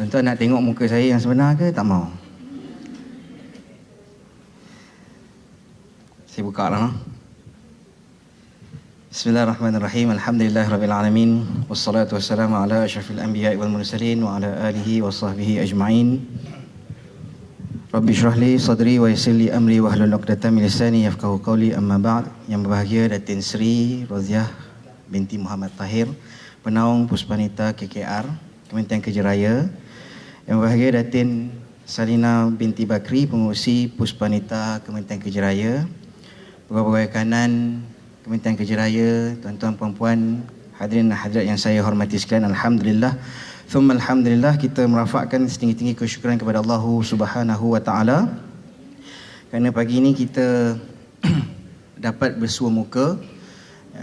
Tuan-tuan nak tengok muka saya yang sebenar ke? Tak mau. Saya buka lah. Bismillahirrahmanirrahim. Alhamdulillahirrabbilalamin. Wassalatu wassalamu ala asyrafil anbiya'i wal mursalin wa ala alihi wa sahbihi ajma'in. Rabbi syrah li sadri wa yassir li amri wa hlul 'uqdatam min lisani yafqahu qawli, amma ba'd. Yang berbahagia Datin Sri Roziah binti Muhammad Tahir, Penaung Puspanita KKR, Kementerian Kerja Raya. Yang berbahagia Datin Salina binti Bakri, Pengurusi Puspanita Kementerian Kerja Raya. Pegawai kanan Kementerian Kerja Raya, tuan-tuan puan-puan, hadirin dan hadirat yang saya hormati sekalian, alhamdulillah. Thumma alhamdulillah, kita merafakkan setinggi-tinggi kesyukuran kepada Allah Subhanahu wa taala kerana pagi ini kita dapat bersua muka,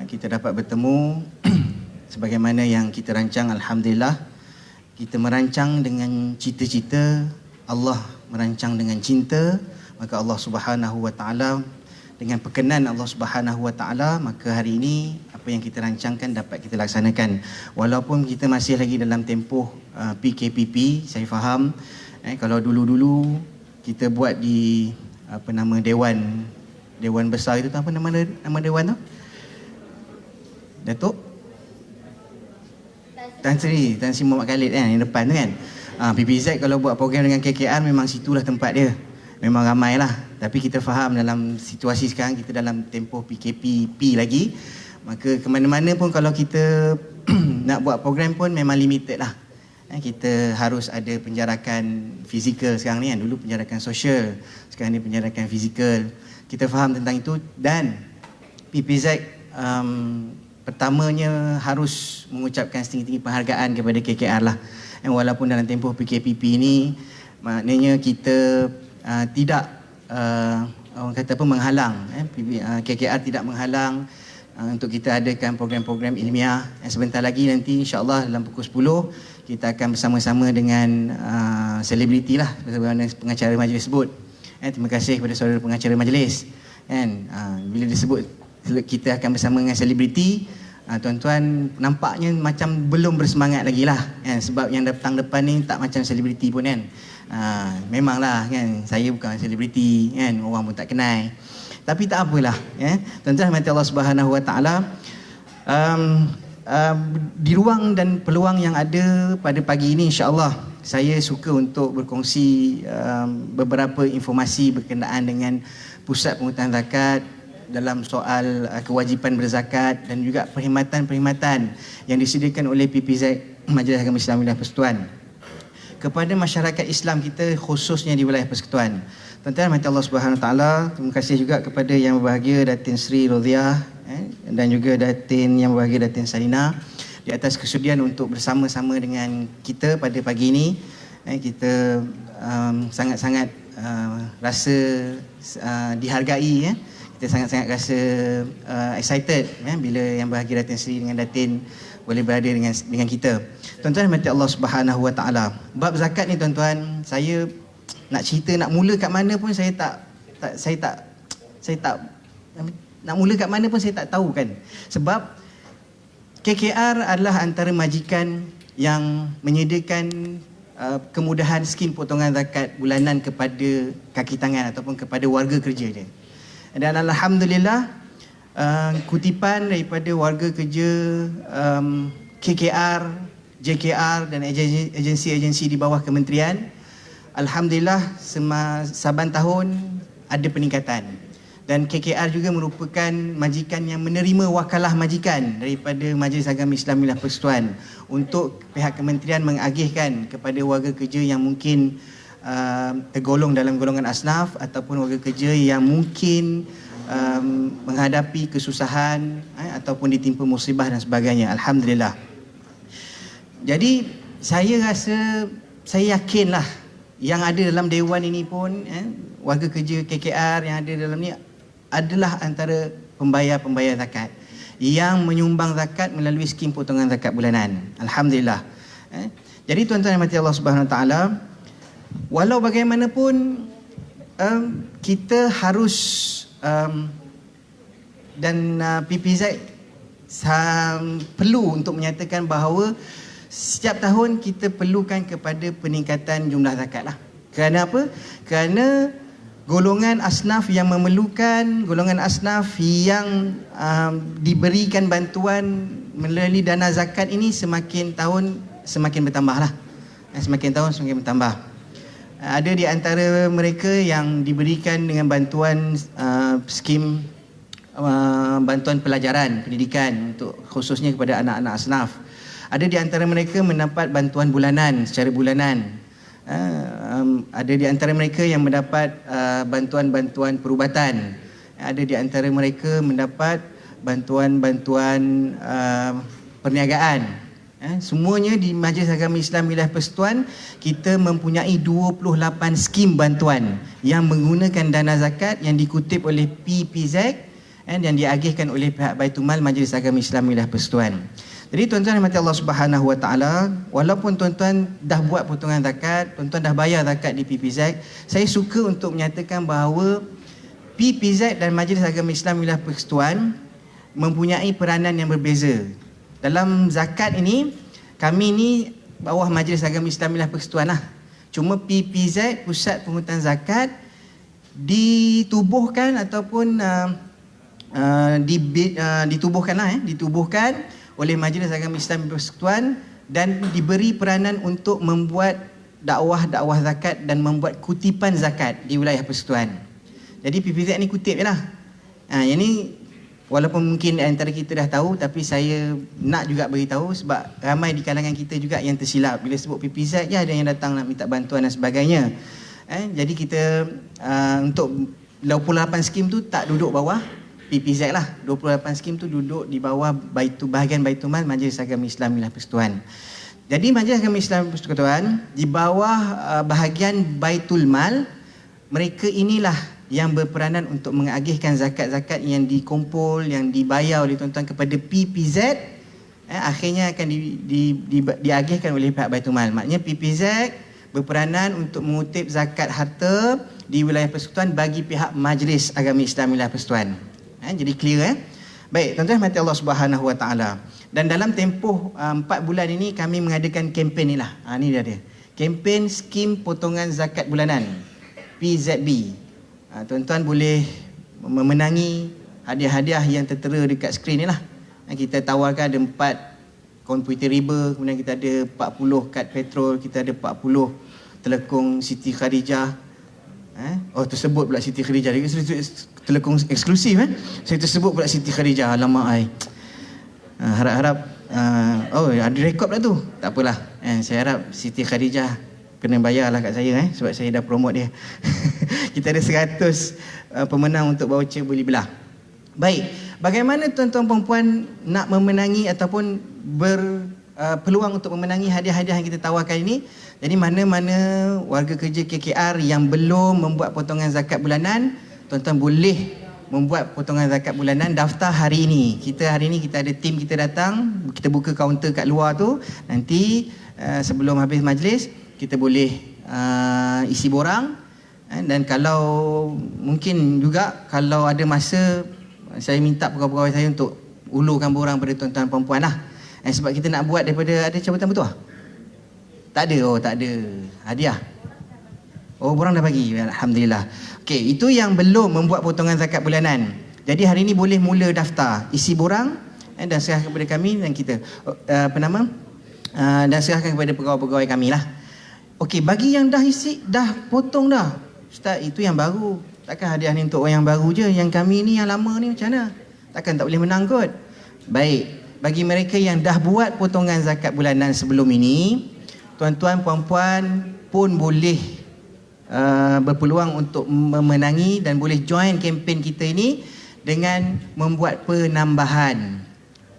kita dapat bertemu sebagaimana yang kita rancang. Alhamdulillah, kita merancang dengan cita-cita, Allah merancang dengan cinta, maka Allah Subhanahu wa taala, dengan perkenan Allah Subhanahu wa taala, maka hari ini apa yang kita rancangkan dapat kita laksanakan. Walaupun kita masih lagi dalam tempoh PKPP, saya faham kalau dulu-dulu kita buat di dewan besar itu, apa nama dewan tu? Datuk Tan Sri Muhammad Khalid kan, yang depan tu kan. PPZ kalau buat program dengan KKR memang situlah tempat dia. Memang ramai lah. Tapi kita faham dalam situasi sekarang kita dalam tempoh PKPP lagi. Maka ke mana-mana pun kalau kita nak buat program pun memang limited lah. Kita harus ada penjarakan fizikal sekarang ni kan. Dulu penjarakan sosial, sekarang ni penjarakan fizikal. Kita faham tentang itu. Dan PPZ pertamanya harus mengucapkan setinggi-tinggi penghargaan kepada KKR lah. Walaupun dalam tempoh PKPP ni, maknanya kita tidak orang kata apa, menghalang. KKR tidak menghalang untuk kita adakan program-program ilmiah. Sebentar lagi nanti insya-Allah dalam pukul 10 kita akan bersama-sama dengan selebriti lah, sebagaimana pengacara majlis sebut. Terima kasih kepada saudara pengacara majlis. Bila disebut kita akan bersama dengan selebriti, tuan-tuan nampaknya macam belum bersemangat lagi lah sebab yang datang depan ni tak macam selebriti pun kan. Memanglah kan, saya bukan selebriti kan, orang pun tak kenal. Tapi tak apalah tuan-tuan rahmati Allah Subhanahu wa taala. Di ruang dan peluang yang ada pada pagi ini, insya-Allah saya suka untuk berkongsi beberapa informasi berkenaan dengan pusat penghutang zakat dalam soal kewajipan berzakat dan juga perkhidmatan-perkhidmatan yang disediakan oleh PPZ, Majlis Agama Islam Wilayah Persekutuan, kepada masyarakat Islam kita khususnya di wilayah Persekutuan. Tuan-tuan rahmati Allah Subhanahu Wa Taala, terima kasih juga kepada yang berbahagia Datin Sri Roziah dan juga Datin yang berbahagia Datin Salina di atas kesudian untuk bersama-sama dengan kita pada pagi ini. Kita sangat-sangat rasa dihargai. Kita sangat-sangat rasa excited bila yang berbahagia Datin Sri dengan Datin boleh berada dengan kita. Tuan-tuan rahmati Allah Subhanahu Wa Taala, bab zakat ni tuan-tuan, saya nak cerita nak mula kat mana pun saya tak nak mula kat mana pun saya tak tahu kan. Sebab KKR adalah antara majikan yang menyediakan kemudahan skim potongan zakat bulanan kepada kaki tangan ataupun kepada warga kerja dia. Dan alhamdulillah, kutipan daripada warga kerja KKR, JKR dan agensi-agensi di bawah kementerian, alhamdulillah saban tahun ada peningkatan. Dan KKR juga merupakan majikan yang menerima wakalah majikan daripada Majlis Agama Islam Wilayah Persekutuan untuk pihak kementerian mengagihkan kepada warga kerja yang mungkin tergolong dalam golongan asnaf ataupun warga kerja yang mungkin menghadapi kesusahan ataupun ditimpa musibah dan sebagainya. Alhamdulillah. Jadi saya yakinlah yang ada dalam dewan ini pun warga kerja KKR yang ada dalam ni adalah antara pembayar-pembayar zakat yang menyumbang zakat melalui skim potongan zakat bulanan. Alhamdulillah. Jadi tuan-tuan yang rahmati Allah Subhanahu Wa Taala, walau bagaimanapun kita harus dan PPZ perlu untuk menyatakan bahawa setiap tahun kita perlukan kepada peningkatan jumlah zakat lah. Kerana apa? Kerana golongan asnaf yang memerlukan, golongan asnaf yang diberikan bantuan melalui dana zakat ini semakin tahun semakin bertambah lah. Semakin tahun semakin bertambah. Ada di antara mereka yang diberikan dengan bantuan skim bantuan pelajaran, pendidikan untuk khususnya kepada anak-anak asnaf. Ada di antara mereka mendapat bantuan bulanan, secara bulanan. Ada di antara mereka yang mendapat bantuan-bantuan perubatan. Ada di antara mereka mendapat bantuan-bantuan perniagaan. Semuanya di Majlis Agama Islam Wilayah Persekutuan kita mempunyai 28 skim bantuan yang menggunakan dana zakat yang dikutip oleh PPZ yang diagihkan oleh pihak Baitul Mal Majlis Agama Islam Wilayah Persekutuan. Jadi tuan-tuan rahmati Allah Subhanahu Wa Taala, walaupun tuan-tuan dah buat potongan zakat, tuan-tuan dah bayar zakat di PPZ, saya suka untuk menyatakan bahawa PPZ dan Majlis Agama Islam Wilayah Persekutuan mempunyai peranan yang berbeza. Dalam zakat ini, kami ni bawah Majlis Agama Islam Wilayah Persekutuan lah. Cuma PPZ, Pusat Pungutan Zakat, ditubuhkan ataupun ditubuhkan oleh Majlis Agama Islam Persekutuan dan diberi peranan untuk membuat dakwah-dakwah zakat dan membuat kutipan zakat di wilayah persekutuan. Jadi PPZ ni kutip je lah. Yang ni walaupun mungkin antara kita dah tahu, tapi saya nak juga beritahu sebab ramai di kalangan kita juga yang tersilap. Bila sebut PPZ je ada yang datang nak minta bantuan dan sebagainya. Jadi kita untuk 28 skim tu tak duduk bawah PPZ lah. 28 skim tu duduk di bawah bahagian Baitul Mal Majlis Agama Islam Wilayah Persekutuan. Jadi Majlis Agama Islam Persekutuan di bawah bahagian Baitul Mal, mereka inilah yang berperanan untuk mengagihkan zakat-zakat yang dikumpul, yang dibayar oleh tuan-tuan kepada PPZ, akhirnya akan diagihkan oleh pihak Baitul Mal. Maknanya PPZ berperanan untuk mengutip zakat harta di wilayah persekutuan bagi pihak Majlis Agama Islam Wilayah Persekutuan. Jadi clear Baik, tuan-tuan mati Allah Subhanahu Wa Taala. Dan dalam tempoh 4 bulan ini kami mengadakan kempen ni lah. Ni dia. Kempen skim potongan zakat bulanan PZB. Tuan-tuan boleh memenangi hadiah-hadiah yang tertera dekat skrin ni lah. Kita tawarkan ada 4 komputer riba, kemudian kita ada 40 kad petrol, kita ada 40 telekong Siti Khadijah. Tersebut pula Siti Khadijah. Telekong eksklusif Saya tersebut pula Siti Khadijah. Alamak ai. Harap-harap ada rekod pula tu. Tak apalah. Saya harap Siti Khadijah kena bayarlah kat saya sebab saya dah promote dia. Kita ada 100 pemenang untuk voucher beli belah. Baik, bagaimana tuan-tuan perempuan nak memenangi ataupun berpeluang untuk memenangi hadiah-hadiah yang kita tawarkan ini? Jadi mana-mana warga kerja KKR yang belum membuat potongan zakat bulanan, tuan-tuan boleh membuat potongan zakat bulanan, daftar hari ini. Hari ini kita ada tim kita datang, kita buka kaunter kat luar tu. Nanti sebelum habis majlis kita boleh isi borang, dan kalau mungkin juga kalau ada masa, saya minta pegawai-pegawai saya untuk ulurkan borang pada tuan-tuan perempuan lah. Sebab kita nak buat daripada, ada cabutan betul? Tak ada, tak ada hadiah. Borang dah bagi, alhamdulillah. Okey, itu yang belum membuat potongan zakat bulanan. Jadi hari ini boleh mula daftar, isi borang dan serahkan kepada kami dan kita dan serahkan kepada pegawai-pegawai kami lah. Okey, bagi yang dah isi, dah potong dah. Ustaz, itu yang baru. Takkan hadiah ni untuk orang yang baru je. Yang kami ni yang lama ni macam mana? Takkan tak boleh menang kot. Baik, bagi mereka yang dah buat potongan zakat bulanan sebelum ini, tuan-tuan puan-puan pun boleh berpeluang untuk memenangi dan boleh join kempen kita ini dengan membuat penambahan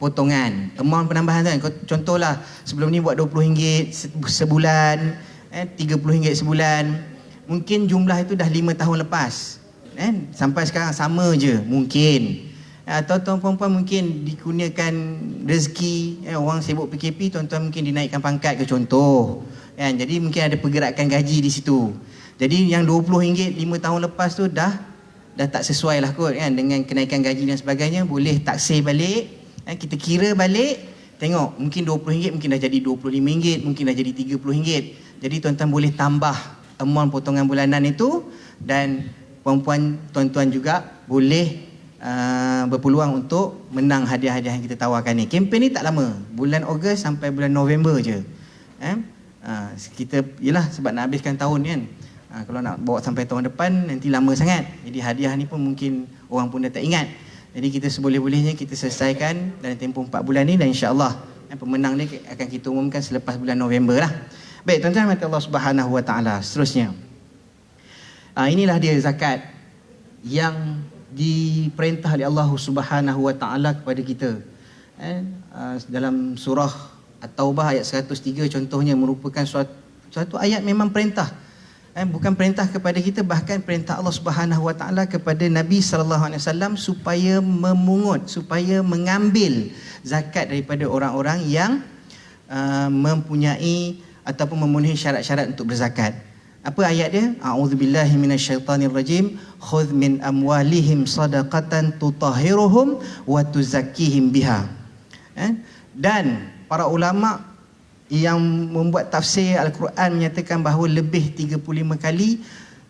potongan. Amount penambahan kan, contohlah sebelum ni buat RM20 sebulan, RM30 sebulan. Mungkin jumlah itu dah 5 tahun lepas, sampai sekarang sama je mungkin. Atau tuan-tuan perempuan mungkin dikurniakan rezeki, orang sibuk PKP, tuan-tuan mungkin dinaikkan pangkat ke contoh, jadi mungkin ada pergerakan gaji di situ. Jadi yang RM20 5 tahun lepas tu dah tak sesuai lah kot dengan kenaikan gaji dan sebagainya. Boleh taksir balik, kita kira balik Tengok, mungkin RM20 mungkin dah jadi RM25, mungkin dah jadi RM30. Jadi tuan-tuan boleh tambah amount potongan bulanan itu, dan puan-puan, tuan-tuan juga boleh berpeluang untuk menang hadiah-hadiah yang kita tawarkan ni. Kempen ni tak lama, bulan Ogos sampai bulan November je. Kita, yelah sebab nak habiskan tahun kan. Kalau nak bawa sampai tahun depan nanti lama sangat. Jadi hadiah ni pun mungkin orang pun dah tak ingat. Jadi kita seboleh-bolehnya kita selesaikan dalam tempoh 4 bulan ni, dan insya-Allah pemenang ni akan kita umumkan selepas bulan November lah. Baik, tuan-tuan rahmati Allah Subhanahu Wa Taala. Seterusnya, inilah dia zakat yang diperintah oleh Allah Subhanahu Wa Taala kepada kita. Dalam surah At-Taubah ayat 103 contohnya merupakan suatu ayat memang perintah. Bukan perintah kepada kita, bahkan perintah Allah Subhanahu Wa Taala kepada Nabi sallallahu alaihi wasallam supaya memungut, supaya mengambil zakat daripada orang-orang yang mempunyai ataupun memenuhi syarat-syarat untuk berzakat. Apa ayat dia? A'udzubillahi minasyaitonirrajim. Khudh min amwalihim sadaqatan tutahhiruhum wa tuzakkihim biha. Dan para ulama yang membuat tafsir Al-Quran menyatakan bahawa lebih 35 kali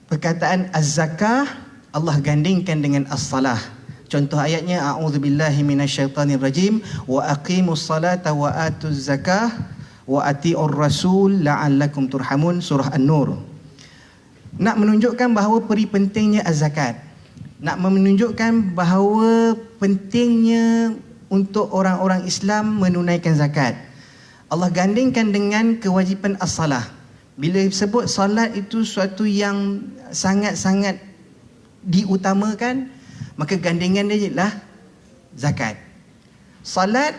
perkataan az-zakah Allah gandingkan dengan as-salah. Contoh ayatnya, a'udzubillahi minasyaitonirrajim wa aqimus salata wa atuz zakah wa ati'ur rasul la'allakum turhamun, surah An-Nur. Nak menunjukkan bahawa peri pentingnya az-zakat, nak menunjukkan bahawa pentingnya untuk orang-orang Islam menunaikan zakat. Allah gandingkan dengan kewajipan as-salah. Bila sebut salat itu suatu yang sangat-sangat diutamakan, maka gandingan dia ialah zakat. Salat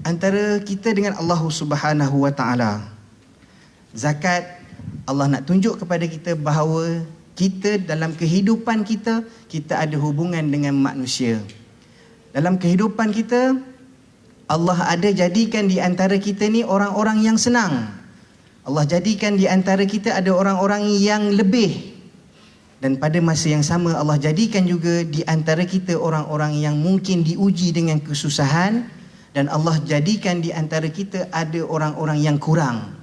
antara kita dengan Allah Subhanahu Wa Taala. Zakat, Allah nak tunjuk kepada kita bahawa kita dalam kehidupan kita, kita ada hubungan dengan manusia. Dalam kehidupan kita, Allah ada jadikan di antara kita ni orang-orang yang senang. Allah jadikan di antara kita ada orang-orang yang lebih. Dan pada masa yang sama Allah jadikan juga di antara kita orang-orang yang mungkin diuji dengan kesusahan. Dan Allah jadikan di antara kita ada orang-orang yang kurang.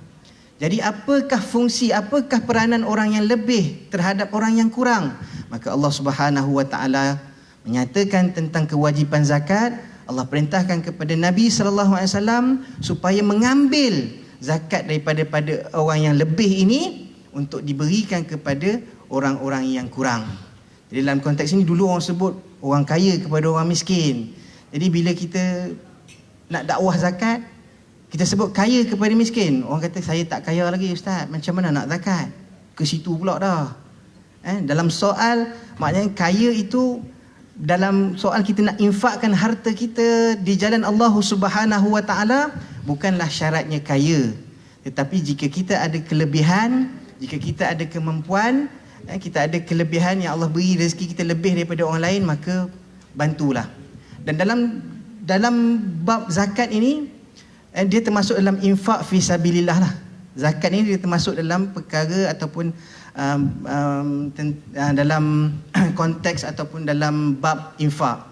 Jadi apakah fungsi, apakah peranan orang yang lebih terhadap orang yang kurang? Maka Allah Subhanahu Wa Taala menyatakan tentang kewajipan zakat. Allah perintahkan kepada Nabi sallallahu alaihi wasallam supaya mengambil zakat daripada orang yang lebih ini untuk diberikan kepada orang-orang yang kurang. Jadi dalam konteks ini dulu orang sebut orang kaya kepada orang miskin. Jadi bila kita nak dakwah zakat, kita sebut kaya kepada miskin. Orang kata saya tak kaya lagi ustaz, macam mana nak zakat? Ke situ pula dah. Dalam soal maknanya kaya itu, dalam soal kita nak infakkan harta kita di jalan Allah Subhanahu Wa Taala, bukanlah syaratnya kaya. Tetapi jika kita ada kelebihan, jika kita ada kemampuan, kita ada kelebihan yang Allah beri rezeki kita lebih daripada orang lain, maka bantulah. Dan dalam bab zakat ini, dia termasuk dalam infak fi sabilillah lah. Zakat ini dia termasuk dalam perkara ataupun dalam konteks ataupun dalam bab infak.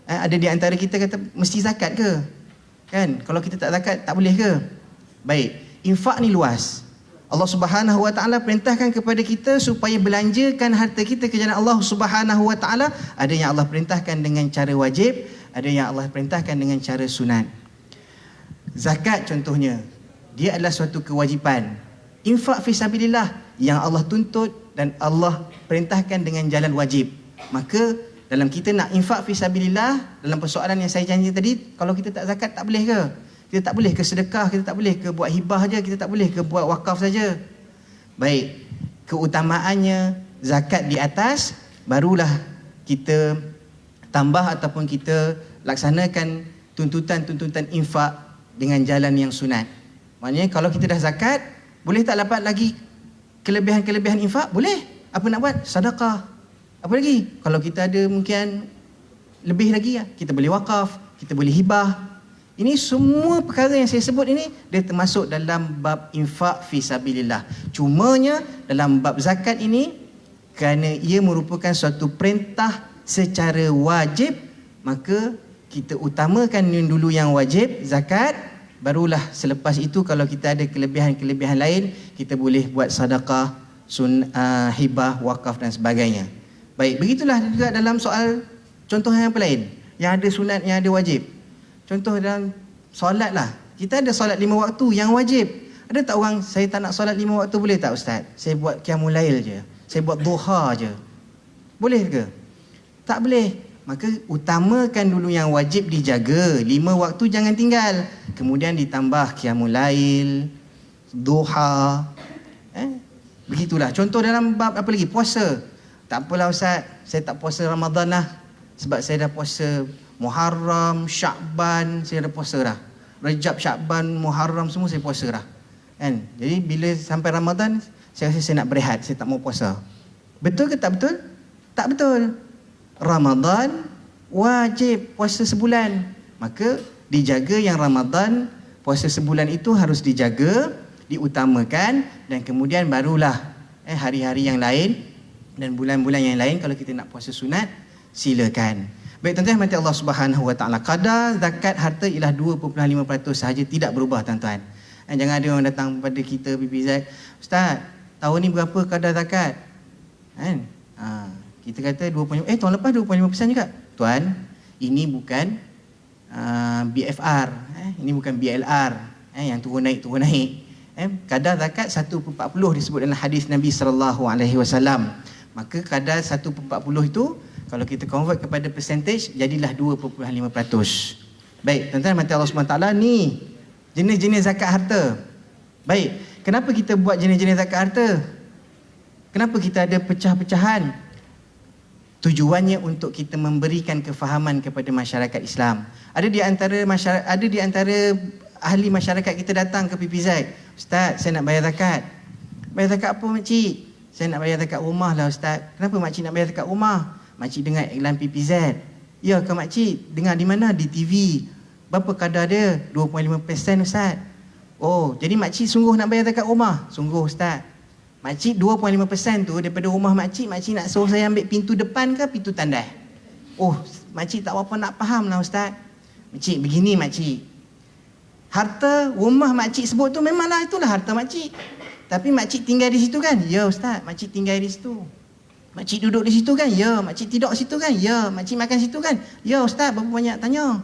Ada di antara kita kata mesti zakat ke? Kan? Kalau kita tak zakat tak boleh ke? Baik, infak ni luas. Allah Subhanahu Wa Taala perintahkan kepada kita supaya belanjakan harta kita ke jalan Allah Subhanahu Wa Taala. Ada yang Allah perintahkan dengan cara wajib, ada yang Allah perintahkan dengan cara sunat. Zakat contohnya, dia adalah suatu kewajipan. Infak fi sabilillah yang Allah tuntut dan Allah perintahkan dengan jalan wajib. Maka dalam kita nak infak fi sabilillah, dalam persoalan yang saya janji tadi, kalau kita tak zakat tak boleh ke? Kita tak boleh ke sedekah, kita tak boleh ke buat hibah je, kita tak boleh ke buat wakaf saja. Baik, keutamaannya zakat di atas, barulah kita tambah ataupun kita laksanakan tuntutan-tuntutan infak dengan jalan yang sunat. Maknanya kalau kita dah zakat, boleh tak dapat lagi kelebihan-kelebihan infak? Boleh. Apa nak buat? Sedekah. Apa lagi? Kalau kita ada mungkin lebih lagi, kita boleh wakaf, kita boleh hibah. Ini semua perkara yang saya sebut ini, dia termasuk dalam bab infak fi sabilillah. Cumanya dalam bab zakat ini, kerana ia merupakan suatu perintah secara wajib, maka kita utamakan dulu yang wajib, zakat, barulah selepas itu kalau kita ada kelebihan-kelebihan lain, kita boleh buat sedekah, hibah, wakaf dan sebagainya. Baik, begitulah juga dalam soal contoh yang apa lain, yang ada sunat, yang ada wajib. Contoh dalam solat lah, kita ada solat 5 waktu yang wajib. Ada tak orang, saya tak nak solat 5 waktu, boleh tak Ustaz? Saya buat qiyamul lail je, saya buat duha je. Boleh ke? Tak boleh. Maka utamakan dulu yang wajib dijaga. 5 waktu jangan tinggal. Kemudian ditambah qiyamul lail, duha. Begitulah. Contoh dalam bab apa lagi? Puasa. Tak apalah Ustaz, saya tak puasa Ramadan lah. Sebab saya dah puasa Muharram, Syakban, saya dah puasa dah. Rejab, Syakban, Muharram semua saya puasa dah. Kan? Jadi bila sampai Ramadan, saya rasa saya nak berehat, saya tak mau puasa. Betul ke tak betul? Tak betul. Ramadan wajib puasa sebulan. Maka dijaga yang Ramadan, puasa sebulan itu harus dijaga, diutamakan, dan kemudian barulah hari-hari yang lain dan bulan-bulan yang lain kalau kita nak puasa sunat, silakan. Baik tuan-tuan, mati Allah Subhanahu Wa Taala. Kadar zakat harta ialah 2.5% sahaja, tidak berubah tuan-tuan. Jangan ada orang datang pada kita PPZ, Ustaz, tahun ni berapa kadar zakat? Kan? Kita kata 2.5%, tahun lepas 2.5% juga. Tuan, ini bukan BFR, ini bukan BLR, yang turun naik. Kadar zakat 1/40 disebut dalam hadis Nabi SAW. Maka kadar 1/40 itu kalau kita convert kepada percentage, jadilah 2.5%. Baik, tuan-tuan mati Allah SWT, ni jenis-jenis zakat harta. Baik, kenapa kita buat jenis-jenis zakat harta? Kenapa kita ada pecah-pecahan? Tujuannya untuk kita memberikan kefahaman kepada masyarakat Islam. Ada di antara ahli masyarakat kita datang ke PPZ, Ustaz, saya nak bayar zakat. Bayar zakat apa makcik? Saya nak bayar zakat rumah lah Ustaz. Kenapa makcik nak bayar zakat rumah? Makcik dengar iklan PPZ. Ya ke makcik? Dengar di mana? Di TV. Berapa kadar dia? 2.5% Ustaz. Oh, jadi makcik sungguh nak bayar zakat rumah? Sungguh Ustaz. Makcik 2.5% tu daripada rumah makcik nak suruh saya ambil pintu depan ke pintu tandas? Oh, makcik tak apa nak faham lah Ustaz. Makcik begini makcik. Harta rumah makcik sebut tu memanglah itulah harta makcik. Tapi makcik tinggal di situ kan? Ya Ustaz, makcik tinggal di situ. Makcik duduk di situ kan? Ya. Makcik tidur di situ kan? Ya. Makcik makan situ kan? Ya Ustaz, berapa banyak tanya?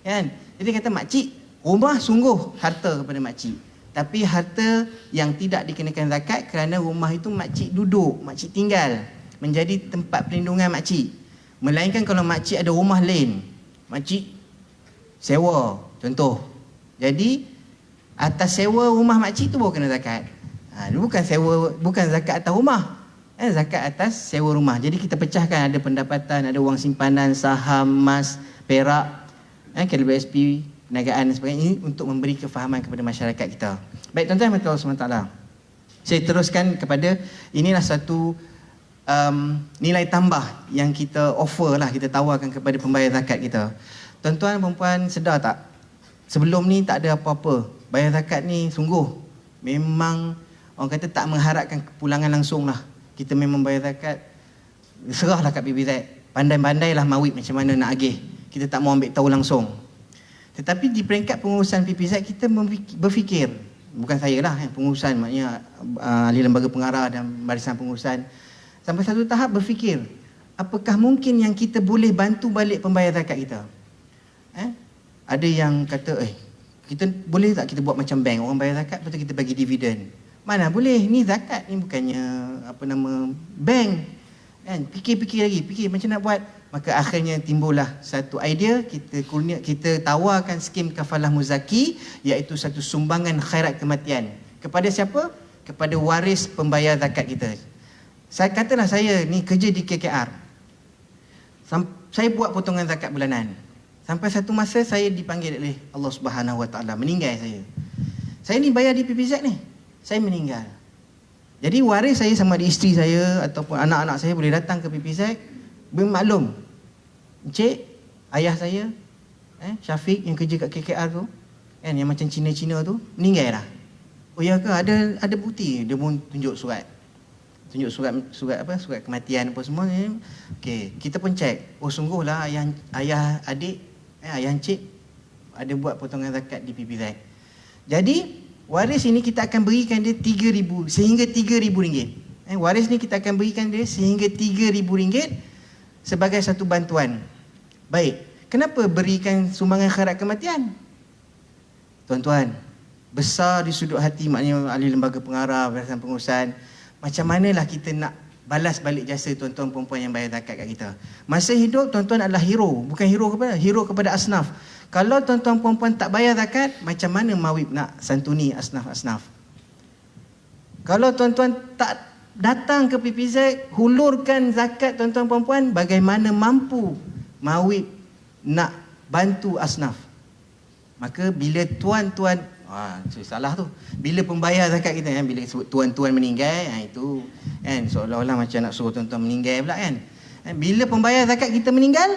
Kan? Jadi kata makcik, rumah sungguh harta kepada makcik. Tapi harta yang tidak dikenakan zakat kerana rumah itu makcik duduk, makcik tinggal, menjadi tempat perlindungan makcik. Melainkan kalau makcik ada rumah lain, makcik sewa, contoh. Jadi atas sewa rumah makcik tu baru kena zakat. Bukan zakat atas rumah. Zakat atas sewa rumah. Jadi kita pecahkan, ada pendapatan, ada wang simpanan, saham, emas, perak, KWSP, perniagaan dan sebagainya, ini untuk memberi kefahaman kepada masyarakat kita. Baik tuan-tuan, Allah SWT. Saya teruskan kepada, inilah satu nilai tambah yang kita offer lah, kita tawarkan kepada pembayar zakat kita. Tuan-tuan perempuan sedar tak? Sebelum ni tak ada apa-apa. Bayar zakat ni sungguh memang orang kata tak mengharapkan kepulangan langsung lah. Kita memang bayar zakat, serahlah kat PPZ. Pandai-pandailah mawid macam mana nak agih. Kita tak mau ambil tahu langsung. Tetapi di peringkat pengurusan PPZ kita berfikir, bukan saya lah pengurusan, maknanya ahli lembaga pengarah dan barisan pengurusan, sampai satu tahap berfikir, apakah mungkin yang kita boleh bantu balik pembayar zakat kita? Ada yang kata, kita boleh tak kita buat macam bank, orang bayar zakat betul kita bagi dividen? Mana boleh, ni zakat, ni bukannya bank. Kan? Fikir macam nak buat. Maka akhirnya timbullah satu idea, kita tawarkan skim kafalah muzaki, iaitu satu sumbangan khairat kematian. Kepada siapa? Kepada waris pembayar zakat kita. Saya katalah saya ni kerja di KKR. Saya buat potongan zakat bulanan. Sampai satu masa saya dipanggil oleh Allah Subhanahu Wa Taala, meninggal saya. Saya ni bayar di PPZ ni. Saya meninggal. Jadi waris saya sama ada isteri saya ataupun anak-anak saya boleh datang ke PPZ bermaklum, Encik, ayah saya Syafiq yang kerja kat KKR tu, kan, yang macam Cina-Cina tu, meninggal dah. Oh ya ke? Ada bukti. Dia pun tunjuk surat kematian apa semua. Okey, kita pun cek. Oh sungguhlah ayah adik Ayah encik ada buat potongan zakat di PPZ. Jadi waris ini kita akan berikan dia 3,000 sehingga RM3,000. Waris ni kita akan berikan dia sehingga RM3,000 sebagai satu bantuan. Baik, kenapa berikan sumbangan khairat kematian? Tuan-tuan, besar di sudut hati maknanya ahli lembaga pengarah, barisan pengurusan. Macam manalah kita nak balas balik jasa tuan-tuan perempuan yang bayar zakat kat kita. Masa hidup tuan-tuan adalah hero, bukan hero kepada asnaf. Kalau tuan-tuan perempuan tak bayar zakat, macam mana Mawib nak santuni asnaf-asnaf? Kalau tuan-tuan tak datang ke PPZ, hulurkan zakat tuan-tuan perempuan, bagaimana mampu Mawib nak bantu asnaf? Maka bila tuan-tuan, salah tu. Bila pembayar zakat kita, bila sebut tuan-tuan meninggal, itu kan seolah-olah macam nak suruh tuan-tuan meninggal pula kan. Bila pembayar zakat kita meninggal,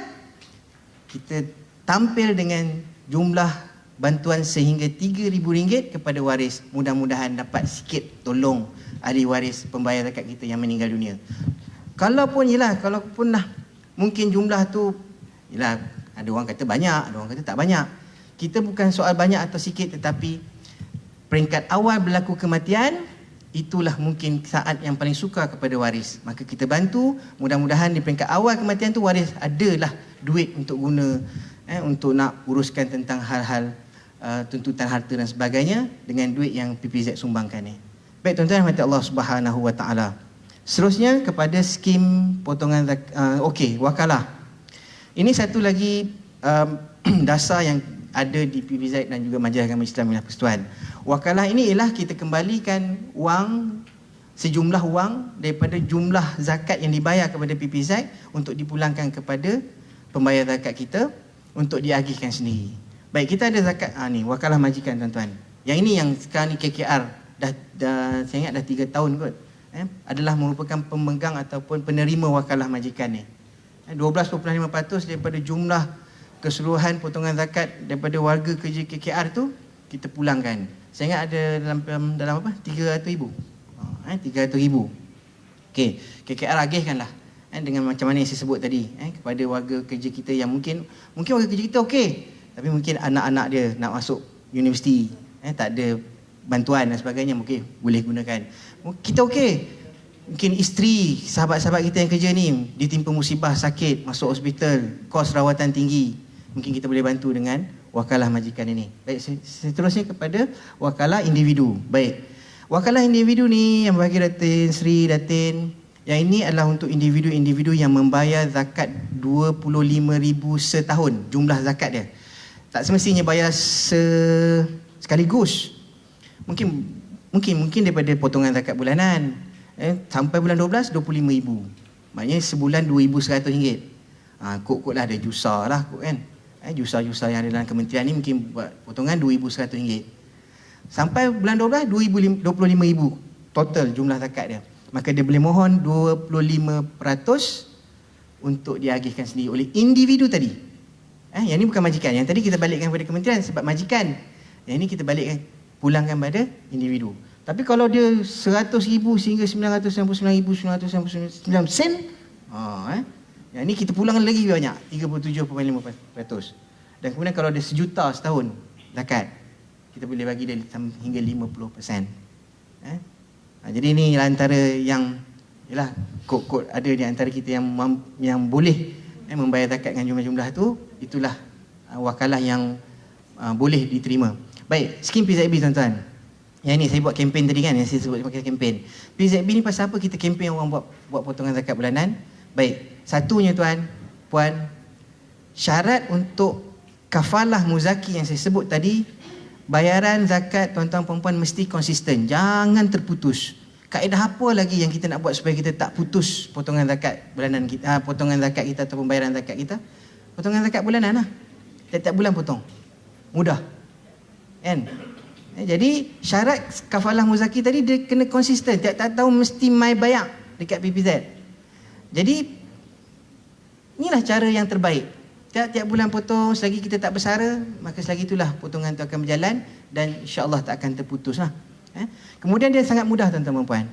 kita tampil dengan jumlah bantuan sehingga RM3,000 kepada waris. Mudah-mudahan dapat sikit tolong ahli waris pembayar zakat kita yang meninggal dunia. Kalaupun lah mungkin jumlah tu ada orang kata banyak, ada orang kata tak banyak. Kita bukan soal banyak atau sikit, tetapi peringkat awal berlaku kematian, itulah mungkin saat yang paling sukar kepada waris. Maka kita bantu, mudah-mudahan di peringkat awal kematian tu waris adalah duit untuk guna untuk nak uruskan tentang hal-hal tuntutan harta dan sebagainya dengan duit yang PPZ sumbangkan ni. Baik tuan-tuan, rahmati Allah Subhanahu Wa Taala. Seterusnya kepada skim potongan wakalah. Ini satu lagi dasar yang ada di PPZ dan juga Majlis Agama Islam Wilayah Persekutuan. Wakalah ini ialah kita kembalikan sejumlah wang daripada jumlah zakat yang dibayar kepada PPZ untuk dipulangkan kepada pembayar zakat kita untuk diagihkan sendiri. Baik, kita ada zakat ni wakalah majikan tuan-tuan. Yang ini yang sekarang ni KKR dah saya ingat dah 3 tahun kot. Adalah merupakan pemegang ataupun penerima wakalah majikan ni. 12.5% daripada jumlah keseluruhan potongan zakat daripada warga kerja KKR tu kita pulangkan. Saya ingat ada dalam apa? 300,000. 300,000. Okey, KKR agihkanlah dengan macam mana yang saya sebut tadi kepada warga kerja kita yang mungkin warga kerja kita okey, tapi mungkin anak-anak dia nak masuk universiti, tak ada bantuan dan sebagainya, mungkin boleh gunakan. Kita okey, mungkin isteri sahabat-sahabat kita yang kerja ni ditimpa musibah, sakit, masuk hospital, kos rawatan tinggi, mungkin kita boleh bantu dengan wakalah majikan ini. Baik, seterusnya kepada wakalah individu. Baik, wakalah individu ni yang bagi Datin Sri, Datin, yang ini adalah untuk individu-individu yang membayar zakat 25,000 setahun, jumlah zakat dia. Tak semestinya bayar sekaligus. Mungkin daripada potongan zakat bulanan sampai bulan 12 25,000. Maknanya sebulan RM2,100. Kod lah ada jusa lah kod kan. Jusa-jusa yang ada dalam kementerian ni mungkin buat potongan RM2,100. Sampai bulan 12 25,000 total jumlah zakat dia. Maka dia boleh mohon 25% untuk diagihkan sendiri oleh individu tadi. Yang ni bukan majikan. Yang tadi kita balikkan kepada kementerian sebab majikan. Yang ini kita balikkan, pulangkan pada individu. Tapi kalau dia 100,000 sehingga 999,999 sen, yang ni kita pulangkan lagi banyak, 37.5%. Dan kemudian kalau dia 1,000,000 setahun zakat, kita boleh bagi dia hingga 50%. Jadi ini antara yang kod-kod ada di antara kita yang boleh membayar zakat dengan jumlah-jumlah tu. Itulah wakalah yang boleh diterima. Baik, skim PZB tuan-tuan. Yang ni saya buat kempen tadi kan, yang saya sebut pakai kempen. PZB ni pasal apa kita kempen orang buat potongan zakat bulanan? Baik, satunya tuan, puan, syarat untuk kafalah muzaki yang saya sebut tadi, bayaran zakat tuan-tuan perempuan mesti konsisten, jangan terputus. Kaedah apa lagi yang kita nak buat supaya kita tak putus potongan zakat bulanan kita, potongan zakat kita atau pembayaran zakat kita? Potongan zakat bulanan lah. Tiap-tiap bulan potong. Mudah. Kan? Jadi syarat kafalah muzaki tadi dia kena konsisten. Tiap-tiap tahun mesti mai bayar dekat PPZ. Jadi inilah cara yang terbaik. Tiap-tiap bulan potong, selagi kita tak bersara, maka selagi itulah potongan itu akan berjalan dan insya-Allah tak akan terputus lah. Kemudian dia sangat mudah tuan-tuan perempuan.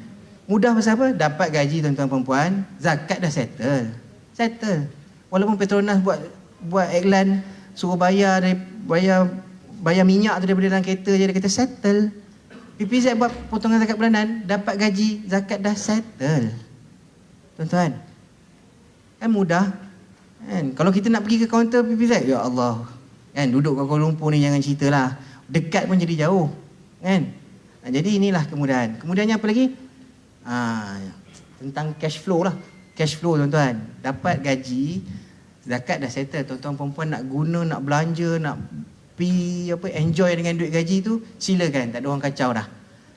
Mudah pasal apa? Dapat gaji tuan-tuan perempuan, zakat dah settle. Walaupun Petronas buat iklan suruh bayar minyak tu daripada dalam kereta je, dia kata settle. PPZ buat potongan zakat bulanan, dapat gaji, zakat dah settle. Tuan-tuan, kan mudah kan? Kalau kita nak pergi ke kaunter PPZ, ya Allah kan, duduk kat Kuala Lumpur ni jangan ceritalah, dekat pun jadi jauh kan. Jadi inilah kemudahan. Kemudahannya apa lagi? Tentang cash flow lah. Cash flow tuan-tuan, dapat gaji, zakat dah settle. Tuan-tuan perempuan nak guna, nak belanja, nak enjoy dengan duit gaji tu, silakan, tak ada orang kacau dah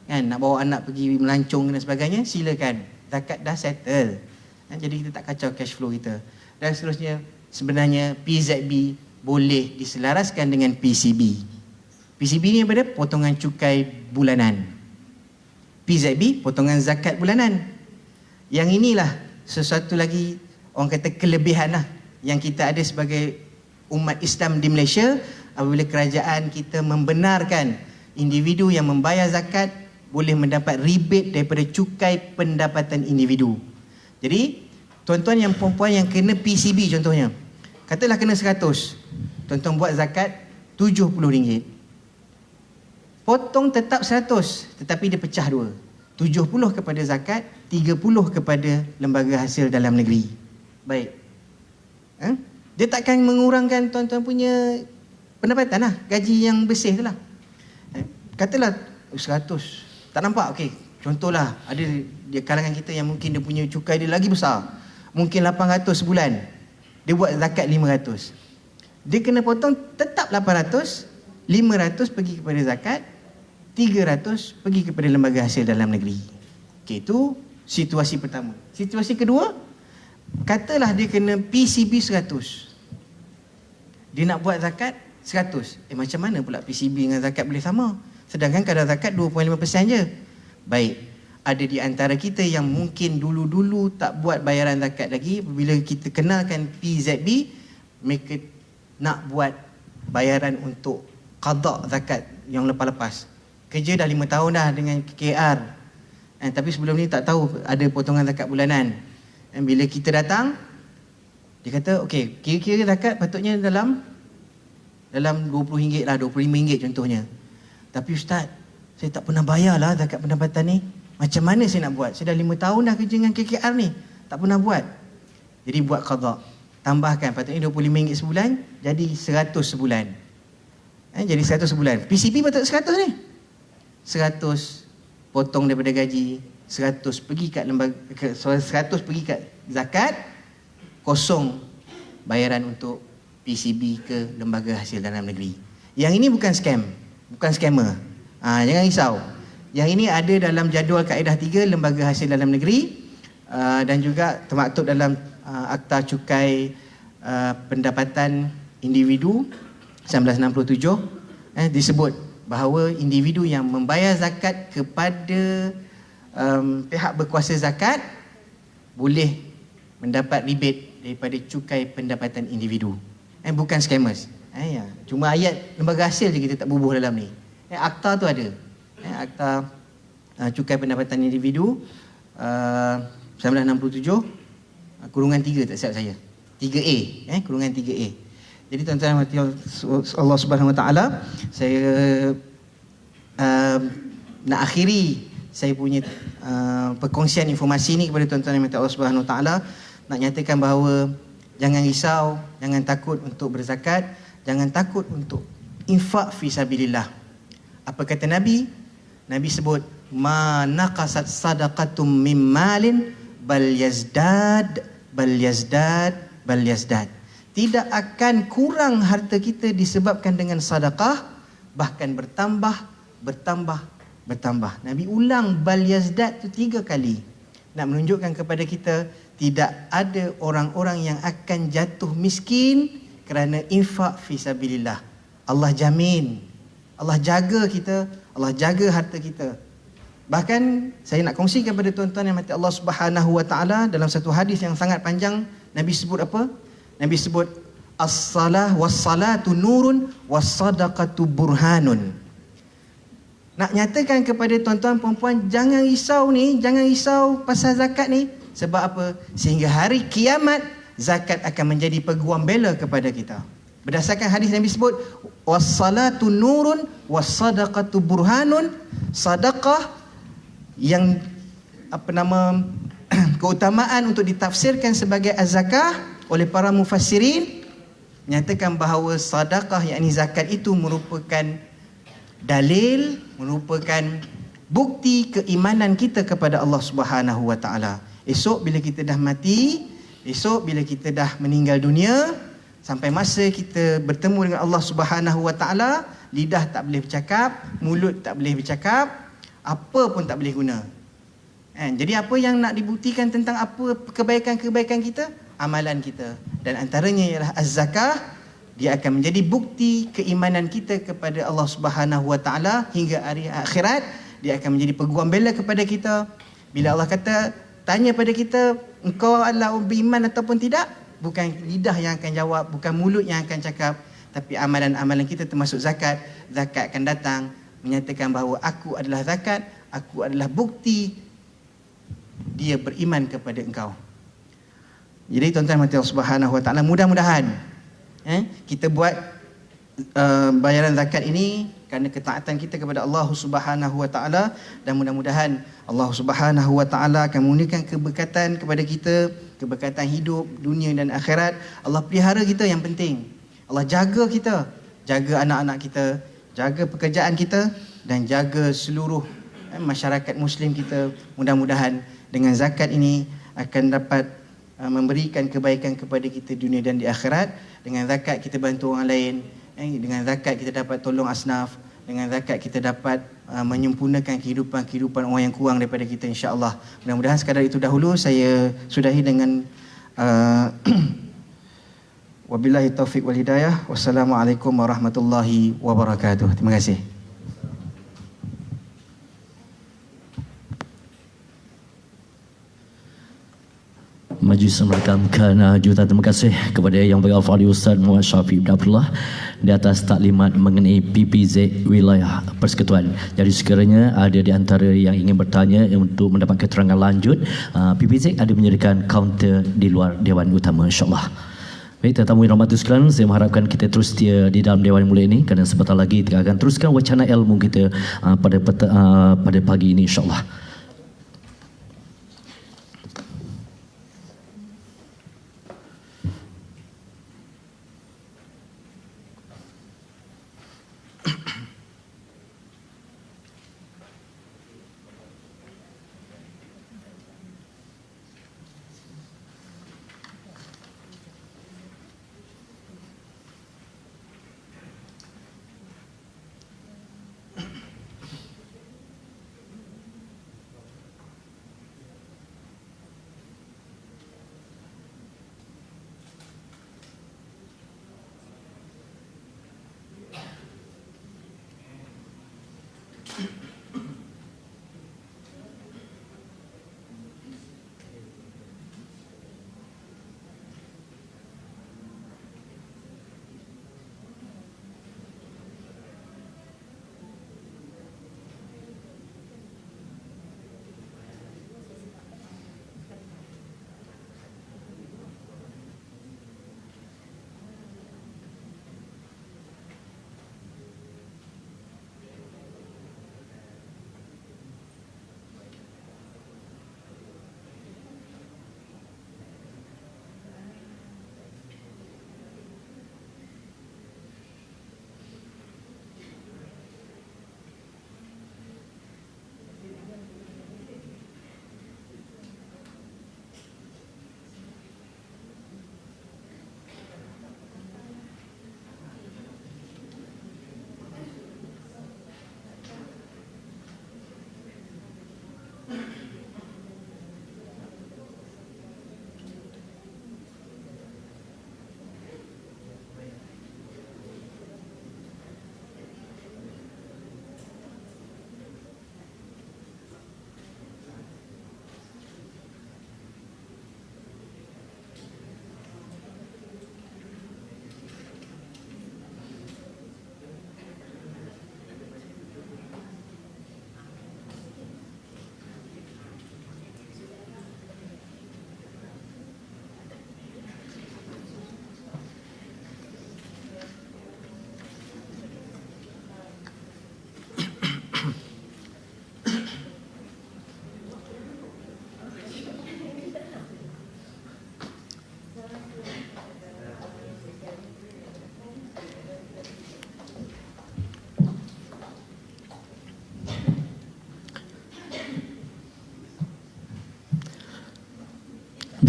kan. Nak bawa anak pergi melancong dan sebagainya, silakan, zakat dah settle. Jadi kita tak kacau cash flow kita. Dan seterusnya, sebenarnya PZB boleh diselaraskan dengan PCB. PCB ni apa dia? Potongan cukai bulanan. PZB, potongan zakat bulanan. Yang inilah sesuatu lagi, orang kata kelebihan lah, yang kita ada sebagai umat Islam di Malaysia. Apabila kerajaan kita membenarkan individu yang membayar zakat boleh mendapat rebate daripada cukai pendapatan individu. Jadi, tuan-tuan yang perempuan yang kena PCB contohnya, katalah kena 100, tuan-tuan buat zakat RM70. Potong tetap 100, tetapi dia pecah dua. 70 kepada zakat, 30 kepada lembaga hasil dalam negeri. Baik. Dia takkan mengurangkan tuan-tuan punya pendapatan lah, gaji yang bersih tu lah. Katalah 100, tak nampak, okey. Contohlah, ada di kalangan kita yang mungkin dia punya cukai dia lagi besar, mungkin 800 sebulan, dia buat zakat 500. Dia kena potong tetap 800, 500 pergi kepada zakat, 300 pergi kepada lembaga hasil dalam negeri. Okey, itu situasi pertama. Situasi kedua, katalah dia kena PCB 100. Dia nak buat zakat 100. Macam mana pula PCB dengan zakat boleh sama? Sedangkan kadar zakat 2.5% je. Baik, ada di antara kita yang mungkin dulu-dulu tak buat bayaran zakat lagi. Bila kita kenalkan PZB, mereka nak buat bayaran untuk qada zakat yang lepas-lepas. Kerja dah 5 tahun dah dengan KKR. Tapi sebelum ni tak tahu ada potongan zakat bulanan. Bila kita datang, dia kata, okey, kira-kira zakat patutnya dalam RM20 lah, RM25 contohnya. Tapi Ustaz, saya tak pernah bayar lah zakat pendapatan ni. Macam mana saya nak buat? Saya dah 5 tahun dah kerja dengan KKR ni, tak pernah buat. Jadi buat qada. Tambahkan, patutnya RM25 sebulan, jadi 100 sebulan. Jadi 100 sebulan. PCB patut 100 ni. 100 potong daripada gaji, 100 pergi kat lembaga, 100 pergi kat zakat, kosong bayaran untuk PCB ke lembaga hasil dalam negeri. Yang ini bukan scam, bukan scammer. Jangan risau. Yang ini ada dalam jadual kaedah 3 lembaga hasil dalam negeri, dan juga termaktub dalam Akta Cukai Pendapatan Individu 1967. Disebut bahawa individu yang membayar zakat kepada pihak berkuasa zakat boleh mendapat rebate daripada cukai pendapatan individu. Bukan scammers. Cuma ayat lembaga hasil je kita tak bubuh dalam ni. Akta tu ada. Akta Cukai Pendapatan Individu 1967 kurungan 3, tak silap saya. 3A, kurungan 3A. Jadi tuan-tuan Allah Subhanahu Wa Taala, saya nak akhiri saya punya perkongsian informasi ni kepada tuan-tuan yang Allah Subhanahu Wa Taala, nak nyatakan bahawa jangan risau, jangan takut untuk berzakat, jangan takut untuk infak fi sabilillah. Apa kata Nabi? Nabi sebut, ma naqasat sadaqatum mim malin bal yazdad bal yazdad bal yazdad. Tidak akan kurang harta kita disebabkan dengan sedekah, bahkan bertambah, bertambah, bertambah. Nabi ulang bal yazdad tu 3 kali. Nak menunjukkan kepada kita tidak ada orang-orang yang akan jatuh miskin kerana infak fi sabilillah. Allah jamin, Allah jaga kita, Allah jaga harta kita. Bahkan saya nak kongsikan kepada tuan-tuan yang mati Allah Subhanahu Wa Taala, dalam satu hadis yang sangat panjang, Nabi sebut apa? Nabi sebut as-salah was-salatu nurun was-sadaqatu burhanun. Nak nyatakan kepada tuan-tuan perempuan, jangan risau ni, jangan risau pasal zakat ni. Sebab apa? Sehingga hari kiamat zakat akan menjadi peguam bela kepada kita. Berdasarkan hadis Nabi sebut, wassalatu nurun wassadaqatu burhanun. Sedekah yang keutamaan untuk ditafsirkan sebagai az-zakah oleh para mufassirin menyatakan bahawa sedekah yakni zakat itu merupakan dalil, merupakan bukti keimanan kita kepada Allah Subhanahu wa taala. Esok bila kita dah mati, esok bila kita dah meninggal dunia, sampai masa kita bertemu dengan Allah Subhanahu wa taala, lidah tak boleh bercakap, mulut tak boleh bercakap, apa pun tak boleh guna. Jadi apa yang nak dibuktikan tentang apa kebaikan-kebaikan kita? Amalan kita. Dan antaranya ialah az-zakah. Dia akan menjadi bukti keimanan kita kepada Allah Subhanahu wa taala hingga hari akhirat. Dia akan menjadi peguam bela kepada kita. Bila Allah kata, tanya pada kita, engkau adalah beriman ataupun tidak? Bukan lidah yang akan jawab, bukan mulut yang akan cakap, tapi amalan-amalan kita termasuk zakat. Zakat akan datang menyatakan bahawa aku adalah zakat, aku adalah bukti dia beriman kepada engkau. Jadi tuan-tuan mati Allah Subhanahu wa taala, mudah-mudahan kita buat bayaran zakat ini kerana ketaatan kita kepada Allah Subhanahu wa taala, dan mudah-mudahan Allah Subhanahu wa taala akan mengurniakan keberkatan kepada kita, keberkatan hidup, dunia dan akhirat. Allah pelihara kita, yang penting Allah jaga kita, jaga anak-anak kita, jaga pekerjaan kita, dan jaga seluruh masyarakat muslim kita. Mudah-mudahan dengan zakat ini akan dapat memberikan kebaikan kepada kita dunia dan di akhirat. Dengan zakat kita bantu orang lain, dengan zakat kita dapat tolong asnaf, dengan zakat kita dapat menyempurnakan kehidupan orang yang kurang daripada kita, insya-Allah. Mudah-mudahan sekadar itu dahulu saya sudahi dengan wabillahi taufiq wal hidayah. Wassalamualaikum warahmatullahi wabarakatuh. Terima kasih. Majlis merekamkan jutaan terima kasih kepada Yang Berhormat Ustaz Muhammad Syafiq bin Abdullah di atas taklimat mengenai PPZ wilayah persekutuan. Jadi sekiranya ada di antara yang ingin bertanya untuk mendapat keterangan lanjut, PPZ ada menyediakan kaunter di luar Dewan Utama, insya-Allah. Baik, tetamu yang rahmat sekalian, saya mengharapkan kita terus setia di dalam Dewan Mulia ini kerana sebentar lagi kita akan teruskan wacana ilmu kita pada pagi ini, insya-Allah.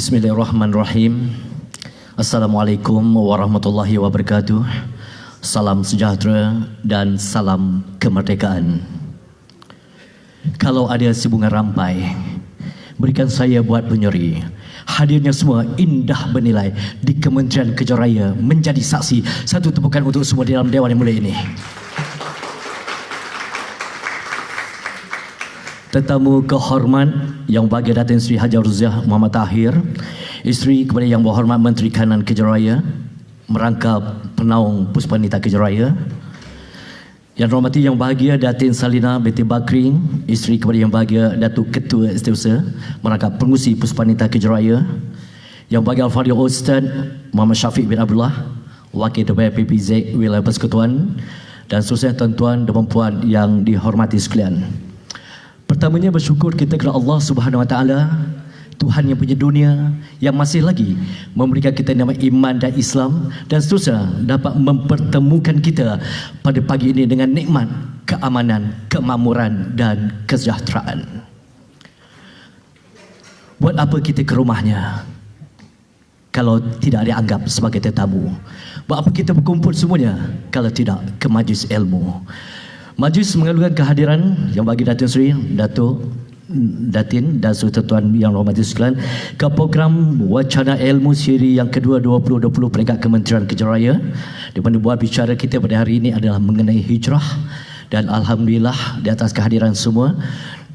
Bismillahirrahmanirrahim. Assalamualaikum warahmatullahi wabarakatuh. Salam sejahtera dan salam kemerdekaan. Kalau ada sebunga rampai, berikan saya buat penyeri. Hadirnya semua indah bernilai di Kementerian Kejuaraan Raya menjadi saksi. Satu tepukan untuk semua di dalam Dewan yang mulia ini. Tetamu kehormat yang bahagia Datin Sri Haji Ruziah Muhammad Tahir, isteri kepada Yang Berhormat Menteri Kanan Kejuaraan Raya, merangkap penaung Puspanita Kejuaraan Raya. Yang hormati Yang Bahagia Datin Salina binti Bakri, isteri kepada Yang Bahagia Datuk Ketua Setiausaha, merangkap pengurusi Puspanita Kejuaraan Raya. Yang Bahagia Al-Fadhil Ustaz Muhammad Syafiq bin Abdullah, Wakil Ketua PPZ Wilayah Persekutuan, dan seterusnya tuan-tuan dan puan yang dihormati sekalian. Pertamanya bersyukur kita kepada Allah Subhanahu Wa Taala, Tuhan yang punya dunia, yang masih lagi memberikan kita nama iman dan Islam, dan seterusnya dapat mempertemukan kita pada pagi ini dengan nikmat keamanan, kemakmuran dan kesejahteraan. Buat apa kita ke rumahnya kalau tidak dianggap sebagai tetamu? Buat apa kita berkumpul semuanya kalau tidak ke majlis ilmu? Majlis mengalukan kehadiran Yang bagi Datin Sri Datuk Datin dan seluruh tuan yang hormati sekalian ke program Wacana Ilmu Siri yang kedua 2020 peringkat Kementerian Kejuaraan Raya, di mana buat bicara kita pada hari ini adalah mengenai hijrah, dan alhamdulillah di atas kehadiran semua.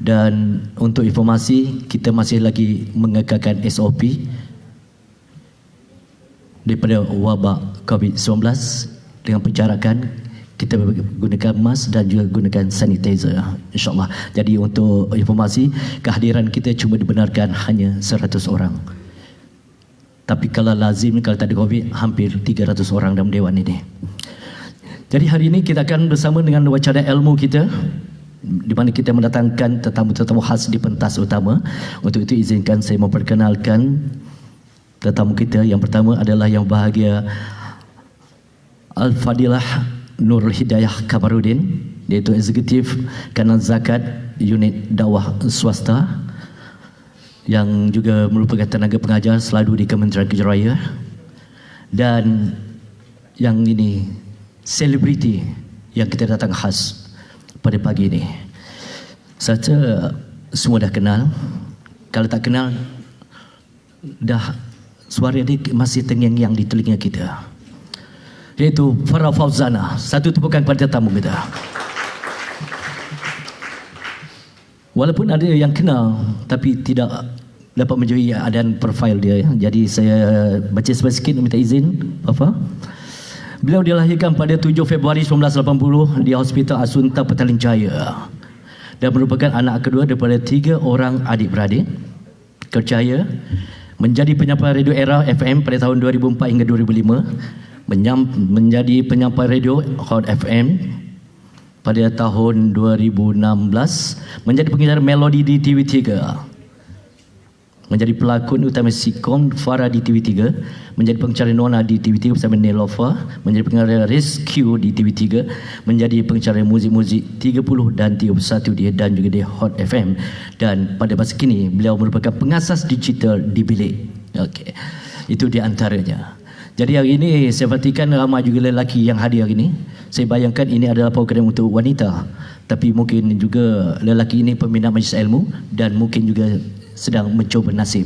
Dan untuk informasi, kita masih lagi mengekalkan SOP daripada wabak COVID-19 dengan penjarakan. Kita gunakan mask dan juga gunakan sanitizer, insyaAllah. Jadi untuk informasi, kehadiran kita cuma dibenarkan hanya 100 orang. Tapi kalau lazim, kalau tak ada COVID, hampir 300 orang dalam dewan ini. Jadi hari ini kita akan bersama dengan wacana ilmu kita, di mana kita mendatangkan tetamu-tetamu khas di pentas utama. Untuk itu izinkan saya memperkenalkan tetamu kita. Yang pertama adalah Yang Bahagia Al-Fadilah Nurul Hidayah Kamarudin, iaitu Eksekutif Kanan Zakat Unit Dakwah Swasta, yang juga merupakan tenaga pengajar selalu di Kementerian Kejuaraan Raya. Dan yang ini selebriti yang kita datang khas pada pagi ini. Saya semua dah kenal. Kalau tak kenal, dah suara dia masih terngiang-ngiang di telinga kita, iaitu Farah Fauzana. Satu tepukan pada tetamu kita. Walaupun ada yang kenal, tapi tidak dapat menjadi adan profil dia. Jadi saya baca sedikit, minta izin Bapa. Beliau dilahirkan pada 7 Februari 1980 di Hospital Asunta Petaling Jaya, dan merupakan anak kedua daripada 3 orang adik-beradik. Kerjaya menjadi penyampai radio Era FM pada tahun 2004 hingga 2005. Menjadi penyampai radio Hot FM pada tahun 2016, menjadi pengajar melodi di TV3, menjadi pelakon utama Sikom Farah di TV3, menjadi pengacara Nona di TV3 bersama Nelofa, menjadi pengacara Rescue di TV3, menjadi pengacara muzik-muzik 30 dan 31 dia, dan juga di Hot FM. Dan pada masa kini beliau merupakan pengasas digital di bilik. Okey, itu di antaranya. Jadi hari ini saya perhatikan ramai juga lelaki yang hadir hari ini. Saya bayangkan ini adalah program untuk wanita, tapi mungkin juga lelaki ini peminat majlis ilmu dan mungkin juga sedang mencuba nasib.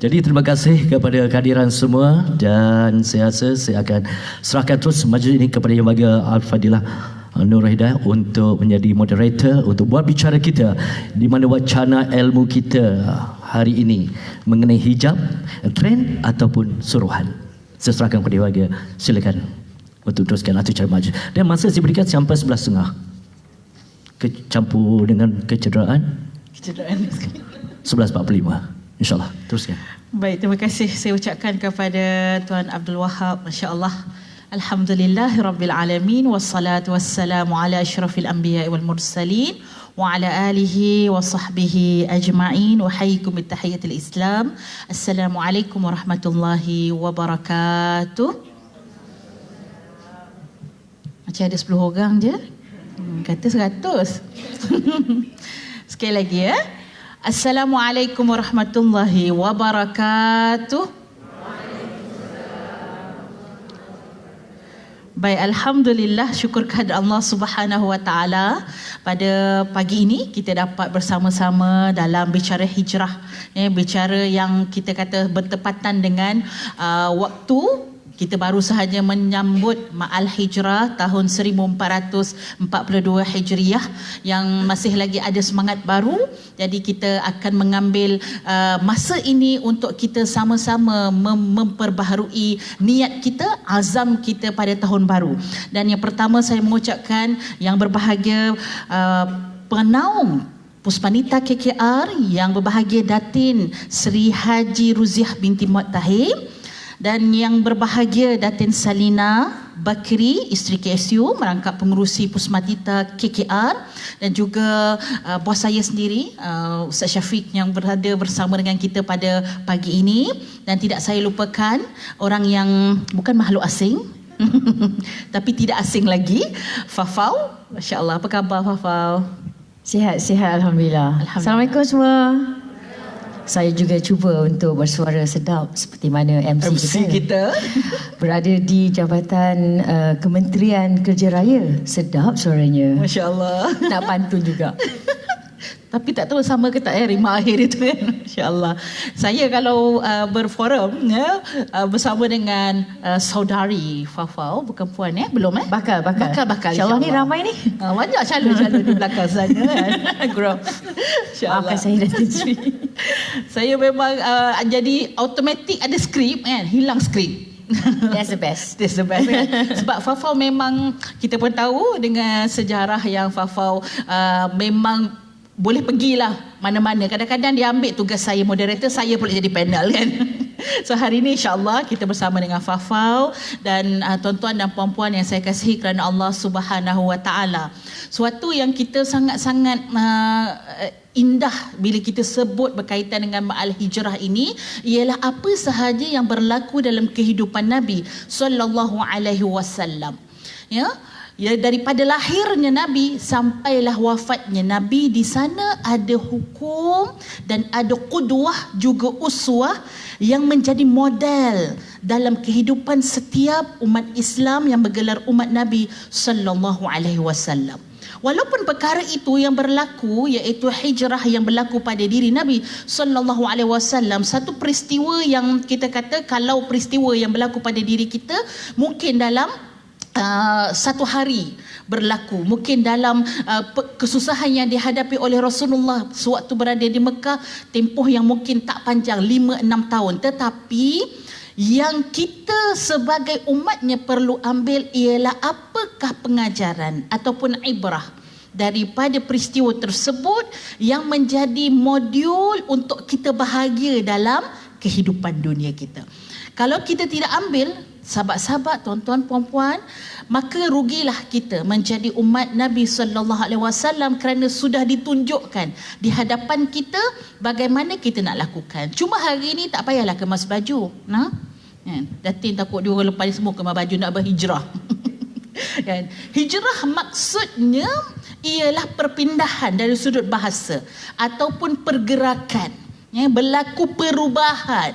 Jadi terima kasih kepada kehadiran semua, dan saya rasa saya akan serahkan terus majlis ini kepada Yang Bahagia Al-Fadilah Nur Hidayah untuk menjadi moderator untuk buat bicara kita, di mana wacana ilmu kita hari ini mengenai hijab, trend ataupun suruhan. Saya serahkan kepada Yang Bahagia. Silakan untuk teruskan atau cara maju. Dan masa saya berikan sampai 11.30. Campur dengan kecederaan 11.45. InsyaAllah. Teruskan. Baik, terima kasih saya ucapkan kepada Tuan Abdul Wahab. Masya-Allah. Alhamdulillahirabbil alamin, wassalatu wassalamu ala asyrafil anbiya'i wal mursalin wa ala alihi wa sahbihi ajma'in. Wa hayyikum bittahiyatil Islam. Assalamualaikum warahmatullahi wabarakatuh. Macam ada 10 orang je. Kata 100. Sekali lagi ya. Assalamualaikum warahmatullahi wabarakatuh. Baik, alhamdulillah, syukur kehadirat Allah Subhanahu wa taala. Pada pagi ini kita dapat bersama-sama dalam bicara hijrah, bicara yang kita kata bertepatan dengan waktu kita baru sahaja menyambut Ma'al Hijrah tahun 1442 Hijriah yang masih lagi ada semangat baru. Jadi kita akan mengambil masa ini untuk kita sama-sama memperbaharui niat kita, azam kita pada tahun baru. Dan yang pertama saya mengucapkan yang berbahagia penaung Puspanita KKR, yang berbahagia Datin Sri Haji Ruziah binti Muhammad Tahir, dan yang berbahagia Datin Salina Bakri, isteri KSU, merangkap pengurusi Pusmatita KKR, dan juga bos saya sendiri Ustaz Syafiq yang berada bersama dengan kita pada pagi ini. Dan tidak saya lupakan orang yang bukan makhluk asing tapi tidak asing lagi, Fafau. Masya-Allah, apa khabar Fafau? Sihat, Alhamdulillah. Assalamualaikum semua. Saya juga cuba untuk bersuara sedap seperti mana MC kita berada di Jabatan Kementerian Kerja Raya. Sedap suaranya. Masya Allah. Nak pantun juga. Tapi tak tahu sama ke tak rima akhir itu kan. Masya Allah. Saya kalau berforum bersama dengan saudari Fafau, bukan puan belum Bakal. InsyaAllah ni ramai ni. Banyak calon-calon di belakang sana kan. Maafkan saya Datin Sri. Saya memang jadi automatik ada skrip kan, hilang skrip. That's the best. That's the best kan? Sebab Fafau memang kita pun tahu dengan sejarah yang Fafau memang boleh pergilah mana-mana. Kadang-kadang dia ambil tugas saya moderator, saya pula jadi panel kan. So hari ini insya-Allah kita bersama dengan Fafau dan tuan-tuan dan puan-puan yang saya kasihi kerana Allah Subhanahu wa taala. Suatu yang kita sangat-sangat indah bila kita sebut berkaitan dengan Ma'al Hijrah ini ialah apa sahaja yang berlaku dalam kehidupan Nabi sallallahu alaihi wasallam. Ya, daripada lahirnya Nabi sampailah wafatnya Nabi, di sana ada hukum dan ada qudwah juga uswah yang menjadi model dalam kehidupan setiap umat Islam yang bergelar umat Nabi sallallahu alaihi wasallam. Walaupun perkara itu yang berlaku iaitu hijrah yang berlaku pada diri Nabi sallallahu alaihi wasallam, satu peristiwa yang kita kata kalau peristiwa yang berlaku pada diri kita mungkin dalam satu hari berlaku, mungkin dalam kesusahan yang dihadapi oleh Rasulullah sewaktu berada di Mekah, tempoh yang mungkin tak panjang 5-6 tahun, tetapi yang kita sebagai umatnya perlu ambil ialah apakah pengajaran ataupun ibrah daripada peristiwa tersebut yang menjadi modul untuk kita bahagia dalam kehidupan dunia kita. Kalau kita tidak ambil, sahabat-sahabat, tuan-tuan, puan-puan, maka rugilah kita menjadi umat Nabi sallallahu alaihi wasallam kerana sudah ditunjukkan di hadapan kita bagaimana kita nak lakukan. Cuma hari ini tak payahlah kemas baju. Datin takut dia orang lepas ni semua kemas baju nak berhijrah. Kan? Hijrah maksudnya ialah perpindahan dari sudut bahasa ataupun pergerakan, berlaku perubahan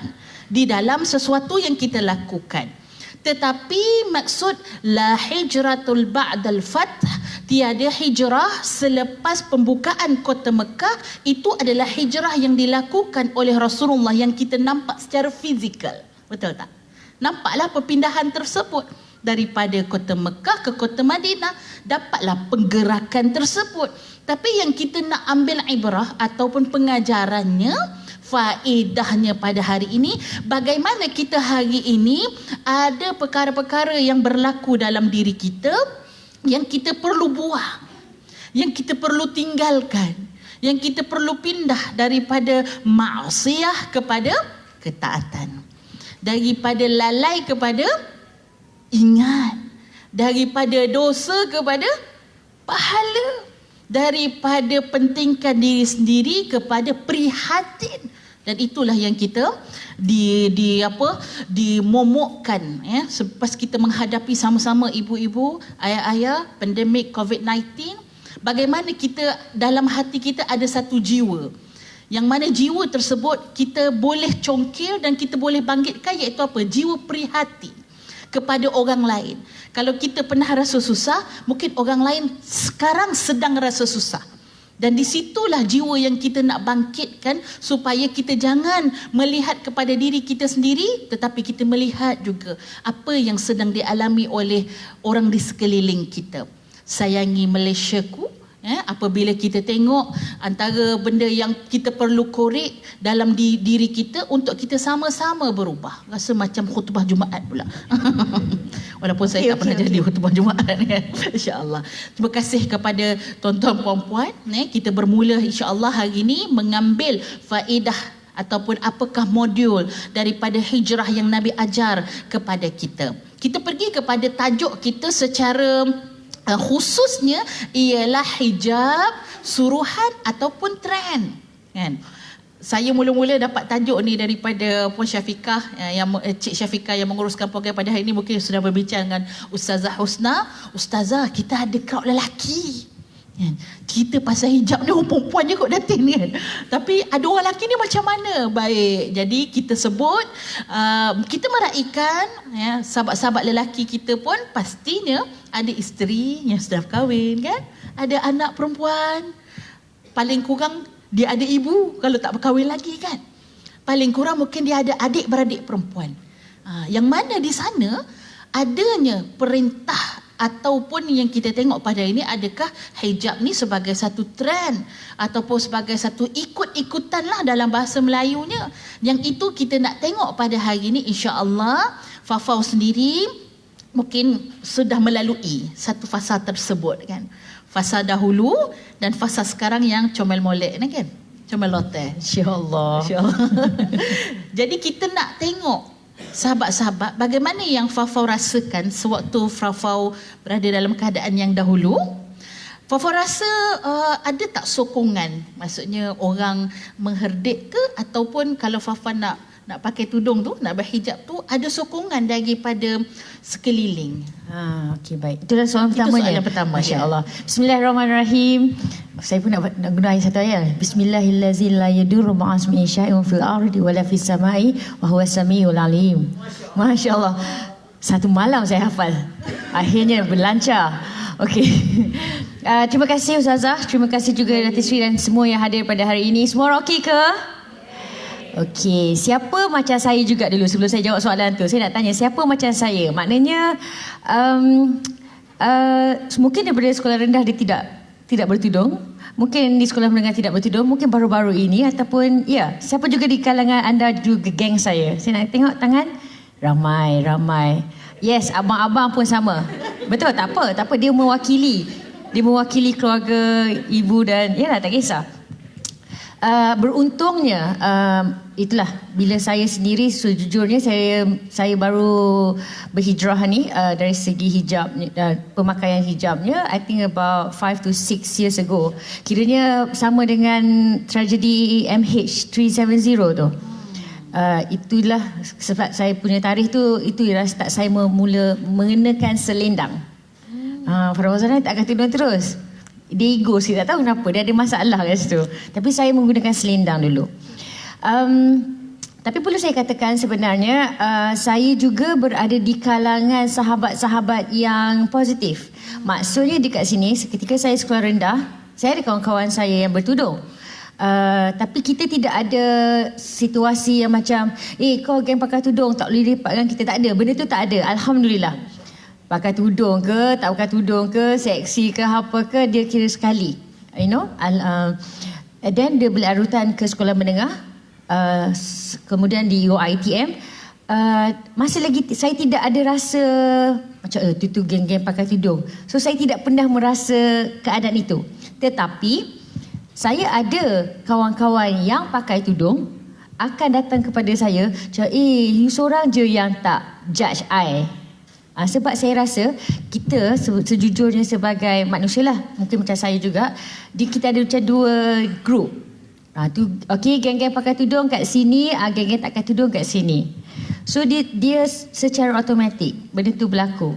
di dalam sesuatu yang kita lakukan. Tetapi maksud la hijratul ba'dal fath, tiada hijrah selepas pembukaan kota Mekah, itu adalah hijrah yang dilakukan oleh Rasulullah yang kita nampak secara fizikal. Betul tak? Nampaklah perpindahan tersebut daripada kota Mekah ke kota Madinah, dapatlah penggerakan tersebut. Tapi yang kita nak ambil ibrah ataupun pengajarannya, faedahnya pada hari ini, bagaimana kita hari ini ada perkara-perkara yang berlaku dalam diri kita yang kita perlu buang, yang kita perlu tinggalkan, yang kita perlu pindah daripada maksiat kepada ketaatan, daripada lalai kepada ingat, daripada dosa kepada pahala, daripada pentingkan diri sendiri kepada prihatin. Dan itulah yang kita dimomokkan selepas kita menghadapi sama-sama ibu-ibu, ayah-ayah, pandemik COVID-19. Bagaimana kita dalam hati kita ada satu jiwa Yang mana jiwa tersebut kita boleh congkil dan kita boleh bangkitkan, iaitu apa? Jiwa prihatin kepada orang lain. Kalau kita pernah rasa susah, mungkin orang lain sekarang sedang rasa susah. Dan di situlah jiwa yang kita nak bangkitkan, supaya kita jangan melihat kepada diri kita sendiri, tetapi kita melihat juga apa yang sedang dialami oleh orang di sekeliling kita. Sayangi Malaysiaku. Apabila kita tengok antara benda yang kita perlu korek dalam diri kita untuk kita sama-sama berubah. Rasa macam khutbah Jumaat pula. Walaupun saya tak pernah jadi khutbah Jumaat kan. InsyaAllah. Terima kasih kepada tuan-tuan puan-puan. Kita bermula insyaAllah hari ini mengambil faedah ataupun apakah modul daripada hijrah yang Nabi ajar kepada kita. Kita pergi kepada tajuk kita secara khususnya ialah hijab, suruhan ataupun trend, kan? Saya mula-mula dapat tajuk ni daripada Puan Syafiqah, Cik Syafiqah yang menguruskan program pada hari ini. Mungkin sudah berbincang dengan Ustazah Husna. Ustazah, kita ada crowd lelaki, kan? Kita pasal hijab ni orang perempuan je kot datang ni, kan? Tapi ada orang lelaki ni macam mana? Baik, jadi kita sebut, kita meraihkan sahabat-sahabat lelaki kita pun pastinya ada isteri yang sudah berkahwin, kan? Ada anak perempuan, paling kurang dia ada ibu kalau tak berkahwin lagi, kan? Paling kurang mungkin dia ada adik-beradik perempuan. Yang mana di sana adanya perintah ataupun yang kita tengok pada ini, adakah hijab ni sebagai satu trend ataupun sebagai satu ikut-ikutan lah dalam bahasa Melayunya. Yang itu kita nak tengok pada hari ini, insya-Allah. Fafau sendiri mungkin sudah melalui satu fasa tersebut, kan? Fasa dahulu dan fasa sekarang yang comel molek ni, kan? Comel lote. InsyaAllah. Jadi kita nak tengok sahabat-sahabat bagaimana yang Fafau rasakan sewaktu Fafau berada dalam keadaan yang dahulu. Fafau rasa ada tak sokongan, maksudnya orang mengherdik ke, ataupun kalau Fafau nak pakai tudung tu, nak berhijab tu, ada sokongan daripada sekeliling? Okey, baik. Itulah soalan pertamanya. Masya-Allah. Bismillahirrahmanirrahim. Saya pun nak guna ayat satu ayat. Bismillahirrahmanirrahim. La yadurru ma'asmi syai'un fil ardi wala fis samai wa huwas samiul alim. Masya-Allah. Satu malam saya hafal. Akhirnya berlancar. Okey. Terima kasih Ustazah. Terima kasih juga Datuk Sri dan semua yang hadir pada hari ini. Semua okey ke? Okey, siapa macam saya juga dulu sebelum saya jawab soalan tu. Saya nak tanya, siapa macam saya? Maknanya mungkin daripada sekolah rendah dia tidak bertudung. Mungkin di sekolah menengah tidak bertudung. Mungkin baru-baru ini ataupun siapa juga di kalangan anda juga geng saya. Saya nak tengok tangan. Ramai. Yes, abang-abang pun sama. Betul, tak apa. Dia mewakili keluarga ibu dan tak kisah. Beruntungnya itulah bila saya sendiri sejujurnya saya baru berhijrah ni dari segi hijab, pemakaian hijabnya I think about 5 to 6 years ago. Kiranya sama dengan tragedi MH370 tu. Itulah sebab saya punya tarikh tu, itu ialah start saya mula mengenakan selendang. Farazana tak akan tudung terus. Dia ego sikit, tak tahu kenapa. Dia ada masalah kat situ. Tapi saya menggunakan selendang dulu. Tapi perlu saya katakan sebenarnya saya juga berada di kalangan sahabat-sahabat yang positif. Maksudnya dekat sini ketika saya sekolah rendah, saya ada kawan-kawan saya yang bertudung. Tapi kita tidak ada situasi yang macam kau geng pakai tudung tak boleh lipatkan kita. Tak ada. Benda tu tak ada. Alhamdulillah. Pakai tudung ke, tak pakai tudung ke, seksi ke, apa ke, dia kira sekali. Dan dia berlarutan ke sekolah menengah, kemudian di UiTM. Masih lagi saya tidak ada rasa macam tu geng-geng pakai tudung. So saya tidak pernah merasa keadaan itu. Tetapi saya ada kawan-kawan yang pakai tudung akan datang kepada saya macam you seorang je yang tak judge I. Sebab saya rasa kita sejujurnya sebagai manusia lah, mungkin macam saya juga, kita ada macam dua group. Geng-geng pakai tudung kat sini, geng-geng tak pakai tudung kat sini. So dia secara automatik benda tu berlaku.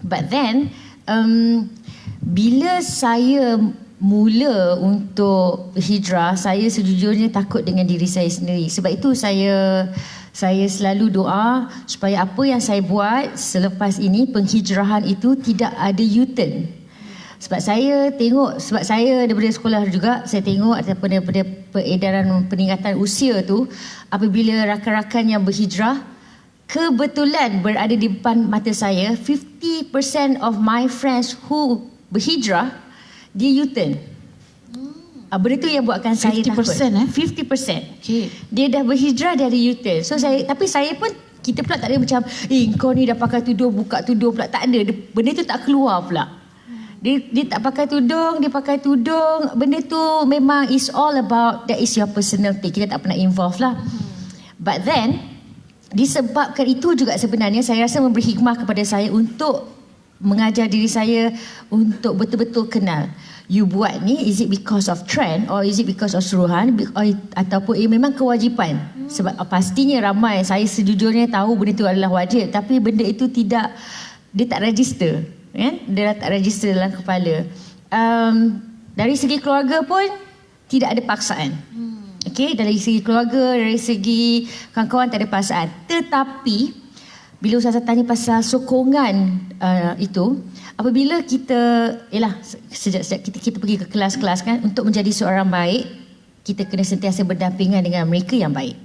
But then bila saya mula untuk hijrah, saya sejujurnya takut dengan diri saya sendiri. Sebab itu saya selalu doa supaya apa yang saya buat selepas ini, penghijrahan itu tidak ada U-turn. Sebab saya tengok, sebab saya daripada sekolah juga, saya tengok ataupun daripada peredaran peningkatan usia tu, apabila rakan-rakan yang berhijrah kebetulan berada di depan mata saya, 50% of my friends who berhijrah, dia U-turn. Benda tu yang buatkan saya 50%, takut. 50%. Okay. Dia dah berhijrah, dia ada U-turn. So tapi saya pun, kita pula tak ada macam, kau ni dah pakai tudung, buka tudung pula. Tak ada. Benda tu tak keluar pula. Dia tak pakai tudung, dia pakai tudung. Benda tu memang is all about, that is your personal thing. Kita tak pernah involve lah. But then, disebabkan itu juga sebenarnya saya rasa memberi hikmah kepada saya untuk mengajar diri saya untuk betul-betul kenal. You buat ni, is it because of trend or is it because of suruhan ataupun memang kewajipan? Sebab pastinya ramai, saya sejujurnya tahu benda itu adalah wajib, tapi benda itu tidak, dia tak register, kan? Dia tak register dalam kepala. Dari segi keluarga pun tidak ada paksaan. Okey, dari segi keluarga, dari segi kawan-kawan tak ada paksaan. Tetapi bila Ustazah tanya pasal sokongan itu, apabila kita, sejak kita pergi ke kelas-kelas kan, untuk menjadi seorang baik, kita kena sentiasa berdampingan dengan mereka yang baik.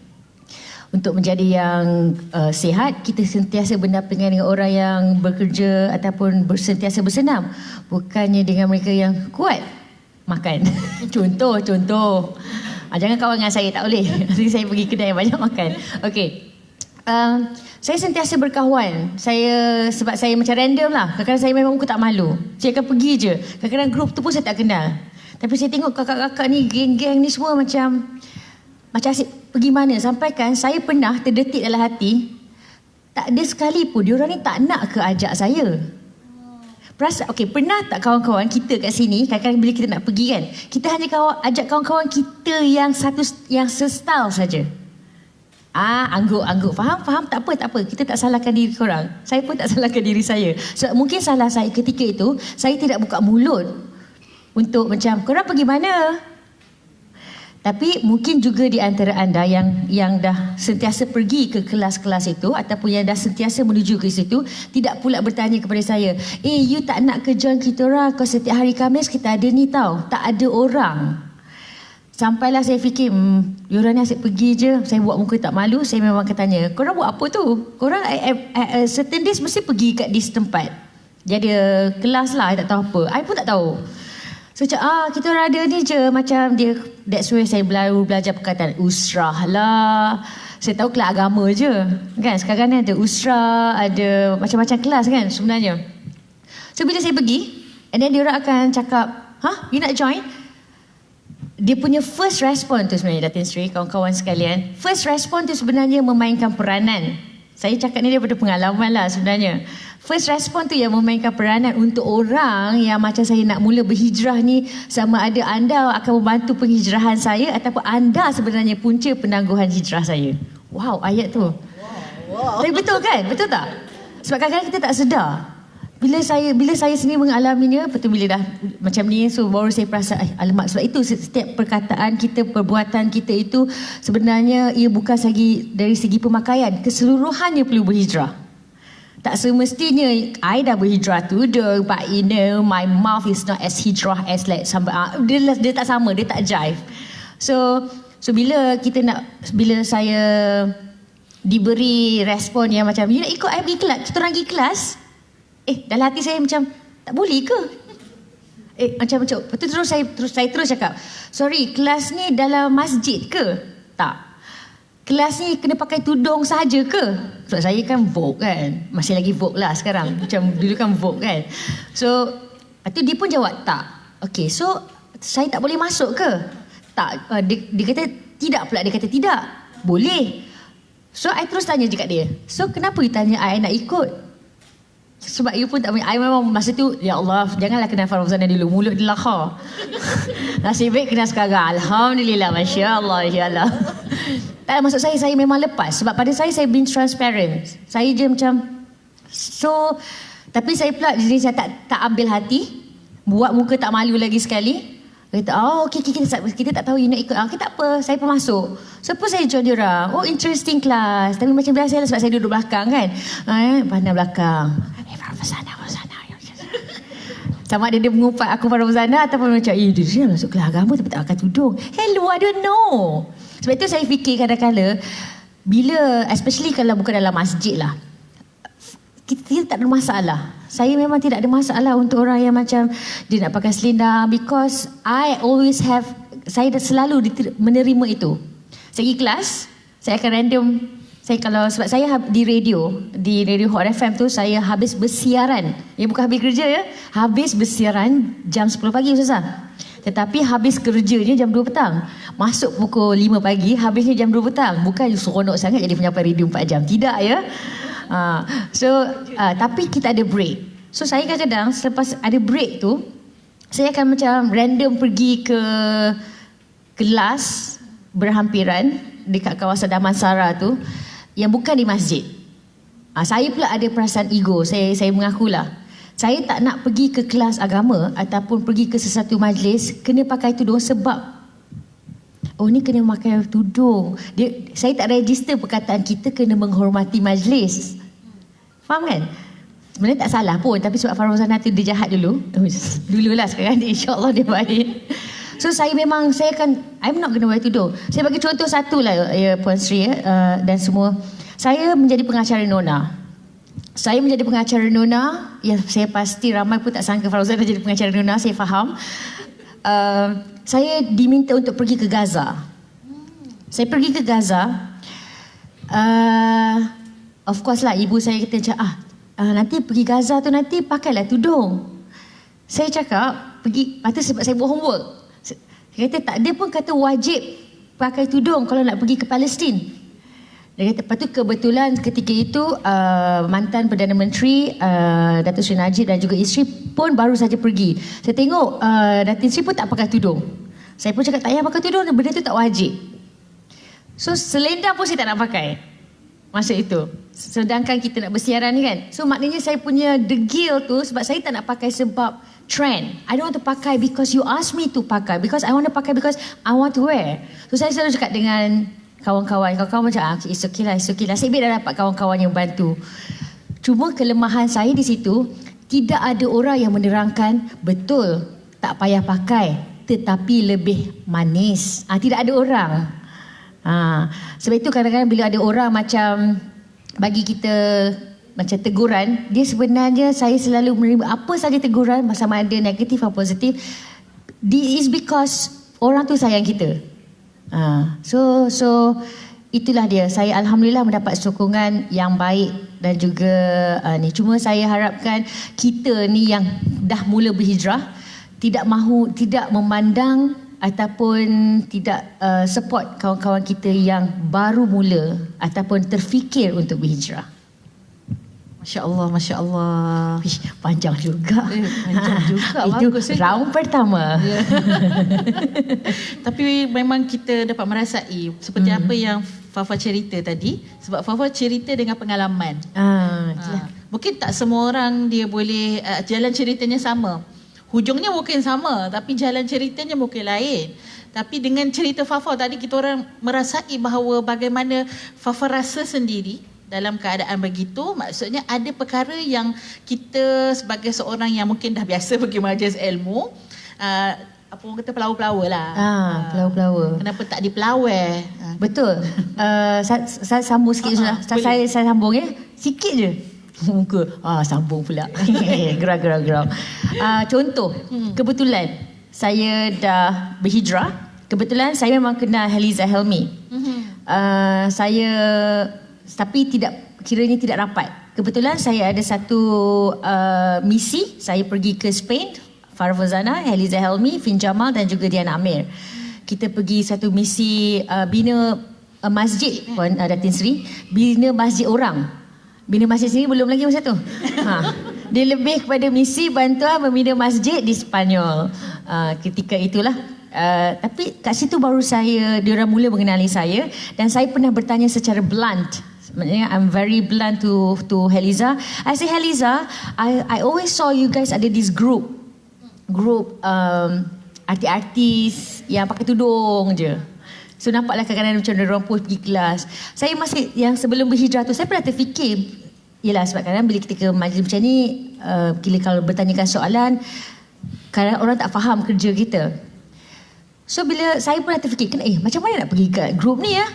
Untuk menjadi yang sihat, kita sentiasa berdampingan dengan orang yang bekerja ataupun sentiasa bersenam. Bukannya dengan mereka yang kuat makan. Contoh. Jangan kawan dengan saya, tak boleh. Nanti saya pergi kedai yang banyak makan. Okey. Saya sentiasa berkawan. Sebab saya macam random lah. Kadang-kadang saya memang muka tak malu. Saya akan pergi je. Kadang-kadang grup tu pun saya tak kenal. Tapi saya tengok kakak-kakak ni, geng-geng ni semua macam asyik pergi mana. Sampai kan saya pernah terdetik dalam hati, tak ada sekali pun diorang ni tak nak ke ajak saya. Pernah tak kawan-kawan kita kat sini, kadang-kadang bila kita nak pergi kan, kita hanya ajak kawan-kawan kita yang se-style saja. Angguk. Faham? Tak apa. Kita tak salahkan diri korang. Saya pun tak salahkan diri saya. So, mungkin salah saya ketika itu, saya tidak buka mulut untuk macam, korang pergi mana? Tapi mungkin juga di antara anda yang dah sentiasa pergi ke kelas-kelas itu ataupun yang dah sentiasa menuju ke situ, tidak pula bertanya kepada saya, you tak nak ke join kita orang? Kau setiap hari Khamis kita ada ni tau. Tak ada orang. Sampailah saya fikir, diorang ni asyik pergi je. Saya buat muka tak malu. Saya memang akan tanya, korang buat apa tu? Korang certain days mesti pergi kat di setempat. Dia ada kelas lah, I tak tahu apa. I pun tak tahu. So macam, kita orang ada ni je. Macam dia, that's why saya belajar perkataan usrah lah. Saya tahu kelas agama je. Kan, sekarang ni ada usrah, ada macam-macam kelas kan sebenarnya. So bila saya pergi, and then dia orang akan cakap, you nak join? Dia punya first response tu sebenarnya, Datin Sri, kawan-kawan sekalian. First response tu sebenarnya memainkan peranan. Saya cakap ni daripada pengalaman lah sebenarnya. First response tu yang memainkan peranan untuk orang yang macam saya nak mula berhijrah ni, sama ada anda akan membantu penghijrahan saya ataupun anda sebenarnya punca penangguhan hijrah saya. Wow, ayat tu. Wow. Tapi betul kan? Betul tak? Sebab kadang-kadang kita tak sedar. Bila saya sendiri mengalaminya, betul bila dah macam ni, so baru saya perasan, alamak, sebab itu setiap perkataan kita, perbuatan kita itu sebenarnya ia bukan dari segi pemakaian, keseluruhannya perlu berhijrah. Tak semestinya I dah berhijrah tudung, but my mouth is not as hijrah as like dia tak sama, dia tak jive. So bila saya diberi respon yang macam, you nak ikut I pergi kelas, kita orang pergi kelas. Dalam hati saya macam, tak boleh ke? Macam terus saya cakap, sorry, kelas ni dalam masjid ke? Tak. Kelas ni kena pakai tudung saja ke? Sebab saya kan Vogue kan. Masih lagi Vogue lah sekarang. Macam dulu kan Vogue kan. So, lepas tu dia pun jawab tak. Okay, so saya tak boleh masuk ke? Tak. Dia kata tidak pula. Dia kata tidak. Boleh. So, I terus tanya dekat dia. So, kenapa you tanya I nak ikut? Sebab you pun tak boleh. I memang masa tu, ya Allah, janganlah kenal Fauzana dulu. Mulut dia lakar. Nasib baik kenal sekarang. Alhamdulillah. Masya Allah. InsyaAllah. Tak, maksud saya memang lepas. Sebab pada saya being transparent. Saya je macam, tapi saya pula jadi saya tak ambil hati. Buat muka tak malu lagi sekali. Kata, okay, kita tak tahu you nak ikut. Okay, tak apa, saya pun masuk. So pun saya join diorang. Oh, interesting class. Tapi macam biasa lah sebab saya duduk belakang kan. Pandang belakang. Farzana. Sama ada dia mengumpat aku Farzana ataupun macam, dia masuk kelas agama tapi tak pakai tudung. Hello, I don't know. Sebab itu saya fikir kadang-kadang, bila, especially kalau bukan dalam masjid lah, kita tak ada masalah. Saya memang tidak ada masalah untuk orang yang macam dia nak pakai selendang, because saya dah selalu menerima itu. Saya pergi kelas, saya akan random. Sebab saya di radio Hot FM tu, saya habis bersiaran. Bukan habis kerja ya. Habis bersiaran jam 10 pagi Ustazah. Tetapi habis kerjanya jam 2 petang. Masuk pukul 5 pagi, habisnya jam 2 petang. Bukan seronok sangat jadi penyampai radio 4 jam. Tidak ya. Tapi kita ada break. So saya kadang-kadang selepas ada break tu, saya akan macam random pergi ke kelas berhampiran dekat kawasan Damansara tu, yang bukan di masjid. Saya pula ada perasaan ego. Saya mengakulah. Saya tak nak pergi ke kelas agama ataupun pergi ke sesuatu majlis kena pakai tudung sebab ni kena pakai tudung. Saya tak register perkataan kita kena menghormati majlis. Faham kan? Sebenarnya tak salah pun, tapi sebab Farzana tu dia jahat dulu. Dululah, sekarang insya-Allah dia baik. So I'm not gonna wear tudung. Saya bagi contoh satu lah ya Puan Sri dan semua. Saya menjadi pengacara Nona. Ya, saya pasti ramai pun tak sangka Farzana jadi pengacara Nona, saya faham. Saya diminta untuk pergi ke Gaza. Saya pergi ke Gaza. Of course lah, ibu saya kata macam, nanti pergi Gaza tu nanti pakailah tudung. Saya cakap, sebab saya buat homework. Dia kata tak, dia pun kata wajib pakai tudung kalau nak pergi ke Palestin. Dia kata, lepas tu kebetulan ketika itu mantan Perdana Menteri Datuk Seri Najib dan juga isteri pun baru saja pergi. Saya tengok Datin Sri pun tak pakai tudung. Saya pun cakap tak payah pakai tudung, benda tu tak wajib. So selendang pun saya tak nak pakai masa itu. Sedangkan kita nak bersiaran ni kan. So maknanya saya punya degil tu sebab saya tak nak pakai sebab trend. I don't want to pakai because you ask me to pakai. Because I want to pakai because I want to wear. So saya selalu cakap dengan kawan-kawan macam it's okay lah. Saya dah dapat kawan-kawan yang bantu. Cuma kelemahan saya di situ, tidak ada orang yang menerangkan betul tak payah pakai tetapi lebih manis. Tidak ada orang. Sebab itu kadang-kadang bila ada orang macam bagi kita macam teguran, dia sebenarnya saya selalu menerima apa saja teguran, sama ada negatif atau positif, is because orang tu sayang kita. So itulah dia. Saya alhamdulillah mendapat sokongan yang baik dan juga ni. Cuma saya harapkan kita ni yang dah mula berhijrah tidak memandang ataupun tidak support kawan-kawan kita yang baru mula ataupun terfikir untuk berhijrah. Masya Allah. Panjang juga. Panjang juga. Itu round pertama. Yeah. Tapi memang kita dapat merasai seperti apa yang Fafa cerita tadi. Sebab Fafa cerita dengan pengalaman. Mungkin tak semua orang dia boleh jalan ceritanya sama. Hujungnya mungkin sama, tapi jalan ceritanya mungkin lain. Tapi dengan cerita Fafa tadi, kita orang merasai bahawa bagaimana Fafa rasa sendiri dalam keadaan begitu. Maksudnya ada perkara yang kita sebagai seorang yang mungkin dah biasa pergi majlis ilmu, apa orang kata pelawa-pelawa lah. Pelawa-pelawa. Kenapa tak dipelawai? Betul. Saya sambung sikit sudah. Saya sambung ya. Sikit je. Muka sambung pula. Gerak. Contoh, kebetulan saya dah berhijrah. Kebetulan saya memang kenal Heliza Helmi. Tapi kiranya tidak rapat. Kebetulan saya ada satu misi. Saya pergi ke Spain. Farzana, Heliza Helmi, Fin Jamal dan juga Diana Amir. Kita pergi satu misi bina masjid, Puan Datin Sri. Bina masjid orang. Bina masjid sendiri belum lagi masa tu. Dia lebih kepada misi bantuan membina masjid di Sepanyol. Ketika itulah. Tapi kat situ baru diorang mula mengenali saya. Dan saya pernah bertanya secara blunt. Sebenarnya I'm very blunt to Heliza. I say, Heliza, I always saw you guys ada this group artis yang pakai tudung je. So nampaklah kadang-kadang macam orang pun pergi kelas. Saya masih, yang sebelum berhijrah tu, saya pernah terfikir, yelah sebab kadang bila kita ke majlis macam ni, bila kalau bertanyakan soalan, kadang orang tak faham kerja kita. So bila saya pernah terfikir, macam mana nak pergi kat grup ni ya?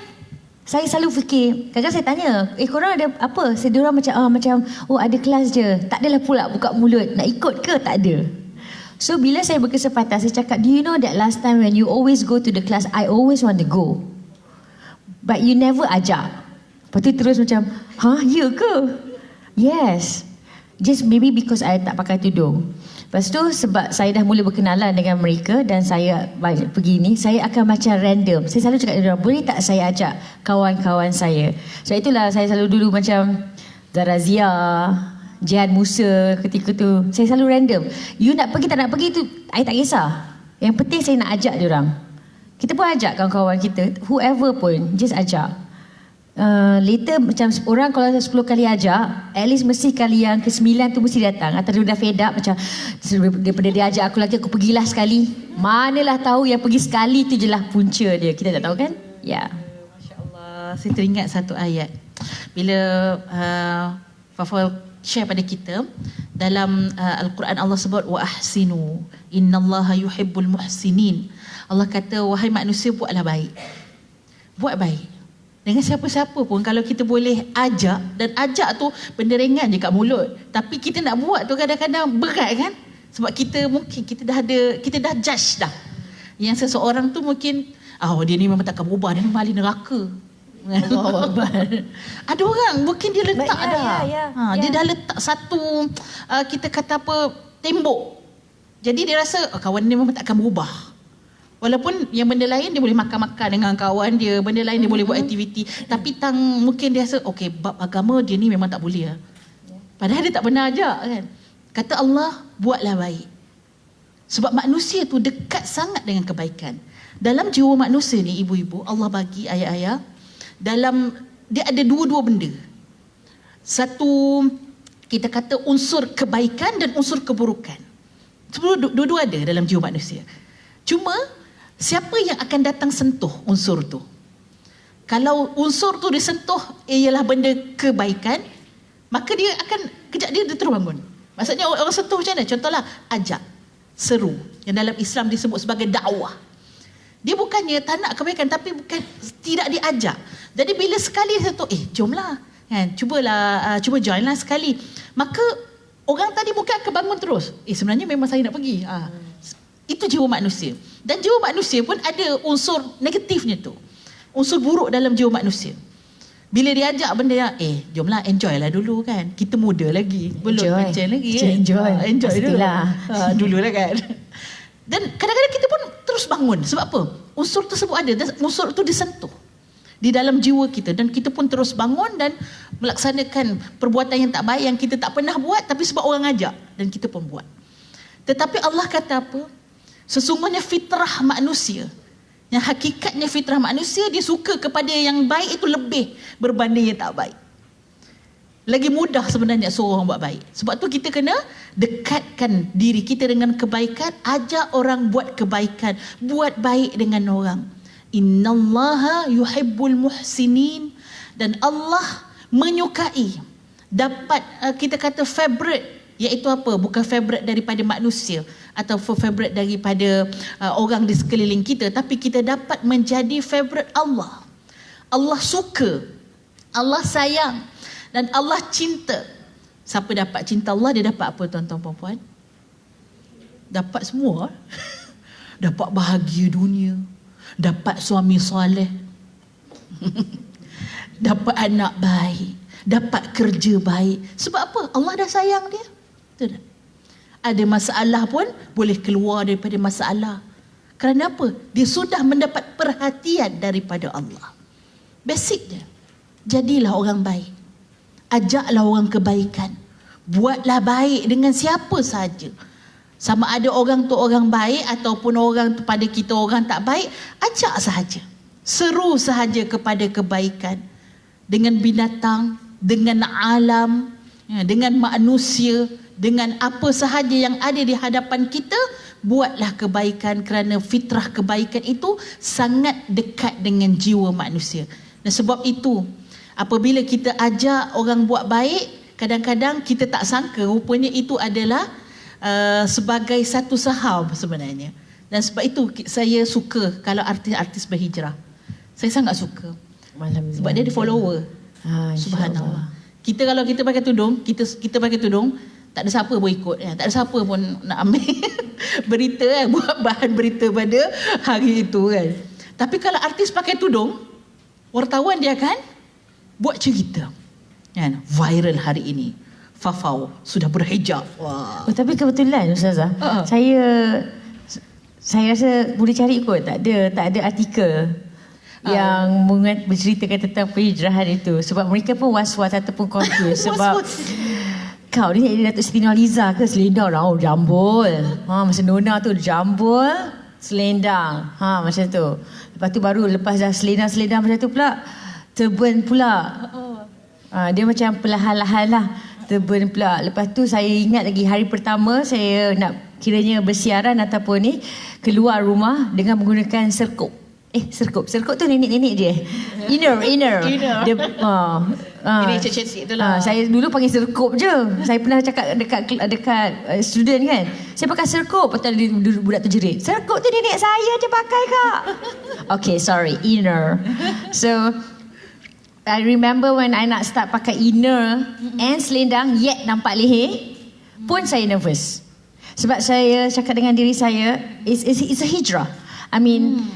Saya selalu fikir, kadang-kadang saya tanya, korang ada apa? Saya diorang macam ada kelas je. Tak adalah pula buka mulut, nak ikut ke? Tak ada. So bila saya berkesempatan, saya cakap, do you know that last time when you always go to the class, I always want to go. But you never ajak. Lepas tu terus macam, ya ke? Yes. Just maybe because I tak pakai tudung. Lepas tu sebab saya dah mula berkenalan dengan mereka dan saya banyak pergi ni, saya akan macam random. Saya selalu cakap dengan mereka, boleh tak saya ajak kawan-kawan saya? So itulah saya selalu dulu macam Zara Zia, Jihan Musa ketika tu. Saya selalu random. You nak pergi tak nak pergi tu, I tak kisah. Yang penting saya nak ajak diorang. Kita pun ajak kawan-kawan kita, whoever pun, just ajak. Later macam orang kalau 10 kali ajak, at least mesti kali yang ke-9 tu mesti datang. Atau dia dah fed up macam, daripada dia ajak aku lagi, aku pergilah sekali. Manalah tahu yang pergi sekali tu je lah punca dia. Kita tak tahu kan? Ya. Masya Allah. Saya teringat satu ayat. Bila Fafa share pada kita, dalam Al-Quran Allah sebut, wa ahsinu innallaha yuhibbul muhsinin. Allah kata, wahai manusia, buatlah baik. Buat baik. Dengan siapa-siapa pun, kalau kita boleh ajak, dan ajak tu benda ringan je kat mulut, tapi kita nak buat tu kadang-kadang berat kan, sebab kita mungkin kita dah judge dah, yang seseorang tu mungkin dia ni memang takkan berubah, dia ni ahli neraka. Ada orang mungkin dia letak dia dah letak satu kita kata apa, tembok, jadi dia rasa kawan ni memang takkan berubah. Walaupun yang benda lain dia boleh makan-makan dengan kawan dia, benda lain dia boleh buat aktiviti, tapi mungkin dia rasa bab agama dia ni memang tak boleh. Padahal dia tak pernah ajak kan. Kata Allah, buatlah baik. Sebab manusia tu dekat sangat dengan kebaikan. Dalam jiwa manusia ni, ibu-ibu, Allah bagi ayah-ayah, dia ada dua-dua benda. Satu, kita kata unsur kebaikan dan unsur keburukan. Dua-dua ada dalam jiwa manusia. Cuma siapa yang akan datang sentuh unsur tu? Kalau unsur tu disentuh ialah benda kebaikan, maka dia akan kejap dia terus bangun. Maksudnya orang sentuh macam mana? Contohlah ajak, seru, yang dalam Islam disebut sebagai dakwah. Dia bukannya tak nak kebaikan, tapi bukan tidak diajak. Jadi bila sekali dia sentuh, jomlah kan, cuba join lah sekali. Maka orang tadi bukan akan bangun terus. Sebenarnya memang saya nak pergi. Itu jiwa manusia. Dan jiwa manusia pun ada unsur negatifnya tu. Unsur buruk dalam jiwa manusia. Bila diajak benda yang, jomlah enjoy lah dulu kan. Kita muda lagi. Belum macam lagi kan. Enjoy dulu. Dulu lah kan. Dan kadang-kadang kita pun terus bangun. Sebab apa? Unsur tersebut ada. Dan unsur itu disentuh di dalam jiwa kita. Dan kita pun terus bangun dan melaksanakan perbuatan yang tak baik yang kita tak pernah buat, tapi sebab orang ajak. Dan kita pun buat. Tetapi Allah kata apa? Sesungguhnya fitrah manusia, yang hakikatnya fitrah manusia, dia suka kepada yang baik itu lebih berbanding yang tak baik. Lagi mudah sebenarnya suruh orang buat baik. Sebab tu kita kena dekatkan diri kita dengan kebaikan, ajak orang buat kebaikan, buat baik dengan orang. Innallaha yuhibbul muhsinin. Dan Allah menyukai, dapat kita kata favorite, iaitu apa? Bukan favorite daripada manusia atau favorite daripada orang di sekeliling kita, tapi kita dapat menjadi favorite Allah. Allah suka, Allah sayang, dan Allah cinta. Siapa dapat cinta Allah, dia dapat apa tuan-tuan puan-puan? Dapat semua. Dapat bahagia dunia, dapat suami soleh, dapat anak baik, dapat kerja baik. Sebab apa? Allah dah sayang dia. Betul tak? Ada masalah pun boleh keluar daripada masalah. Kerana apa? Dia sudah mendapat perhatian daripada Allah. Basic dia. Jadilah orang baik. Ajaklah orang kebaikan. Buatlah baik dengan siapa saja. Sama ada orang tu orang baik ataupun orang tu pada kita orang tak baik, ajak sahaja. Seru sahaja kepada kebaikan. Dengan binatang, dengan alam, dengan manusia, dengan apa sahaja yang ada di hadapan kita, buatlah kebaikan kerana fitrah kebaikan itu sangat dekat dengan jiwa manusia. Dan sebab itu apabila kita ajak orang buat baik, kadang-kadang kita tak sangka rupanya itu adalah sebagai satu saham sebenarnya. Dan sebab itu saya suka kalau artis-artis berhijrah. Saya sangat suka. Sebab dia ada follower. Subhanallah. Kita kalau kita pakai tudung, kita pakai tudung, tak ada siapa pun ikut, tak ada siapa pun nak ambil berita buat bahan berita pada hari itu kan. Tapi kalau artis pakai tudung, wartawan dia akan buat cerita. Kan? Viral hari ini. Fafau sudah berhijab. Wah. Tapi kebetulan Ustazah, saya rasa boleh cari kot, tak ada artikel yang berceritakan tentang penghijrahan itu, sebab mereka pun was-was ataupun confused sebab kau ni Datuk Siti Nurhaliza ke selendang jambul. Masa Nona tu jambul selendang. Macam tu. Lepas tu baru lepas dah selendang macam tu pula turban pula. Dia macam perlahan-lahan lah turban pula. Lepas tu saya ingat lagi hari pertama saya nak kiranya bersiaran ataupun ni keluar rumah dengan menggunakan serkup. Serkup tu nenek-nenek je. Inner. Dia Ini cecet sikit tu lah. Saya dulu panggil serkup je. Saya pernah cakap dekat student kan. Saya pakai serkup. Lepas tu budak tu jerit. Serkup tu nenek saya je pakai kak. Okay, sorry. Inner. So I remember when I nak start pakai inner and selendang yet nampak leher pun saya nervous. Sebab saya cakap dengan diri saya, it's a hijrah. I mean,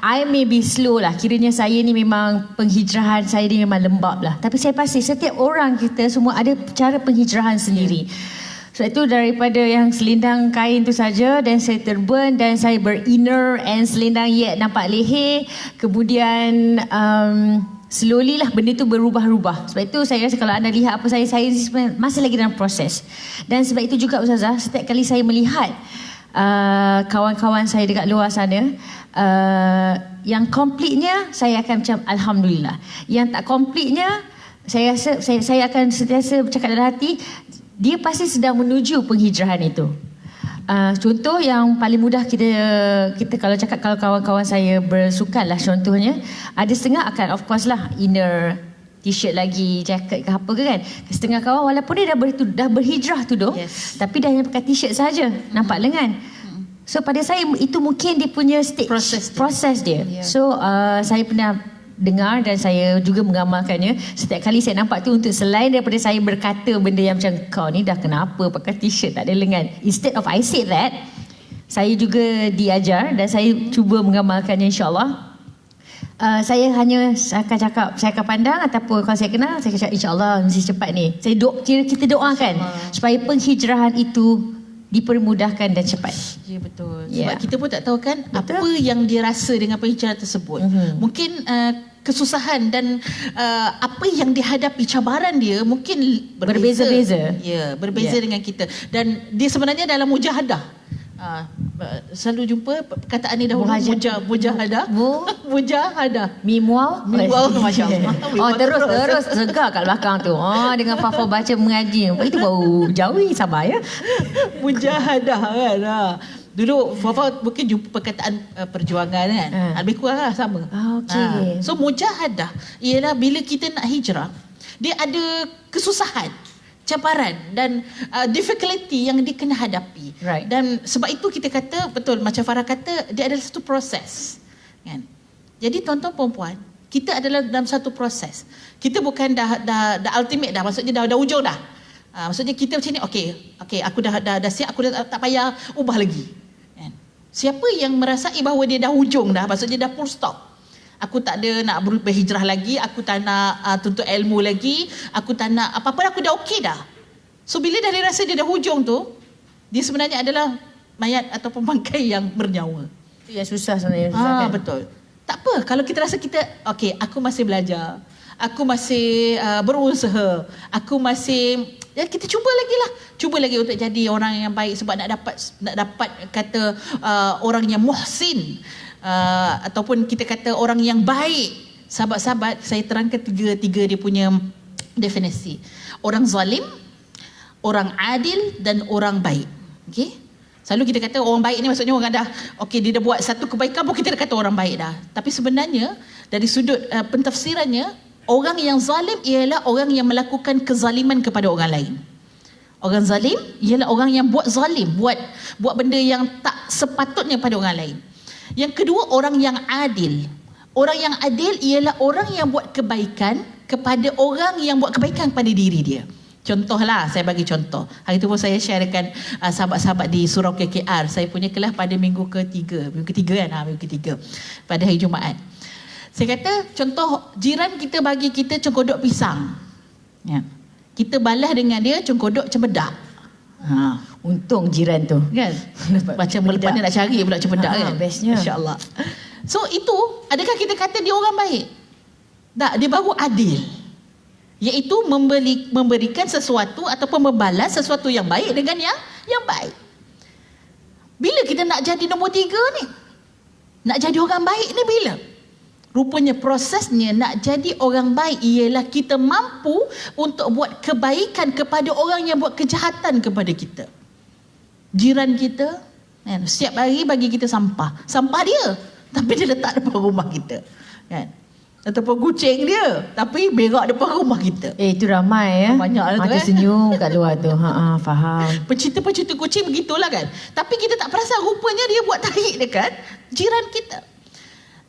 I may be slow lah. Kiranya saya ni memang penghijrahan saya ni memang lembab lah. Tapi saya pasti setiap orang kita semua ada cara penghijrahan sendiri. So itu daripada yang selendang kain tu saja, dan saya turban dan saya berinner and selendang yet nampak leher. Kemudian slowly lah benda tu berubah-ubah. Sebab itu saya rasa kalau anda lihat apa saya masih lagi dalam proses. Dan sebab itu juga Ustazah, setiap kali saya melihat kawan-kawan saya dekat luar sana, yang completenya saya akan macam Alhamdulillah. Yang tak completenya saya rasa saya akan sentiasa bercakap dalam hati, dia pasti sedang menuju penghijrahan itu. Contoh yang paling mudah kita kalau cakap, kalau kawan-kawan saya bersukan lah contohnya, ada setengah akan of course lah inner t-shirt lagi, jaket ke apa ke kan. Setengah kawan walaupun dia dah berhijrah tudung, tapi dah hanya pakai t-shirt saja, nampak lengan. So pada saya itu mungkin dia punya stage, proses dia. So saya pernah dengar dan saya juga mengamalkannya. Setiap kali saya nampak tu, untuk selain daripada saya berkata benda yang macam kau ni dah kenapa pakai t-shirt tak ada lengan, instead of I say that, saya juga diajar dan saya cuba mengamalkannya insyaAllah. Saya hanya akan cakap, saya akan pandang ataupun kalau saya kenal, saya akan cakap insyaAllah mesti cepat ni. Kita doakan supaya penghijrahan itu dipermudahkan dan cepat. Ya, betul. Sebab kita pun tak tahu kan apa yang dia rasa dengan penghijrahan tersebut. Mungkin kesusahan dan apa yang dihadapi, cabaran dia mungkin berbeza-beza. Ya, berbeza dengan kita. Dan dia sebenarnya dalam mujahadah. Selalu jumpa perkataan ni dahulu, mujahadah. Mujahadah. Mimwal, masya-Allah. Terus segar kat belakang tu. Dengan Fafa baca mengaji. Itu baru Jawi, sabar ya. Mujahadah kan. Dulu Fafa mungkin jumpa perkataan perjuangan kan. Lebih kurang lah sama. Okay. So mujahadah ialah bila kita nak hijrah, dia ada kesusahan, cabaran dan difficulty yang dia kena hadapi. Right. Dan sebab itu kita kata, betul macam Farah kata, dia adalah satu proses kan. Jadi tuan-tuan perempuan, kita adalah dalam satu proses. Kita bukan dah ultimate dah, maksudnya dah ujung dah. Maksudnya kita macam ni, okey, aku dah siap, aku dah tak payah ubah lagi kan? Siapa yang merasai bahawa dia dah ujung dah, maksudnya dah full stop, aku tak ada nak berhijrah lagi, aku tak nak tuntut ilmu lagi, aku tak nak apa-apa, aku dah okey dah. So bila dah dia rasa dia dah hujung tu, dia sebenarnya adalah mayat atau pembangkai yang bernyawa. Itu yang susah sebenarnya. Kan? Betul. Tak apa kalau kita rasa kita okey, aku masih belajar, aku masih berusaha, aku masih, ya kita cuba lagi untuk jadi orang yang baik, sebab nak dapat kata orang yang muhsin, ataupun kita kata orang yang baik. Sahabat-sahabat, saya terangkan tiga dia punya definisi. Orang zalim, orang adil dan orang baik. Okey? Selalu kita kata orang baik ni maksudnya orang dah okey, dia dah buat satu kebaikan pun kita dah kata orang baik dah. Tapi sebenarnya dari sudut pentafsirannya, orang yang zalim ialah orang yang melakukan kezaliman kepada orang lain. Orang zalim ialah orang yang buat zalim, buat benda yang tak sepatutnya pada orang lain. Yang kedua, orang yang adil. Orang yang adil ialah orang yang buat kebaikan kepada orang yang buat kebaikan pada diri dia. Contohlah, saya bagi contoh. Hari tu pun saya share dengan sahabat-sahabat di Surau KKR. Saya punya kelas pada minggu ketiga kan, minggu ketiga pada hari Jumaat. Saya kata contoh, jiran kita bagi kita cengkodok pisang. Ya. Kita balas dengan dia cengkodok cempedak. Untung jiran tu. Kan? Macam lepas ni nak cari pula cempedak kan. Bestnya. Masya-Allah. So itu, adakah kita kata dia orang baik? Tak, dia baru adil. Iaitu memberikan sesuatu ataupun membalas sesuatu yang baik dengan yang baik. Bila kita nak jadi nombor 3 ni? Nak jadi orang baik ni bila? Rupanya prosesnya nak jadi orang baik ialah kita mampu untuk buat kebaikan kepada orang yang buat kejahatan kepada kita. Jiran kita, kan, setiap hari bagi kita sampah. Sampah dia, tapi dia letak depan rumah kita. Kan? Ataupun kucing dia, tapi berak depan rumah kita. Itu ramai ya. Banyak lah tu. Mata senyum kat luar tu. Faham. Pencinta-pencinta kucing begitulah kan. Tapi kita tak perasan rupanya dia buat tarik dekat jiran kita.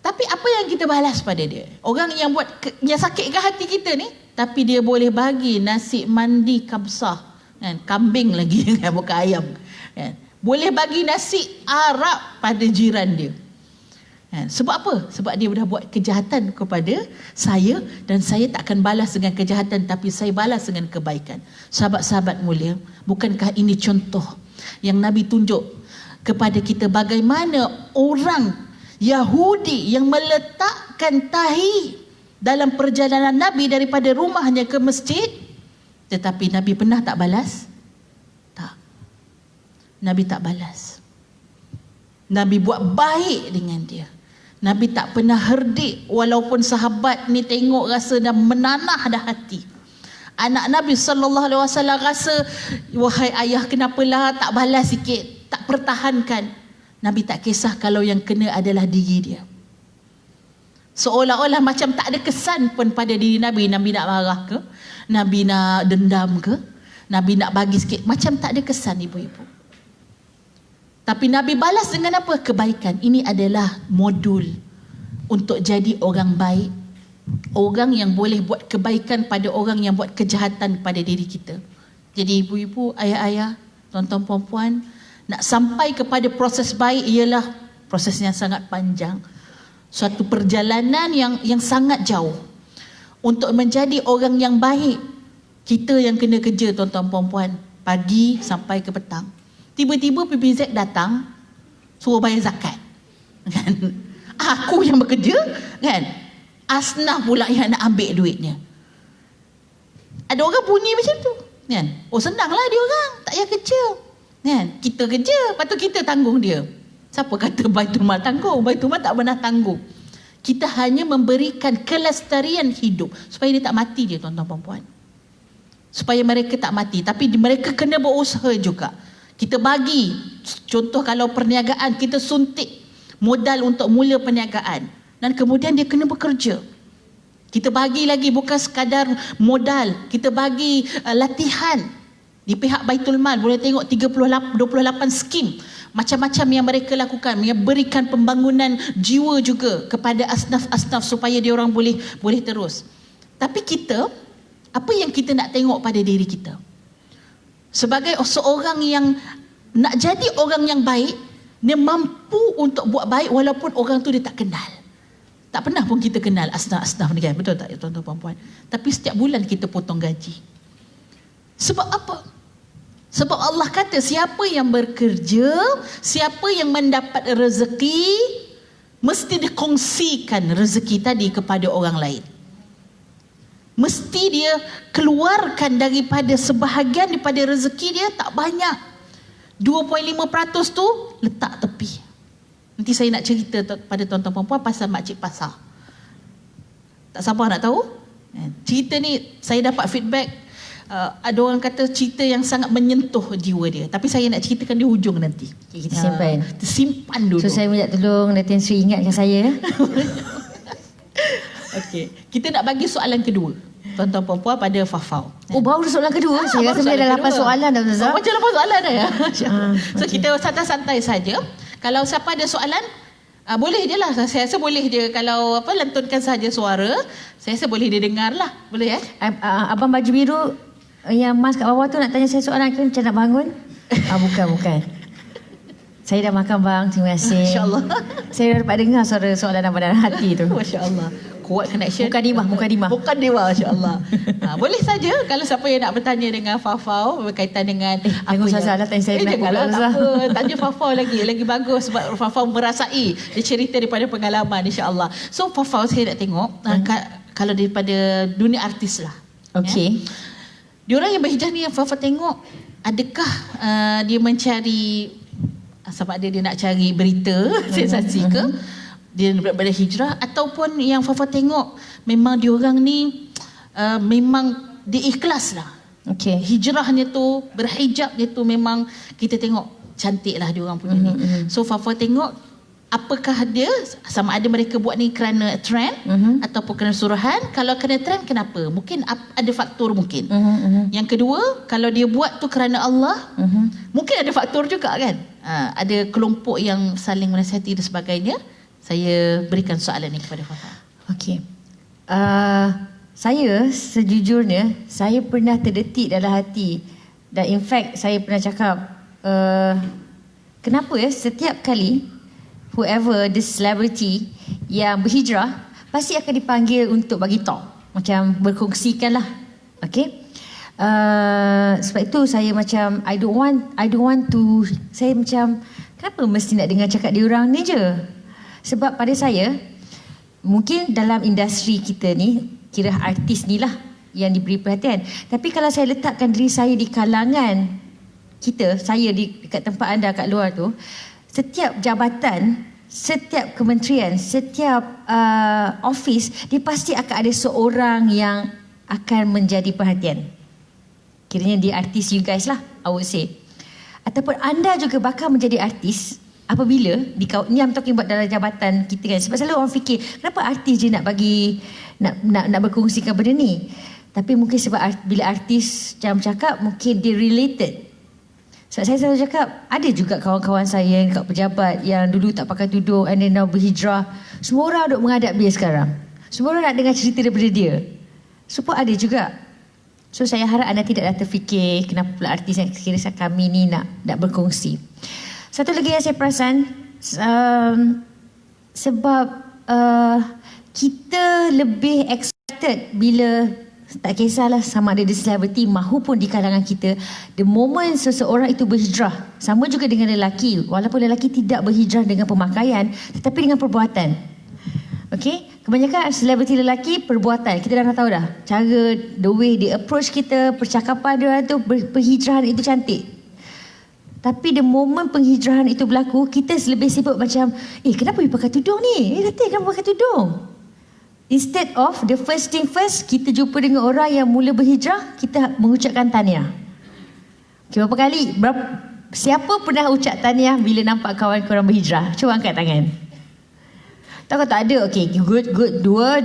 Tapi apa yang kita balas pada dia? Orang yang buat yang sakitkan hati kita ni, tapi dia boleh bagi nasi mandi kabsah, kan? Kambing lagi kan, bukan ayam. Kan? Boleh bagi nasi Arab pada jiran dia. Sebab apa? Sebab dia dah buat kejahatan kepada saya dan saya tak akan balas dengan kejahatan, tapi saya balas dengan kebaikan. Sahabat-sahabat mulia, bukankah ini contoh yang Nabi tunjuk kepada kita bagaimana orang Yahudi yang meletakkan tahi dalam perjalanan Nabi daripada rumahnya ke masjid, tetapi Nabi pernah tak balas? Tak. Nabi tak balas. Nabi buat baik dengan dia. Nabi tak pernah herdik walaupun sahabat ni tengok rasa dah menanah dah hati. Anak Nabi SAW rasa, wahai ayah kenapalah tak balas sikit, tak pertahankan. Nabi tak kisah kalau yang kena adalah diri dia. Seolah-olah macam tak ada kesan pun pada diri Nabi. Nabi nak marah ke? Nabi nak dendam ke? Nabi nak bagi sikit, macam tak ada kesan ibu-ibu. Tapi Nabi balas dengan apa? Kebaikan. Ini adalah modul untuk jadi orang baik. Orang yang boleh buat kebaikan pada orang yang buat kejahatan pada diri kita. Jadi ibu-ibu, ayah-ayah, tuan-tuan puan-puan, nak sampai kepada proses baik ialah proses yang sangat panjang. Suatu perjalanan yang sangat jauh. Untuk menjadi orang yang baik, kita yang kena kerja tuan-tuan puan-puan, pagi sampai ke petang. Tiba-tiba PPZ datang suruh bayar zakat, kan? Aku yang bekerja, kan? Asnaf pula yang nak ambil duitnya. Ada orang bunyi macam tu, kan? Oh senanglah dia orang, tak payah kerja, kan? Kita kerja, lepas tu kita tanggung dia. Siapa kata Baitul Mal tanggung? Baitul Mal tak pernah tanggung. Kita hanya memberikan kelestarian hidup supaya dia tak mati dia, tuan-tuan puan-puan. Supaya mereka tak mati, tapi mereka kena berusaha juga. Kita bagi, contoh kalau perniagaan, kita suntik modal untuk mula perniagaan. Dan kemudian dia kena bekerja. Kita bagi lagi bukan sekadar modal, kita bagi latihan. Di pihak Baitul Mal boleh tengok 28 skim. Macam-macam yang mereka lakukan, berikan pembangunan jiwa juga kepada asnaf-asnaf supaya dia orang boleh terus. Tapi kita, apa yang kita nak tengok pada diri kita? Sebagai seorang yang nak jadi orang yang baik, dia mampu untuk buat baik walaupun orang tu dia tak kenal. Tak pernah pun kita kenal asnaf-asnaf ni kan, betul tak tuan-tuan puan-puan? Tapi setiap bulan kita potong gaji. Sebab apa? Sebab Allah kata siapa yang bekerja, siapa yang mendapat rezeki, mesti dikongsikan rezeki tadi kepada orang lain. Mesti dia keluarkan daripada sebahagian daripada rezeki dia, tak banyak. 2.5% tu letak tepi. Nanti saya nak cerita pada tuan-tuan puan-puan pasal makcik pasar. Tak sabar nak tahu? Cerita ni saya dapat feedback ada orang kata cerita yang sangat menyentuh jiwa dia. Tapi saya nak ceritakan di hujung nanti. Okay, kita simpan. Kita simpan dulu. So saya minta tolong Datin Sri ingatkan saya. Okey, kita nak bagi soalan kedua. Tuan-tuan puan-puan pada Fafau. Oh, baru soalan kedua. Saya rasa ada 8 soalan dah Ustazah. Macam 8 soalan dah ya. So okay. kita santai-santai saja. Kalau siapa ada soalan, boleh je lah. Saya rasa boleh dia kalau lantunkan saja suara. Saya rasa boleh dia dengar lah. Boleh ya? Abang baju biru yang mas kat bawah tu nak tanya saya soalan ke macam nak bangun? Bukan. Saya dah makan bang, terima kasih. Masya-Allah. Saya dah dapat dengar suara soalan abang dalam hati tu. Masya-Allah. Kuat connection. Muka dimah. Bukan dewa, masya-Allah. Boleh saja kalau siapa yang nak bertanya dengan Fafau berkaitan dengan jangan Ustazah lah tanya saya janganlah, tak apa. Tanya Fafau lagi bagus sebab Fafau merasai dia cerita daripada pengalaman, insya-Allah. So Fafau saya nak tengok kalau daripada dunia artis lah. Okey. Ya. Diorang yang berhijrah ni yang Fafau tengok, adakah dia mencari sebab dia nak cari berita sensasi ke? Dia berhijrah ataupun yang Fafa tengok memang diorang ni memang diikhlas lah. Okay. Hijrahnya tu, berhijab dia tu memang kita tengok cantik lah diorang punya ni. So Fafa tengok apakah dia sama ada mereka buat ni kerana trend ataupun kerana suruhan. Kalau kerana trend kenapa? Mungkin ada faktor mungkin. Yang kedua, kalau dia buat tu kerana Allah, mungkin ada faktor juga kan. Ada kelompok yang saling menasihati dan sebagainya. Saya berikan soalan ni kepada Fafa. Okey. Saya sejujurnya saya pernah terdetik dalam hati dan in fact saya pernah cakap kenapa ya setiap kali whoever the celebrity yang berhijrah pasti akan dipanggil untuk bagi talk, macam berkongsikan lah. Okey. Sebab itu saya macam I don't want to, saya macam kenapa mesti nak dengar cakap dia orang ni je. Sebab pada saya, mungkin dalam industri kita ni, kira artis ni lah yang diberi perhatian. Tapi kalau saya letakkan diri saya di kalangan kita, saya dekat tempat anda kat luar tu, setiap jabatan, setiap kementerian, setiap office, dia pasti akan ada seorang yang akan menjadi perhatian. Kiranya dia artis you guys lah, I would say. Ataupun anda juga bakal menjadi artis apabila ni I'm talking about dalam jabatan kita kan. Sebab selalu orang fikir kenapa artis je nak bagi nak berkongsikan benda ni. Tapi mungkin sebab bila artis macam cakap mungkin dia related. Sebab saya selalu cakap ada juga kawan-kawan saya yang kat pejabat yang dulu tak pakai tudung and then now berhijrah. Semua orang duk menghadap dia sekarang. Semua orang nak dengar cerita daripada dia. Support ada juga. So saya harap anda tidaklah terfikir kenapa pula artis yang kira kami ni nak berkongsi. Satu lagi yang saya perasan sebab kita lebih excited bila tak kisahlah sama ada di selebriti mahupun di kalangan kita, the moment seseorang itu berhijrah, sama juga dengan lelaki, walaupun lelaki tidak berhijrah dengan pemakaian tetapi dengan perbuatan. Okey, kebanyakan selebriti lelaki perbuatan kita dah tahu dah, cara the way dia approach kita, percakapan dia tu, perhijrahan itu cantik. Tapi the moment penghijrahan itu berlaku, kita lebih sibuk macam, kenapa you pakai tudung ni? Datin, kenapa pakai tudung? Instead of the first thing first, kita jumpa dengan orang yang mula berhijrah, kita mengucapkan tahniah. Okay, berapa kali? Siapa pernah ucap tahniah bila nampak kawan korang berhijrah? Cuba angkat tangan. Tak ada. Okay, good. Dua.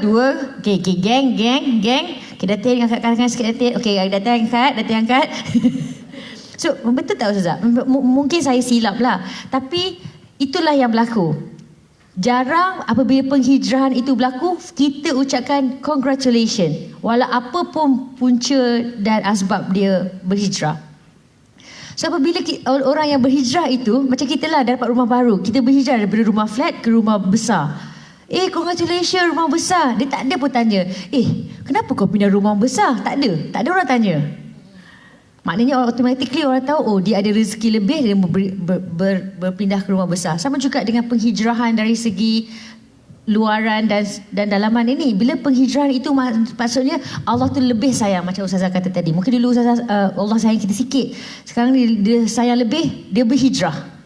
Okay, gang. Okay, Datin, angkat tangan sikit Datin. Okay, Datin angkat. So, betul tak Ustazah? Mungkin saya silap lah. Tapi, itulah yang berlaku. Jarang apabila penghijrahan itu berlaku, kita ucapkan congratulations. Walau apa pun punca dan asbab dia berhijrah. So, apabila orang yang berhijrah itu, macam kita lah dapat rumah baru. Kita berhijrah daripada rumah flat ke rumah besar. Congratulations rumah besar. Dia tak ada pun tanya, kenapa kau pindah rumah besar? Tak ada orang tanya. Maknanya automatically orang tahu dia ada rezeki lebih dia berpindah ke rumah besar. Sama juga dengan penghijrahan dari segi luaran dan dalaman ini. Bila penghijrahan itu maksudnya Allah tu lebih sayang macam Ustazah kata tadi. Mungkin dulu Allah sayang kita sikit. Sekarang dia sayang lebih, dia berhijrah.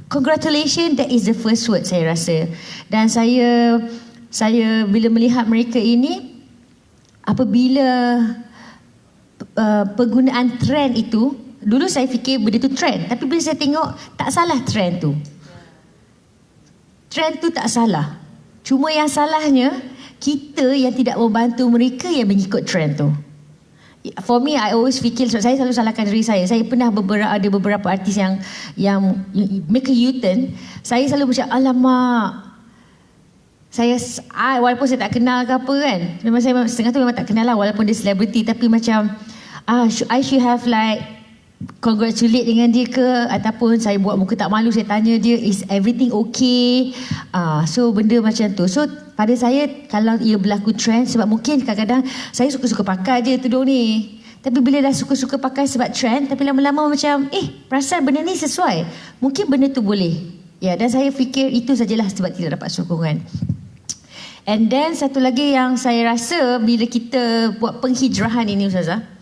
Congratulations, that is the first word saya rasa. Dan saya bila melihat mereka ini, apabila penggunaan trend itu, dulu saya fikir benda tu trend, tapi bila saya tengok tak salah trend tu. Trend tu tak salah. Cuma yang salahnya kita yang tidak membantu mereka yang mengikut trend tu. For me, I always fikir, saya selalu salahkan diri saya. Saya pernah ada beberapa artis yang make a U-turn. Saya selalu macam, alamak, walaupun saya tak kenal ke apa kan, memang saya setengah tu memang tak kenal lah, walaupun dia selebriti, tapi macam I should have like congratulate dengan dia ke, ataupun saya buat muka tak malu, saya tanya dia, is everything okay? So benda macam tu. So pada saya, kalau ia berlaku trend, sebab mungkin kadang-kadang saya suka-suka pakai je tudung ni, tapi bila dah suka-suka pakai sebab trend, tapi lama-lama macam perasan benda ni sesuai, mungkin benda tu boleh. Ya, dan saya fikir itu sajalah sebab tidak dapat sokongan. And then satu lagi yang saya rasa, bila kita buat penghijrahan ini Ustazah,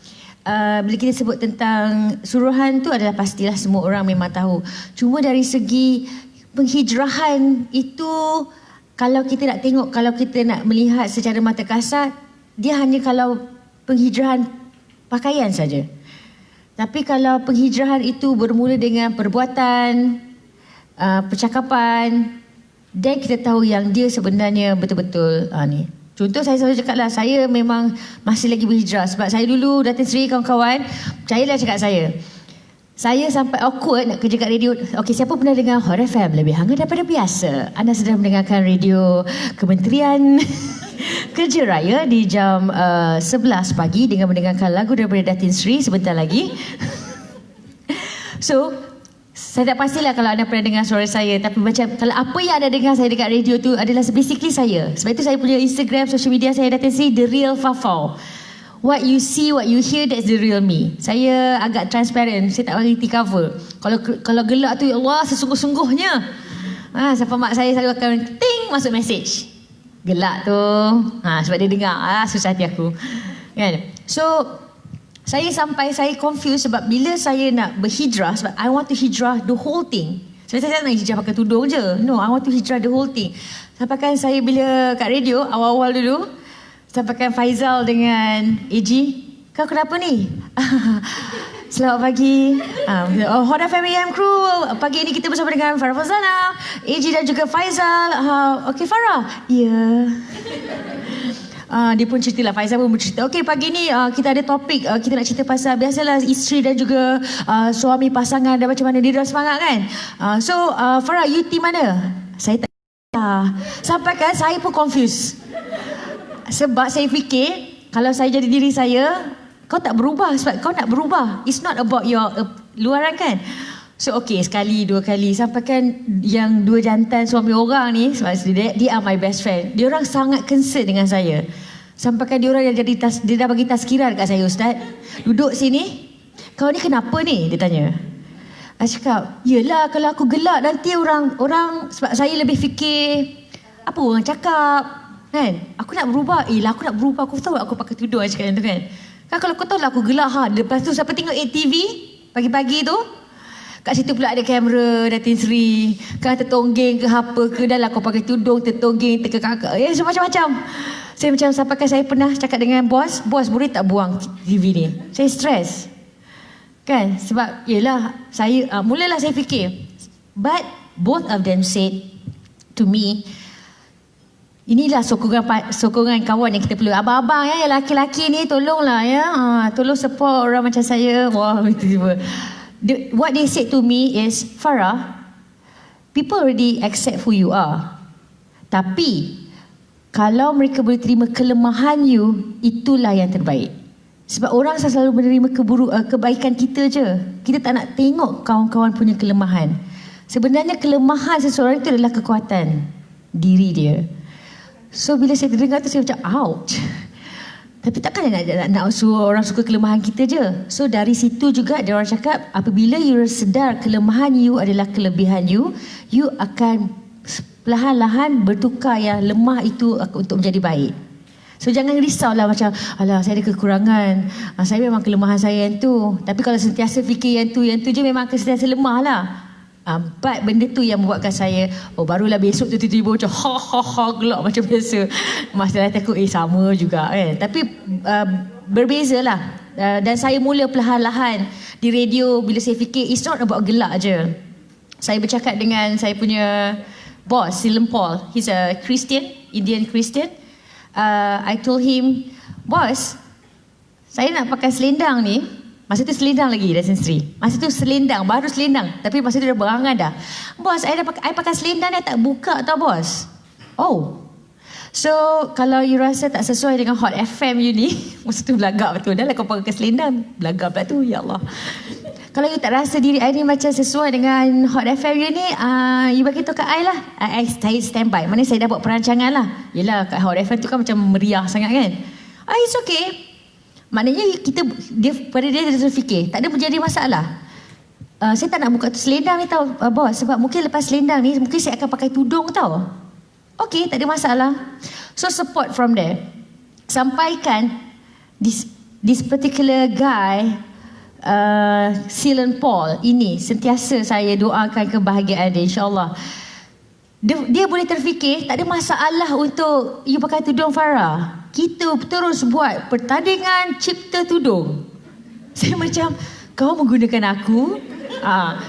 bila kita sebut tentang suruhan tu adalah pastilah semua orang memang tahu. Cuma dari segi penghijrahan itu, kalau kita nak tengok, kalau kita nak melihat secara mata kasar, dia hanya kalau penghijrahan pakaian saja. Tapi kalau penghijrahan itu bermula dengan perbuatan, percakapan, dan kita tahu yang dia sebenarnya betul-betul ni. Contoh saya selalu cakap lah, saya memang masih lagi berhijrah. Sebab saya dulu Datin Seri, kawan-kawan, percayalah cakap saya sampai awkward nak kerja kat radio. Okey, siapa pernah dengar Hot FM lebih hangat daripada biasa? Anda sedang mendengarkan radio Kementerian Kerja Raya di jam 11 pagi dengan mendengarkan lagu daripada Datin Seri sebentar lagi. So, saya tak pastilah kalau anda pernah dengar suara saya, tapi macam kalau apa yang anda dengar saya dekat radio tu adalah basically saya. Sebab itu saya punya Instagram, social media saya Datin Seri, The Real Fafau. What you see, what you hear, that's the real me. Saya agak transparent, saya tak bagi cover. Kalau gelak tu, ya Allah, sesungguh-sungguhnya. Siapa mak saya selalu akan ting masuk message. Gelak tu. Sebab dia dengar, susah hati aku. Kan? So, saya confused sebab bila saya nak berhijrah, sebab I want to hijrah the whole thing. Sebab saya tak nak hijrah pakai tudung je. No, I want to hijrah the whole thing. Sampaikan saya bila kat radio, awal-awal dulu, sampaikan Faizal dengan AG, kau kenapa ni? Selamat pagi. Hot FM AM crew, pagi ini kita bersama dengan Farah Fazana, AG dan juga Faizal. Okay Farah? Ya. Dia pun ceritalah, Faizal pun bercerita. Okey, pagi ni kita ada topik, kita nak cerita pasal biasalah isteri dan juga suami pasangan dan macam mana dia dah semangat kan. So Farah, you team mana? Saya tak sampai kan saya pun confused. Sebab saya fikir kalau saya jadi diri saya, kau tak berubah sebab kau nak berubah. It's not about your luaran kan. So okay, sekali, dua kali. Sampai kan yang dua jantan suami orang ni, sebab dia are my best friend. Dia orang sangat concern dengan saya. Sampai kan dia orang yang jadi dia dah bagi tazkirah dekat saya, Ustaz. Duduk sini, kau ni kenapa ni? Dia tanya. Saya cakap, yelah kalau aku gelak nanti orang sebab saya lebih fikir apa orang cakap. Kan? Aku nak berubah. Aku nak berubah. Aku tahu aku pakai tudung cakap macam tu kan. Kan kalau kau tahu lah aku gelak Lepas tu siapa tengok ATV pagi-pagi tu, kat situ pula ada kamera Datin Seri. Kan tertonggeng ke apa ke, dah lah kau pakai tudung, tertonggeng, terkekak. So macam-macam. Saya macam sampaikan saya pernah cakap dengan bos boleh tak buang TV ni? Saya stres. Kan? Sebab yelah saya mulalah saya fikir. But both of them said to me, inilah sokongan kawan yang kita perlu. Abang-abang ya, laki-laki ni tolonglah ya. Tolong support orang macam saya. Wah, tiba-tiba. What they said to me is, Farah, people already accept who you are. Tapi kalau mereka boleh terima kelemahan you, itulah yang terbaik. Sebab orang selalu menerima kebaikan kita je. Kita tak nak tengok kawan-kawan punya kelemahan. Sebenarnya kelemahan seseorang itu adalah kekuatan diri dia. So bila saya terdengar tu saya macam ouch. Tapi takkan nak suruh orang suka kelemahan kita je. So dari situ juga dia orang cakap, apabila you sedar kelemahan you adalah kelebihan you, you akan perlahan-lahan bertukar yang lemah itu untuk menjadi baik. So jangan risaulah macam, alah saya ada kekurangan, saya memang kelemahan saya yang tu. Tapi kalau sentiasa fikir yang tu je memang akan sentiasa lemah lah. But benda tu yang membuatkan saya, barulah besok tu tiba-tiba macam gelak macam biasa. Masalah aku sama juga kan. Tapi berbeza lah. Dan saya mula perlahan-lahan di radio bila saya fikir it's not about gelak je. Saya bercakap dengan saya punya boss, Silen Paul. He's a Christian, Indian Christian. I told him, boss, saya nak pakai selendang ni. Masa tu selendang lagi Datin Sri. Masa tu selendang, baru selendang. Tapi masa tu dah berangan dah. Bos, I pakai selendang dah tak buka tau bos. Oh. So, kalau you rasa tak sesuai dengan Hot FM you ni, masa tu belagak betul. Dah lah kau pakai selendang, belagak pula tu, ya Allah. Kalau you tak rasa diri I ni macam sesuai dengan Hot FM you ni, you bagi tahu kat I lah. Saya standby. Mana saya dah buat perancangan lah. Yelah, kat Hot FM tu kan macam meriah sangat kan. It's okay. Maknanya pada dia terfikir, tak ada menjadi masalah. Saya tak nak buka tu selendang ni tau, bos. Sebab mungkin lepas selendang ni, mungkin saya akan pakai tudung tau. Okay, tak ada masalah. So support from there. Sampaikan this particular guy, Silen Paul ini, sentiasa saya doakan kebahagiaan dia, insyaAllah. Dia boleh terfikir, tak ada masalah untuk you pakai tudung Farah. Kita terus buat pertandingan cipta tudung. Saya macam, kau menggunakan aku?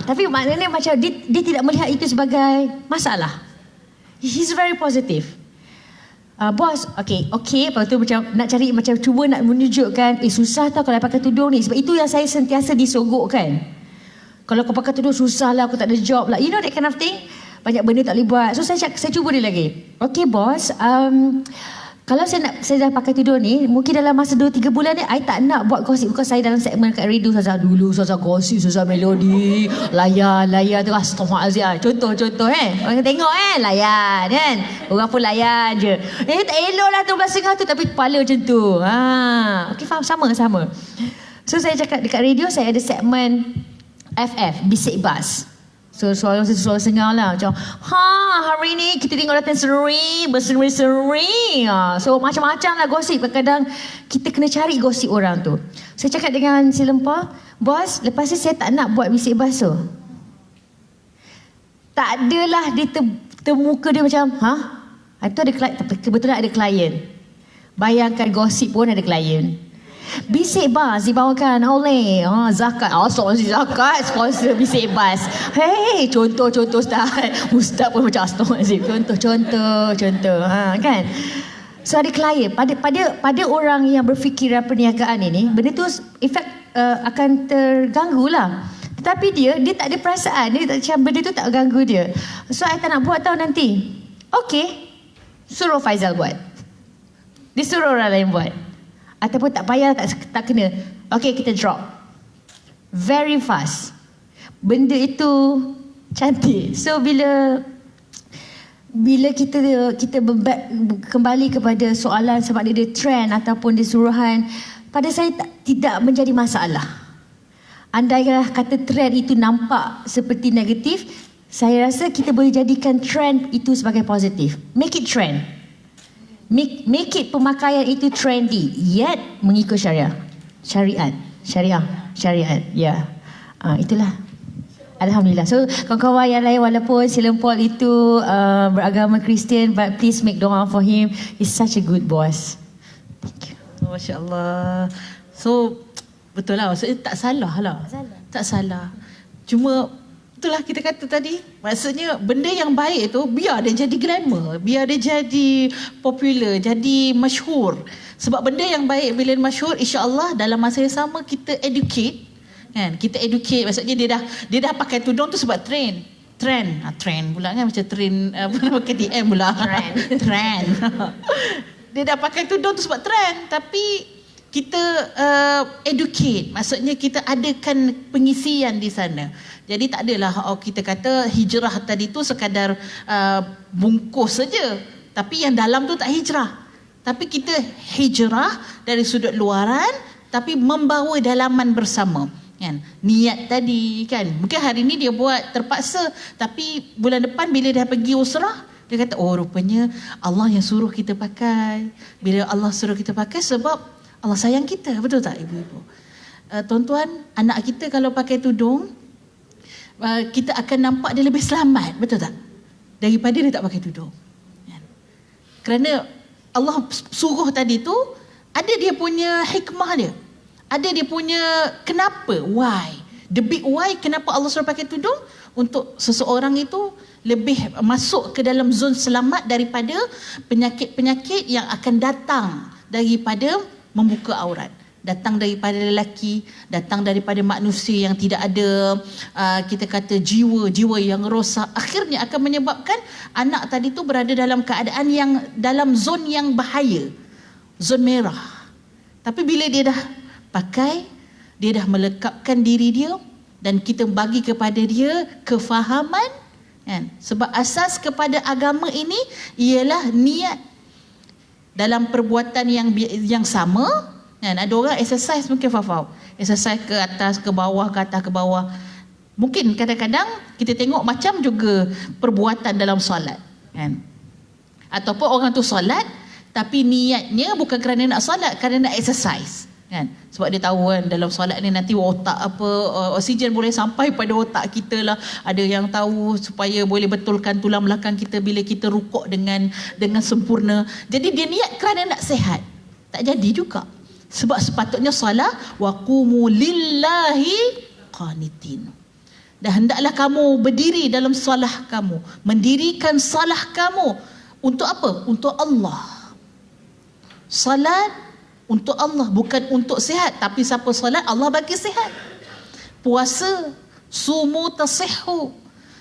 Tapi maknanya macam dia tidak melihat itu sebagai masalah. He's very positive. Bos, okay. Lepas tu macam nak cari, macam cuba nak menunjukkan, susah tau kalau pakai tudung ni. Sebab itu yang saya sentiasa disogokkan. Kalau kau pakai tudung, susah lah, aku tak ada job lah. You know that kind of thing? Banyak benda tak boleh buat. So saya cuba dia lagi. Okay bos, kalau saya dah pakai tudung ni, mungkin dalam masa 2-3 bulan ni, I tak nak buat gosip. Bukan saya dalam segmen kat radio, dulu gosip, melodi, layan tu, astaghfirullahaladzim. Contoh orang tengok layan kan. Orang pun layan je. Tak elok lah 12.30 tu, tapi kepala macam tu. Okay, faham? Sama. So saya cakap dekat radio, saya ada segmen FF, Bisik Bas. So suara sengal lah macam, hari ni kita tengok Datin Sri berseri-seri. So macam-macam lah gosip. Kadang-kadang kita kena cari gosip orang tu. Saya cakap dengan si Lempah, bos, lepas ni saya tak nak buat bisik basuh. Tak adalah dia termuka dia macam, itu ada klien, kebetulan ada klien. Bayangkan gosip pun ada klien. Bisik Bas dibawakan oleh Zakat. Zakat sponsor Bisik Bas. Hey, contoh Ustaz pun macam astaghfirullahaladzim. Contoh kan. So ada klien pada orang yang berfikiran perniagaan ini, benda tu efek akan terganggu lah. Tetapi dia tak ada perasaan, dia tak, macam benda tu tak ganggu dia. So I tak nak buat tau nanti. Okay, suruh Faizal buat. Dia suruh orang lain buat. Ataupun tak payah, tak kena. Okay, kita drop. Very fast. Benda itu cantik. So bila kita kembali kepada soalan sebab dia trend ataupun dia suruhan, pada saya tidak menjadi masalah. Andailah kata trend itu nampak seperti negatif, saya rasa kita boleh jadikan trend itu sebagai positif. Make it trend. Make it pemakaian itu trendy, yet mengikut syariat. Ya. Itulah. Alhamdulillah. So kawan-kawan yang lain, walaupun Silen Paul itu beragama Kristian, but please make doa for him. He's such a good boss. Thank you. Masya Allah. So betul lah, maksudnya tak salah lah. Tak salah. Cuma itulah kita kata tadi, maksudnya benda yang baik tu biar dia jadi glamour, biar dia jadi popular, jadi masyhur. Sebab benda yang baik bila masyhur, insya-Allah dalam masa yang sama kita educate, kan? Kita educate, maksudnya dia dah pakai tudung tu sebab trend pula kan, macam trend apa nama KTM pula. Trend. Dia dah pakai tudung tu sebab trend, tapi kita educate, maksudnya kita adakan pengisian di sana. Jadi tak adalah kita kata hijrah tadi tu sekadar bungkus saja, tapi yang dalam tu tak hijrah. Tapi kita hijrah dari sudut luaran, tapi membawa dalaman bersama. Kan? Niat tadi kan, mungkin hari ni dia buat terpaksa, tapi bulan depan bila dia pergi usrah, dia kata rupanya Allah yang suruh kita pakai. Bila Allah suruh kita pakai sebab Allah sayang kita, betul tak ibu-ibu? Tuan-tuan, anak kita kalau pakai tudung, kita akan nampak dia lebih selamat, betul tak? Daripada dia tak pakai tudung. Kerana Allah suruh tadi tu, ada dia punya hikmah dia. ada dia punya kenapa, why. The big why, kenapa Allah suruh pakai tudung? Untuk seseorang itu lebih masuk ke dalam zon selamat daripada penyakit-penyakit yang akan datang daripada membuka aurat. Datang daripada lelaki, datang daripada manusia yang tidak ada kita kata jiwa yang rosak. Akhirnya akan menyebabkan anak tadi tu berada dalam keadaan yang dalam zon yang bahaya, zon merah. Tapi bila dia dah pakai, dia dah melekapkan diri dia dan kita bagi kepada dia kefahaman, kan? Sebab asas kepada agama ini ialah niat. Dalam perbuatan yang sama, kan? Ada orang exercise mungkin faham. Exercise ke atas, ke bawah, ke atas, ke bawah. Mungkin kadang-kadang kita tengok macam juga perbuatan dalam solat, kan? Ataupun orang tu solat tapi niatnya bukan kerana nak solat, kerana nak exercise, kan? Sebab dia tahu kan dalam solat ni nanti otak oksigen boleh sampai pada otak kita lah. Ada yang tahu supaya boleh betulkan tulang belakang kita bila kita rukuk dengan sempurna. Jadi dia niat kerana nak sihat. Tak jadi juga. Sebab sepatutnya solat wa qumu lillahi qanitin. Dan hendaklah kamu berdiri dalam solat kamu, mendirikan solat kamu untuk apa? Untuk Allah. Solat untuk Allah, bukan untuk sihat. Tapi siapa solat, Allah bagi sihat. Puasa, sumu tasihhu.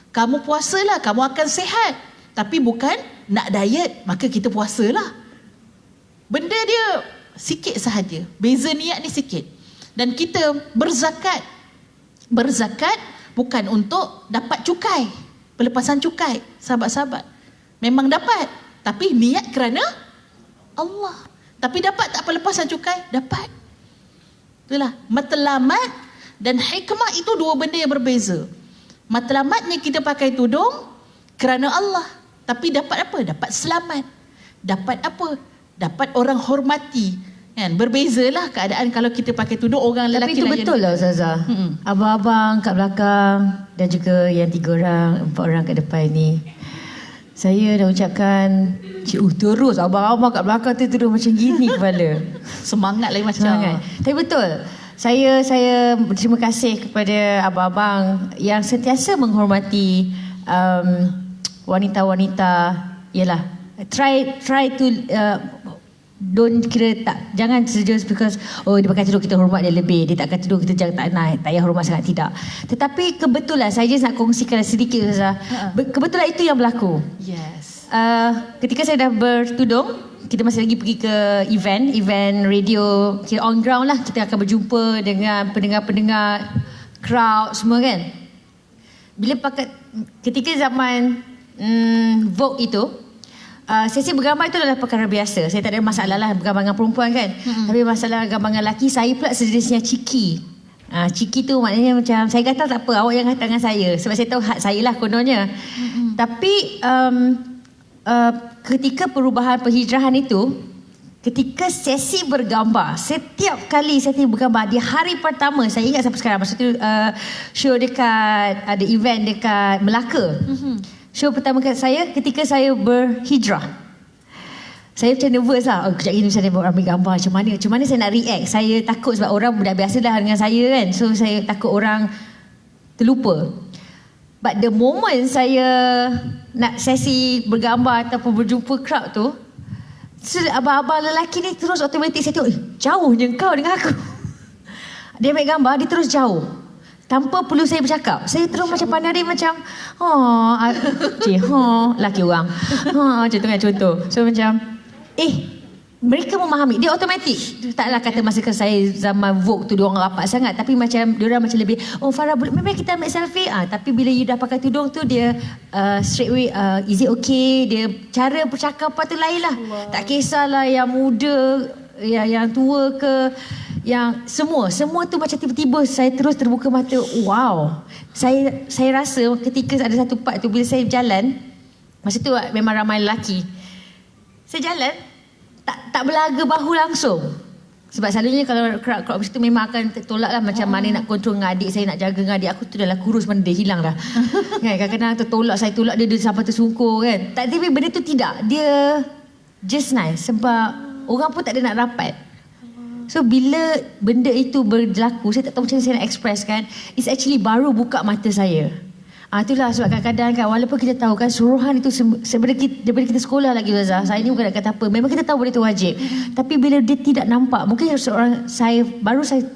Kamu puasalah, kamu akan sihat. Tapi bukan nak diet, maka kita puasalah. Benda dia sikit sahaja. Beza niat ni sikit. Dan kita berzakat. Berzakat bukan untuk dapat cukai, pelepasan cukai, sahabat-sahabat. Memang dapat, tapi niat kerana Allah. Tapi dapat tak pelepasan cukai? Dapat. Itulah. Matlamat dan hikmah itu dua benda yang berbeza. Matlamatnya kita pakai tudung kerana Allah. Tapi dapat apa? Dapat selamat. Dapat apa? Dapat orang hormati. Kan? Berbezalah keadaan kalau kita pakai tudung orang lelaki. Tapi itu betul lah Ustazah. Abang-abang kat belakang dan juga yang 3 orang, 4 orang kat depan ni. Saya dah ucapkan terus abang-abang kat belakang tu terus macam gini kepala. Semangat lagi macam. Semangat. Tapi betul. Saya berterima kasih kepada abang-abang yang sentiasa menghormati wanita-wanita. Yalah, try to don't kira tak, jangan just because dia pakai tudung kita hormat dia lebih, dia tak pakai tudung kita jangan tak payah hormat sangat, tidak. Tetapi kebetulan saya just nak kongsikan sedikit Ustazah. Kebetulan itu yang berlaku. Yes. Ketika saya dah bertudung, kita masih lagi pergi ke event radio, kira on ground lah, kita akan berjumpa dengan pendengar-pendengar, crowd semua kan. Bila ketika zaman Vogue itu, sesi bergambar itu adalah perkara biasa. Saya tak ada masalah lah bergambar dengan perempuan kan. Tapi masalah gambar dengan lelaki, saya pula sejenisnya ciki. Ciki tu maknanya macam saya gatal tak apa, awak yang gatal dengan saya. Sebab saya tahu hak saya lah kononnya. Tapi ketika perubahan perhijrahan itu, ketika sesi bergambar, setiap kali sesi bergambar di hari pertama, saya ingat sampai sekarang, masa tu show dekat, ada event dekat Melaka. Show pertama kali saya ketika saya berhijrah. Saya macam nervous lah. Kejap lagi misalnya ambil gambar macam mana saya nak react. Saya takut sebab orang dah biasa dah dengan saya kan. So saya takut orang terlupa. But the moment saya nak sesi bergambar ataupun berjumpa crowd tu, abang-abang lelaki ni terus automatik saya tengok, jauh je kau dengan aku. Dia ambil gambar, dia terus jauh. Tanpa perlu saya bercakap. Saya terus macam pandang dia macam laki orang. Macam tu kan contoh. So macam mereka memahami. Dia automatik. Taklah kata masa saya zaman Vogue tu diorang rapat sangat. Tapi macam diorang macam lebih Farah memang kita ambil selfie. Tapi bila you dah pakai tudung tu, dia straight away is it okay. Dia cara percakapan tu lain lah. Tak kisahlah yang muda, yang tua ke, yang semua tu macam tiba-tiba saya terus terbuka mata. Wow. Saya rasa ketika ada satu part tu bila saya berjalan, masa tu memang ramai lelaki. Saya jalan tak belaga bahu langsung. Sebab selalunya kalau crowd macam tu memang akan tertolak lah, macam mana nak kontrol dengan adik saya, nak jaga dengan adik aku tu dah kurus mana dia hilang dah. Kan kadang-kadang tertolak, saya tolak dia sampai tersungkur kan. Tapi benda tu tidak. Dia just nice sebab orang pun tak ada nak rapat. So bila benda itu berlaku, saya tak tahu macam mana saya nak express kan. It's actually baru buka mata saya. Itulah sebab kadang-kadang kan, walaupun kita tahu kan suruhan itu sebenarnya daripada kita sekolah lagi Ustazah. Saya ni bukan nak kata apa. Memang kita tahu benda itu wajib. Tapi bila dia tidak nampak, mungkin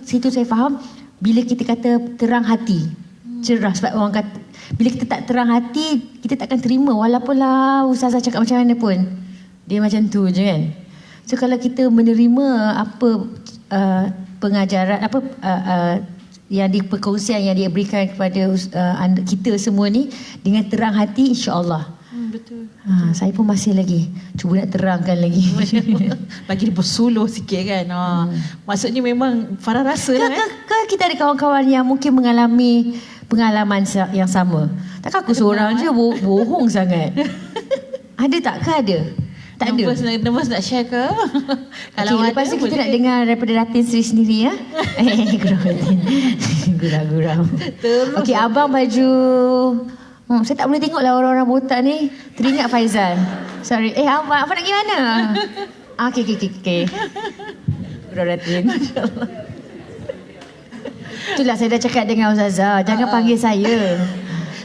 situ saya faham bila kita kata terang hati. Cerah, sebab orang kata bila kita tak terang hati, kita takkan terima walaupun lah Ustazah cakap macam mana pun. Dia macam tu je kan. So kalau kita menerima apa pengajaran yang perkongsian yang diberikan kepada kita semua ni dengan terang hati, insya-Allah. Betul. Saya pun masih lagi cuba nak terangkan lagi. Bagi dia bersuluh sikit kan. Maksudnya memang Farah rasa lah kan kita ada kawan-kawan yang mungkin mengalami pengalaman yang sama. Takkan aku seorang je bohong sangat. Ada tak ke ada? Tak ada. Nervous nak share ke? Kalau lepas tu kita nak dengar daripada Datin Sri sendiri ya. Gurau-gurau. Okey, abang baju saya tak boleh tengok lah orang-orang botak ni. Teringat Faizal. Sorry. Abang nak pergi mana? Okey. Gurau Datin. Itulah saya dah cakap dengan Ustazah, jangan panggil saya.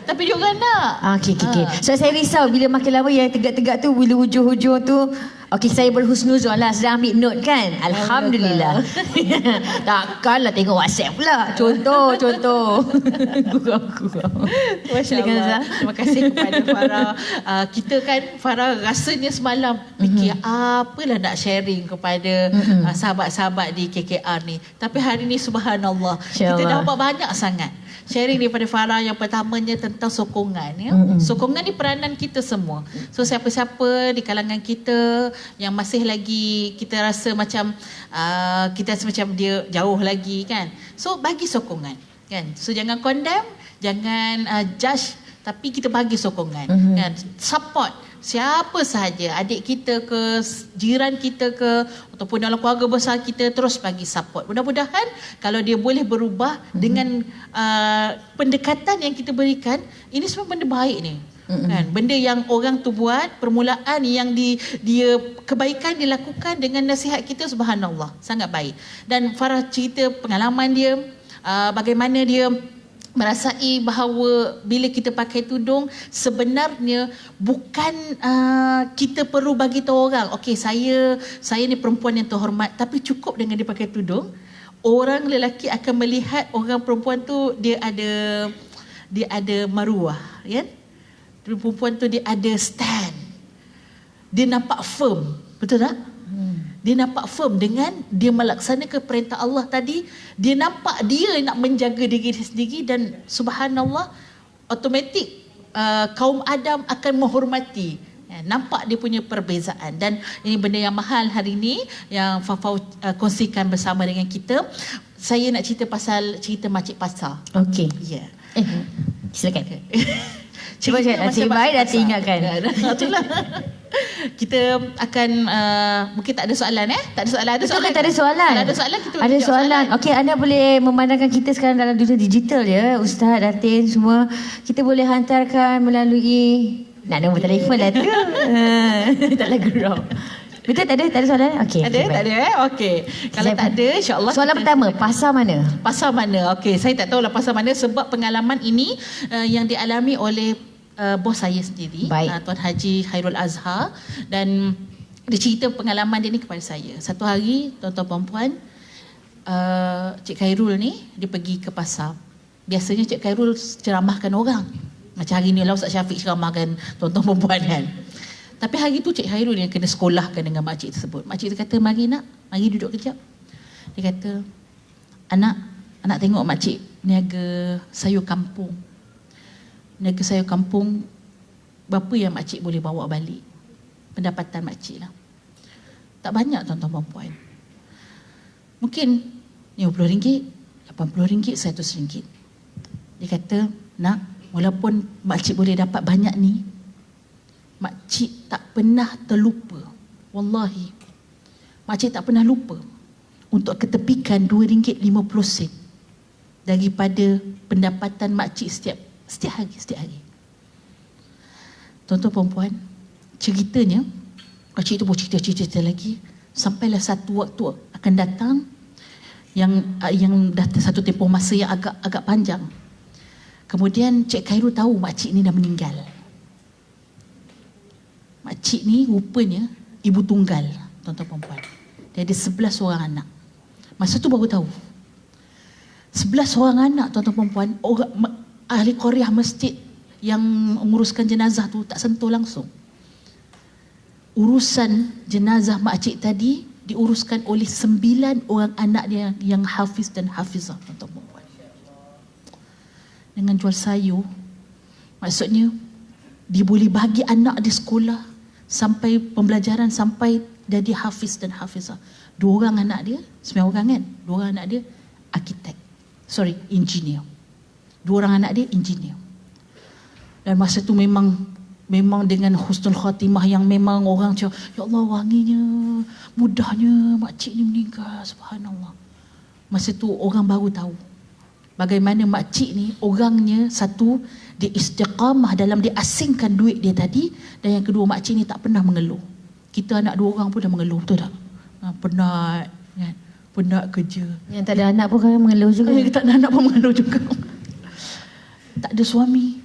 Tapi dia orang nak. Okey. So saya risau bila makin lama yang tegak-tegak tu, bila hujung-hujung tu. Okey, saya berhusnuzon lah, sedang ambil note kan. Alhamdulillah. Takkanlah tengok WhatsApp pula. Contoh. Gurau. Masya-Allah. Terima kasih kepada Farah. Kita kan Farah rasanya semalam fikir apalah nak sharing kepada sahabat-sahabat di KKR ni. Tapi hari ni subhanallah, kita dapat banyak sangat sharing daripada Farah. Yang pertamanya tentang sokongan ya. Sokongan ni peranan kita semua. So siapa-siapa di kalangan kita yang masih lagi kita rasa macam kita rasa macam dia jauh lagi kan. So bagi sokongan kan. So jangan condemn, jangan judge, tapi kita bagi sokongan kan. Support siapa sahaja, adik kita ke, jiran kita ke, ataupun dalam keluarga besar kita, terus bagi support. Mudah-mudahan kalau dia boleh berubah dengan pendekatan yang kita berikan, ini semua benda baik ni. Kan? Benda yang orang tu buat, permulaan yang dia kebaikan dilakukan dengan nasihat kita, subhanallah, sangat baik. Dan Farah cerita pengalaman dia, bagaimana dia merasai bahawa bila kita pakai tudung, sebenarnya bukan kita perlu bagi tahu orang, okey saya ni perempuan yang terhormat, tapi cukup dengan dia pakai tudung, orang lelaki akan melihat orang perempuan tu dia ada maruah, kan? Perempuan tu dia ada stand. Dia nampak firm, betul tak? Dia nampak firm dengan dia melaksanakan perintah Allah tadi. Dia nampak dia nak menjaga diri dia sendiri, dan subhanallah, automatik kaum Adam akan menghormati. Nampak dia punya perbezaan. Dan ini benda yang mahal hari ini yang Fafau kongsikan bersama dengan kita. Saya nak cerita pasal cerita Makcik Pasar. Okey. Ya. Silakan. Cuba saya nasib baik dah ingatkan. Itulah. Kita akan mungkin tak ada soalan Tak ada soalan. Ada soalan. Tak ada soalan. Kalau ada soalan kita ada soalan. Okey, anda boleh memandangkan kita sekarang dalam dunia digital ya, Ustaz, Datin semua. Kita boleh hantarkan melalui nombor telefon lah tu. Taklah gurau. Betul, tak ada soalan? Okey. Ada, tak ada Okey. Kalau tak ada, insya-Allah. Soalan pertama, pasar mana? Pasar mana? Okey, saya tak tahulah pasar mana sebab pengalaman ini yang dialami oleh bos saya sendiri, Tuan Haji Khairul Azhar, dan dia cerita pengalaman dia ni kepada saya. Satu hari, tuan-tuan puan-puan, Cik Khairul ni dia pergi ke pasar. Biasanya Cik Khairul ceramahkan orang. Macam hari ni lah Ustaz Syafiq ceramahkan tuan-tuan puan-puan kan. Tapi hari tu Cik Khairul yang kena sekolahkan dengan makcik tersebut. Makcik tu kata, mari duduk kejap. Dia kata, anak tengok makcik niaga sayur kampung. Niaga sayur kampung, berapa yang makcik boleh bawa balik? Pendapatan makcik lah. Tak banyak tuan-tuan puan-puan. Mungkin RM50, RM80, RM100. Dia kata, nak, walaupun makcik boleh dapat banyak ni, makcik tak pernah terlupa. Wallahi. Makcik tak pernah lupa untuk ketepikan RM2.50 daripada pendapatan makcik setiap hari. Tuan-tuan perempuan, ceritanya, makcik tu boleh cerita lagi, sampailah satu waktu akan datang, yang dah satu tempoh masa yang agak panjang. Kemudian Cik Khairul tahu makcik ni dah meninggal. Makcik ni rupanya ibu tunggal, tuan-tuan perempuan. Dia ada 11 orang anak. Masa tu baru tahu. 11 orang anak, tuan-tuan perempuan, ahli qaryah masjid yang menguruskan jenazah tu tak sentuh langsung. Urusan jenazah makcik tadi diuruskan oleh 9 orang anak dia yang hafiz dan hafizah, tuan-tuan perempuan. Dengan jual sayur, maksudnya dia boleh bagi anak di sekolah sampai pembelajaran sampai jadi hafiz dan hafizah. 2 orang anak dia, 9 orang kan? 2 orang anak dia engineer. 2 orang anak dia engineer. Dan masa tu memang dengan husnul khatimah yang memang orang cakap, ya Allah, wanginya, mudahnya makcik ni meninggal, subhanallah. Masa tu orang baru tahu bagaimana makcik ni orangnya, satu, dia istiqamah dalam dia asingkan duit dia tadi, dan yang kedua, makcik ni tak pernah mengeluh. Kita anak 2 orang pun dah mengeluh, betul tak? Penat kan? Penat kerja. Yang tak ada anak pun kan mengeluh juga. Tak ada anak pun mengeluh juga. Tak ada suami,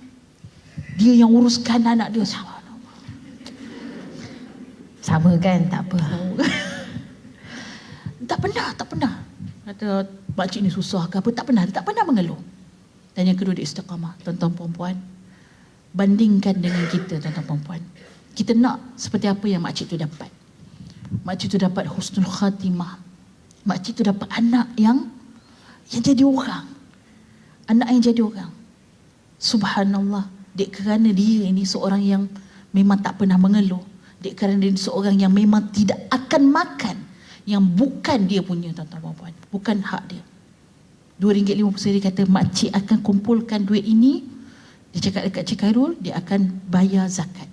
dia yang uruskan anak dia. Sama kan, tak apa. Tak pernah kata makcik ni susah ke apa, tak pernah mengeluh. Dan yang kedua, dia istiqamah. Tuan-tuan perempuan, bandingkan dengan kita, tuan-tuan perempuan, kita nak seperti apa yang makcik tu dapat. Makcik tu dapat husnul khatimah. Makcik tu dapat anak yang jadi orang. Anak yang jadi orang. Subhanallah. Dek kerana dia ini seorang yang memang tak pernah mengeluh. Dek kerana dia seorang yang memang tidak akan makan yang bukan dia punya, tuan-tuan perempuan. Bukan hak dia. RM2.50 dia kata makcik akan kumpulkan duit ini. Dia cakap dekat Cik Khairul, dia akan bayar zakat.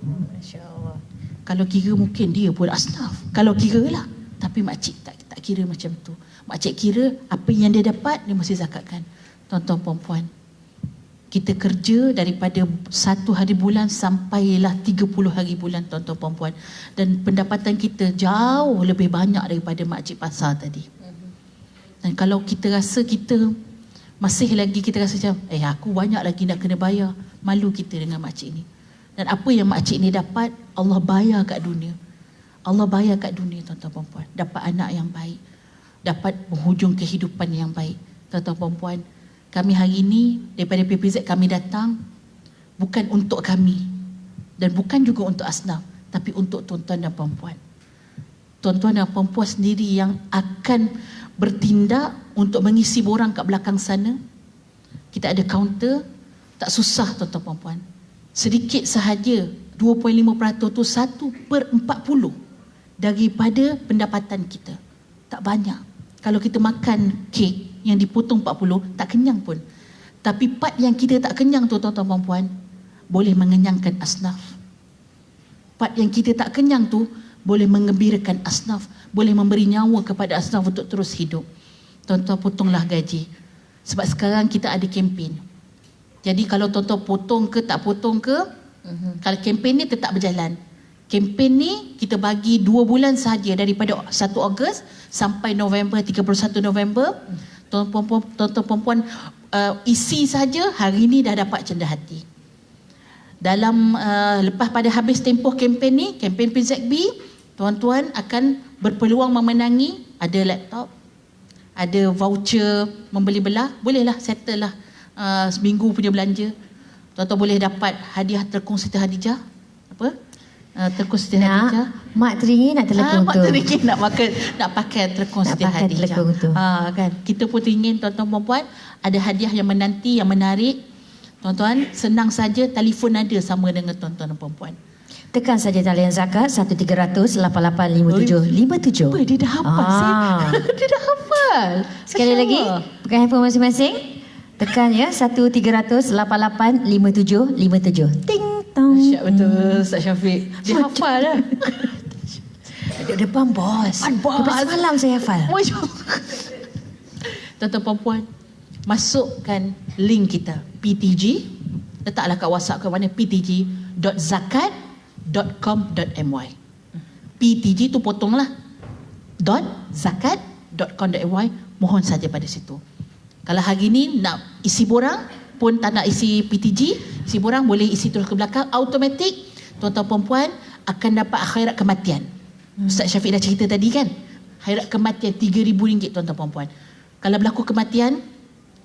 Masya Allah. Kalau kira mungkin dia pun asnaf. Kalau kira lah. Tapi makcik tak kira macam tu. Makcik kira apa yang dia dapat, dia mesti zakatkan. Tuan-tuan perempuan, kita kerja daripada 1 hari bulan sampailah 30 hari bulan, tuan-tuan perempuan. Dan pendapatan kita jauh lebih banyak daripada makcik pasar tadi. Dan kalau kita rasa kita masih lagi, kita rasa macam, aku banyak lagi nak kena bayar, malu kita dengan makcik ni. Dan apa yang makcik ni dapat, Allah bayar kat dunia. Allah bayar kat dunia, tuan-tuan perempuan. Dapat anak yang baik, dapat penghujung kehidupan yang baik. Tuan-tuan perempuan, kami hari ini daripada PPZ kami datang bukan untuk kami dan bukan juga untuk asnaf, tapi untuk tuan-tuan dan perempuan. Tuan-tuan dan perempuan sendiri yang akan bertindak untuk mengisi borang kat belakang sana. Kita ada kaunter, tak susah, tuan-tuan perempuan. Sedikit sahaja 2.5% tu 1/40 daripada pendapatan kita. Tak banyak. Kalau kita makan kek yang dipotong 40, tak kenyang pun. Tapi part yang kita tak kenyang tu, tuan-tuan perempuan, boleh mengenyangkan asnaf. Part yang kita tak kenyang tu boleh mengembirakan asnaf, boleh memberi nyawa kepada asnaf untuk terus hidup. Tuan-tuan, potonglah gaji. Sebab sekarang kita ada kempen. Jadi kalau tuan-tuan potong ke tak potong ke, kalau kempen ni tetap berjalan. Kempen ni kita bagi 2 bulan sahaja, daripada 1 Ogos sampai November, 31 November. Tuan-tuan perempuan, isi saja hari ni dah dapat cendah hati. Dalam lepas pada habis tempoh kempen ni, kempen PZB, tuan-tuan akan berpeluang memenangi, ada laptop, ada voucher membeli belah, bolehlah settle lah seminggu punya belanja. Tuan-tuan boleh dapat hadiah telekong Siti Khadijah. Apa? Telekong Siti Khadijah. Mak teringin nak telekong tu. Mak teringin nak pakai telekong Siti Khadijah. Kan? Kita pun teringin, tuan-tuan perempuan, ada hadiah yang menanti, yang menarik. Tuan-tuan, senang saja, telefon ada sama dengan tuan-tuan dan perempuan. Tekan saja talian zakat 1300885757. Dia dah hafal. Dia dah hafal. Sekali lagi, pegang handphone masing-masing. Tekan ya, 1300885757. Ting tong. Asyik betul, Ustaz Syafiq. Dia hafal dah. Depan bos. Lepas malam saya hafal. Tuan-tuan perempuan, masukkan link kita PTG, letaklah kat WhatsApp ke mana, ptg.zakat.com.my. PTG tu potonglah .zakat.com.my. www.tontonapp.com.my, mohon saja pada situ. Kalau hari ni nak isi borang pun tak nak isi PTG, isi borang boleh isi terus ke belakang, automatik tuan-tuan perempuan akan dapat akhirat kematian. Ustaz Syafiq dah cerita tadi kan, akhirat kematian RM3,000 tuan-tuan perempuan. Kalau berlaku kematian,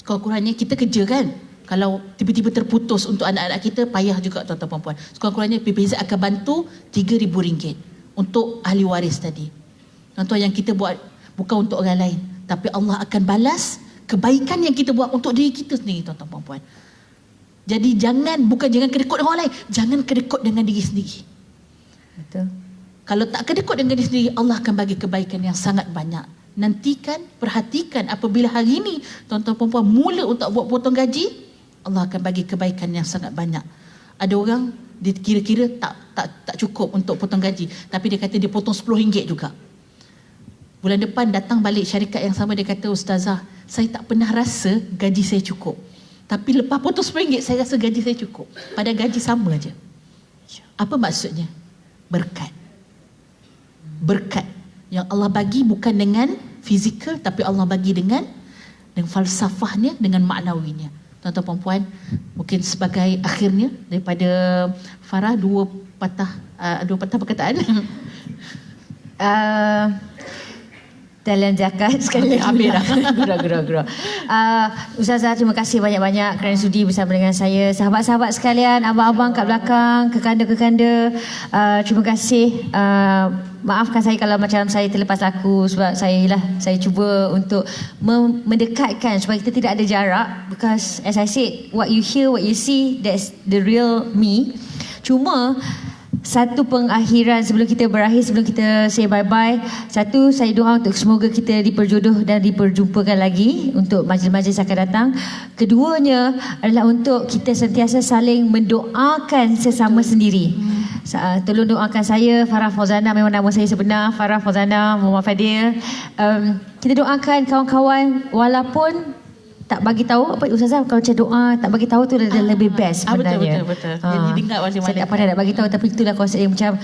kurang-kurangnya kita kerja kan, kalau tiba-tiba terputus untuk anak-anak kita, payah juga tuan-tuan perempuan. Sekurang-kurangnya PPZ akan bantu RM3,000 untuk ahli waris tadi. Tuan-tuan, yang kita buat bukan untuk orang lain, tapi Allah akan balas kebaikan yang kita buat untuk diri kita sendiri tuan-tuan perempuan. Jadi jangan kedekut dengan orang lain, jangan kedekut dengan diri sendiri. Betul. Kalau tak kedekut dengan diri sendiri, Allah akan bagi kebaikan yang sangat banyak. Nantikan, perhatikan apabila hari ini tuan-tuan perempuan mula untuk buat potong gaji, Allah akan bagi kebaikan yang sangat banyak. Ada orang dia kira-kira tak cukup untuk potong gaji, tapi dia kata dia potong RM10 juga. Bulan depan datang balik syarikat yang sama, dia kata, Ustazah, saya tak pernah rasa gaji saya cukup. Tapi lepas potong RM10, saya rasa gaji saya cukup. Padahal gaji sama aja. Apa maksudnya? Berkat. Berkat yang Allah bagi bukan dengan fizikal, tapi Allah bagi dengan falsafahnya, dengan maknawinya. Tuan-tuan perempuan, mungkin sebagai akhirnya daripada Farah, dua patah perkataan. Dalam zakat sekali lagi gurau. Ustazah, terima kasih banyak-banyak kerana sudi bersama dengan saya. Sahabat-sahabat sekalian, abang-abang kat belakang, kekanda-kekanda, terima kasih. Maafkan saya kalau macam saya terlepas laku, sebab saya cuba untuk mendekatkan supaya kita tidak ada jarak, because as I said, what you hear, what you see, that's the real me. Cuma satu pengakhiran sebelum kita berakhir, sebelum kita say bye-bye. Satu, saya doa untuk semoga kita diperjodoh dan diperjumpakan lagi untuk majlis-majlis akan datang. Keduanya adalah untuk kita sentiasa saling mendoakan sesama sendiri. Tolong doakan saya, Farah Fauzana, memang nama saya sebenar, Farah Fauzana Muhammad Fadil. Kita doakan kawan-kawan, walaupun tak bagi tahu, apa Ustazah, kalau macam doa tak bagi tahu tu lebih best sebenarnya. Betul. Jadi dengar macam mana. Saya tak pandai nak bagi tahu, tapi itulah konsep yang macam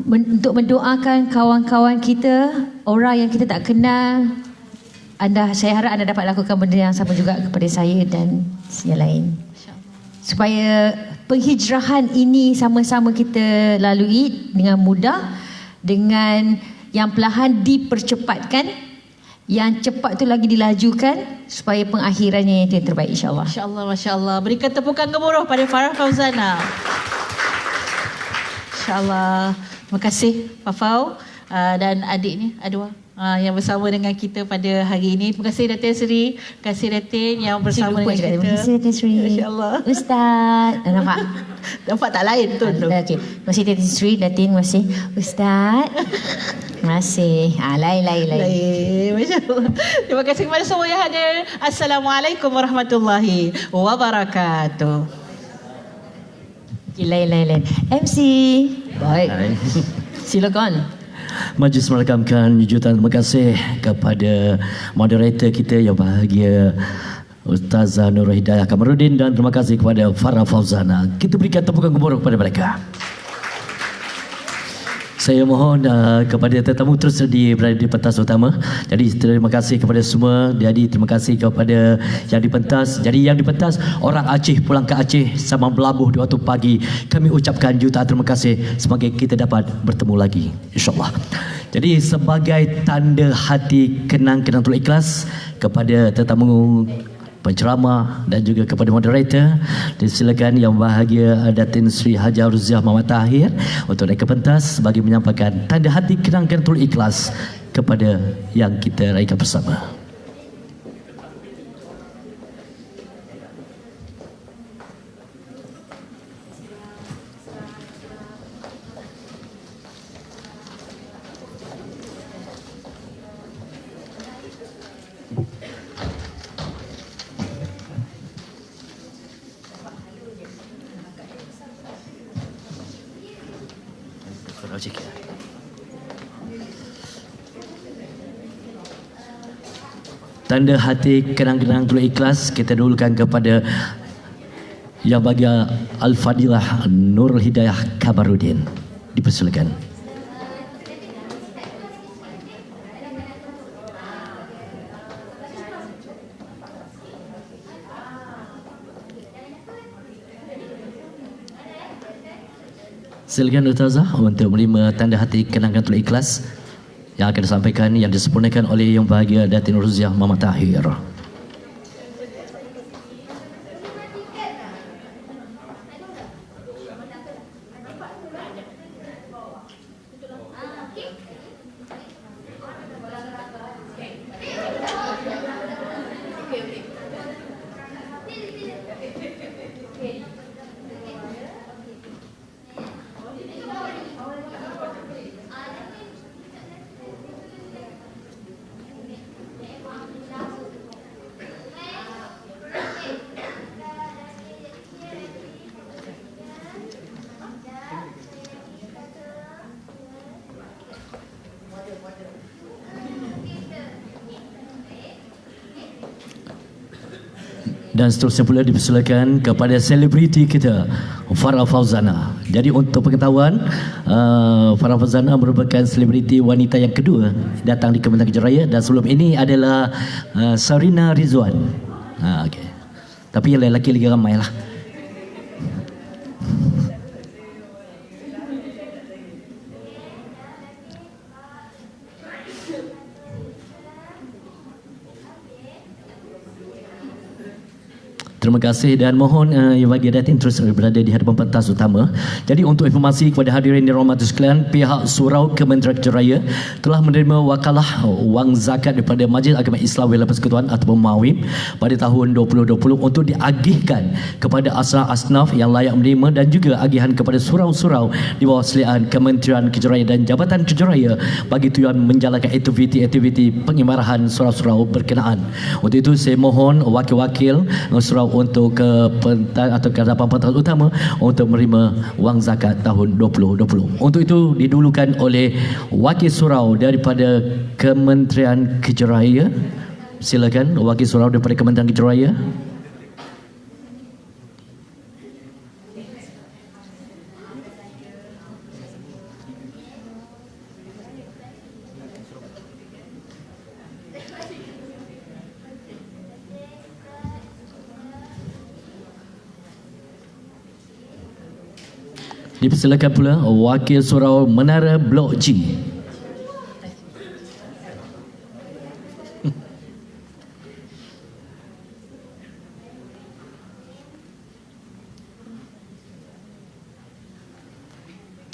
untuk mendoakan kawan-kawan kita, orang yang kita tak kenal. Saya harap anda dapat lakukan benda yang sama juga kepada saya dan yang lain. Supaya penghijrahan ini sama-sama kita lalui dengan mudah, dengan yang perlahan dipercepatkan, yang cepat tu lagi dilajukan, supaya pengakhirannya yang terbaik, insyaAllah. InsyaAllah, Masya Allah. Berikan tepukan gemuruh pada Farah Fauzana. InsyaAllah. Terima kasih Fafau dan adik ni, Adwa, yang bersama dengan kita pada hari ini. Terima kasih Datin Sri. Terima kasih Datin yang bersama dengan kita. Terima kasih Datin Sri. InsyaAllah. Ustaz. Nampak? Nampak tak lain tu? Okay. Terima kasih Datin Sri. Datin, terima kasih. Ustaz. Terima kasih. Lain. Masya Allah. Terima kasih kepada semua yang hadir. Assalamualaikum warahmatullahi wabarakatuh. Lain. MC. Baik. Silakan. Majlis merakamkan jutaan terima kasih kepada moderator kita yang bahagia, Ustazah Nurul Hidayah Kamarudin, dan terima kasih kepada Farah Fauzana. Kita berikan tepukan gemuruh kepada mereka. Saya mohon kepada tetamu terus berada di pentas utama. Jadi terima kasih kepada semua. Jadi terima kasih kepada yang di pentas. Jadi yang di pentas, orang Aceh pulang ke Aceh sama berlabuh di waktu pagi. Kami ucapkan jutaan terima kasih sebagai kita dapat bertemu lagi, insyaAllah. Jadi sebagai tanda hati kenang-kenang tul ikhlas kepada tetamu penceramah dan juga kepada moderator, disilakan yang bahagia Datin Sri Haji Ruziah Muhammad Tahir untuk naik ke pentas bagi menyampaikan tanda hati kenang-kenang tul ikhlas kepada yang kita raikan bersama. Tanda hati kenang-kenang tul ikhlas kita dahulukan kepada yang bahagia Al-Fadilah Nurul Hidayah Kamarudin. Dipersilakan. Silakan Ustazah untuk menerima tanda hati kenangan tuli ikhlas yang akan disampaikan yang disempurnakan oleh Yang Bahagia Datin Ruziah Muhammad Tahir. Dan seterusnya pula dipersilakan kepada selebriti kita Farah Fauzana. Jadi untuk pengetahuan, Farah Fauzana merupakan selebriti wanita yang kedua datang di Kementerian Kejaraya, dan sebelum ini adalah Sarina Rizwan. Okay. Tapi yang lelaki lagi ramai lah. Terima kasih dan mohon Yang Bahagia Datin terus berada di hadapan pentas utama. Jadi untuk informasi kepada hadirin yang dirahmati sekalian, pihak Surau Kementerian Kejaraya telah menerima wakalah wang zakat daripada Majlis Agama Islam Wilayah Persekutuan ataupun MAWIP pada tahun 2020 untuk diagihkan kepada asnaf yang layak menerima dan juga agihan kepada surau-surau di bawah seliaan Kementerian Kejaraya dan Jabatan Kejaraya bagi tujuan menjalankan aktiviti-aktiviti pengimarahan surau-surau berkenaan. Untuk itu saya mohon wakil-wakil surau untuk ke pentas atau ke hadapan pentas utama untuk menerima wang zakat tahun 2020. Untuk itu didulukan oleh wakil surau daripada Kementerian Kejaraya. Silakan wakil surau daripada Kementerian Kejaraya. Dipersilakan pula wakil surau Menara Blok G.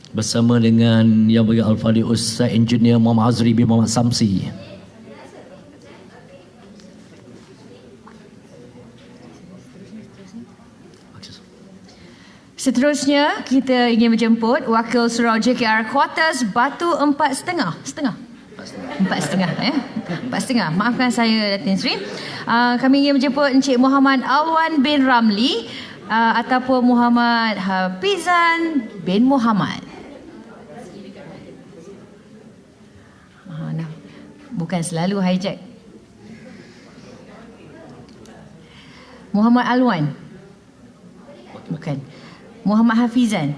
Bersama dengan Yang Bahagia Al-Fadhil Ustaz Engineer Muhammad Azri bin Muhammad Samsi. Seterusnya, kita ingin menjemput Wakil Surau JKR Kuartus Batu 4.5. 4.5 ya. 4.5. Maafkan saya Datin Sri. Kami ingin menjemput Encik Muhammad Alwan bin Ramli ataupun Muhammad Hafizan bin Muhammad. Bukan selalu hijack. Muhammad Alwan. Bukan. Muhammad Hafizan.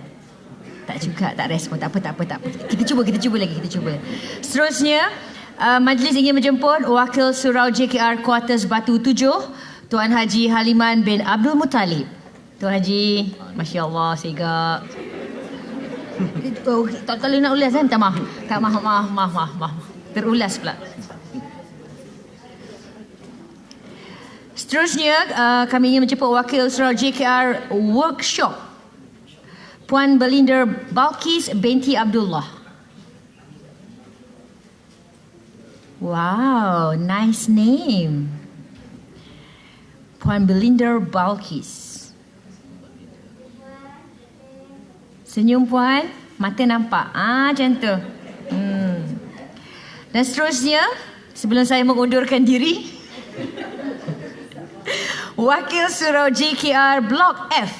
Tak juga, tak respon. Tak apa. Kita cuba lagi. Seterusnya, majlis ingin menjemput Wakil Surau JKR Kuartus Batu 7, Tuan Haji Haliman bin Abdul Muttalib. Tuan Haji, Masya Allah, segak. Tak boleh nak ulas kan? Minta maaf. Maaf. Terulas pula. Seterusnya, kami ingin menjemput Wakil Surau JKR Workshop, Puan Belinda Balkis binti Abdullah. Wow, nice name. Puan Belinda Balkis. Senyum Puan, mata nampak. Macam tu. Dan seterusnya, sebelum saya mengundurkan diri, Wakil Surau JKR Blok F,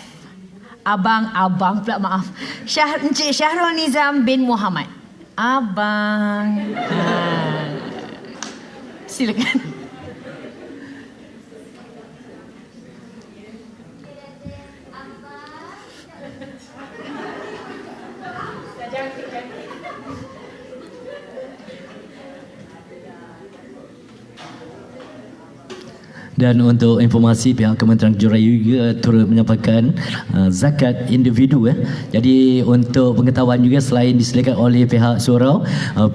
Abang pula maaf, Encik Syahrul Nizam bin Muhammad. Abang. Silakan. Dan untuk informasi, pihak Kementerian Kejuaraan juga turut menyampaikan zakat individu. Jadi untuk pengetahuan juga, selain disediakan oleh pihak surau,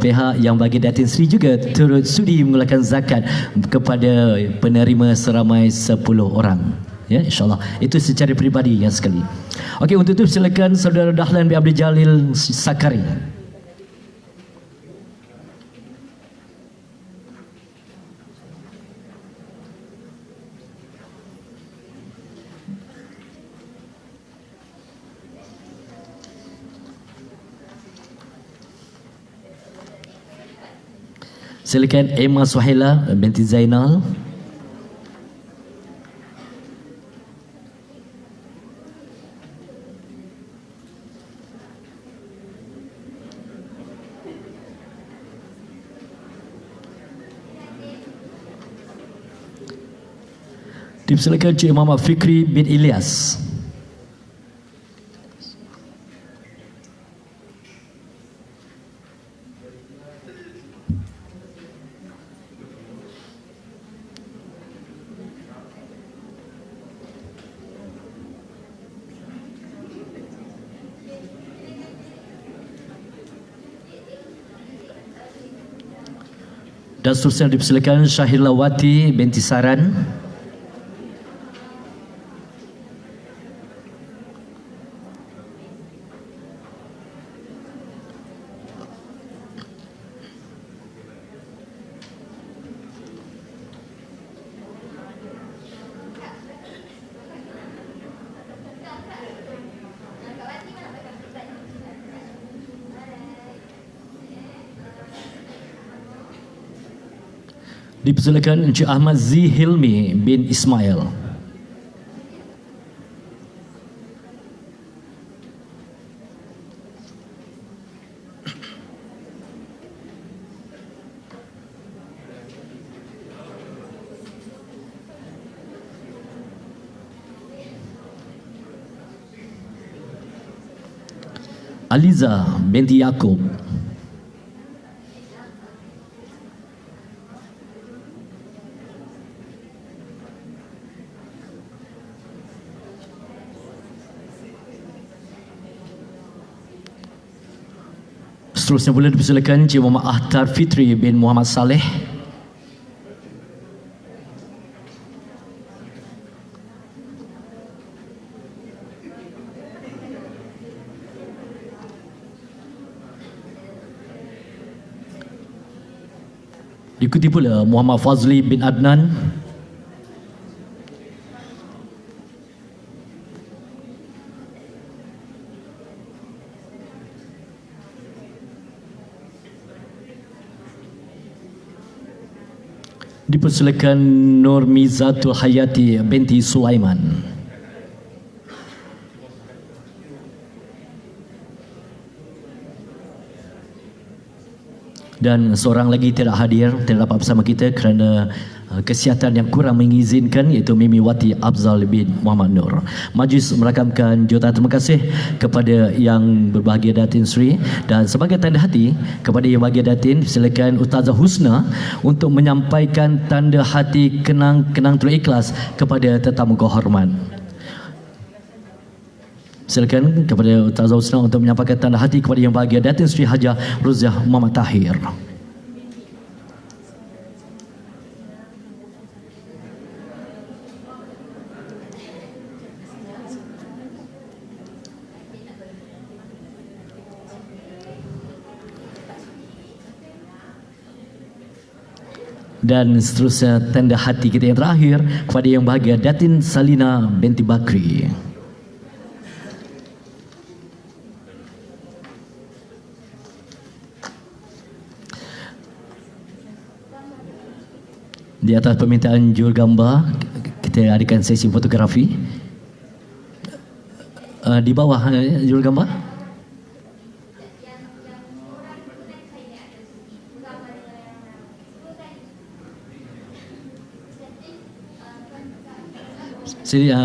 pihak yang bagi Datin Seri juga turut sudi mengeluarkan zakat kepada penerima seramai 10 orang. Ya, insyaAllah. Itu secara peribadi yang sekali. Okey, untuk itu silakan Saudara Dahlan bin Abdul Jalil Sakari. Silakan Emma Suhaila binti Zainal. Dipersilakan Cik Muhammad Fikri bin Ilyas. Dan seterusnya dipersilakan Syahilawati binti Saran. Dipersilakan Encik Ahmad Z. Hilmi bin Ismail. Aliza binti Yaakob. Seterusnya pula dipersilakan Encik Muhammad Ahtar Fitri bin Muhammad Saleh. Diikuti pula Muhammad Fazli bin Adnan. Dipersilakan Nurmizatul Hayati binti Sulaiman. Dan seorang lagi tidak hadir, tidak dapat bersama kita kerana kesihatan yang kurang mengizinkan, iaitu Mimi Wati Afzal bin Muhammad Nur. Majlis merakamkan jutaan terima kasih kepada yang berbahagia Datin Seri, dan sebagai tanda hati kepada yang bahagia Datin, silakan Ustazah Husna untuk menyampaikan tanda hati kenang turut ikhlas kepada tetamu kehormat. Silakan kepada Ustazah Husna untuk menyampaikan tanda hati kepada yang bahagia Datin Seri Hajah Ruziah Muhammad Tahir. Dan seterusnya tanda hati kita yang terakhir kepada yang bahagia Datin Salina binti Bakri. Di atas permintaan jurugambar, kita adakan sesi fotografi. Di bawah jurugambar. Sini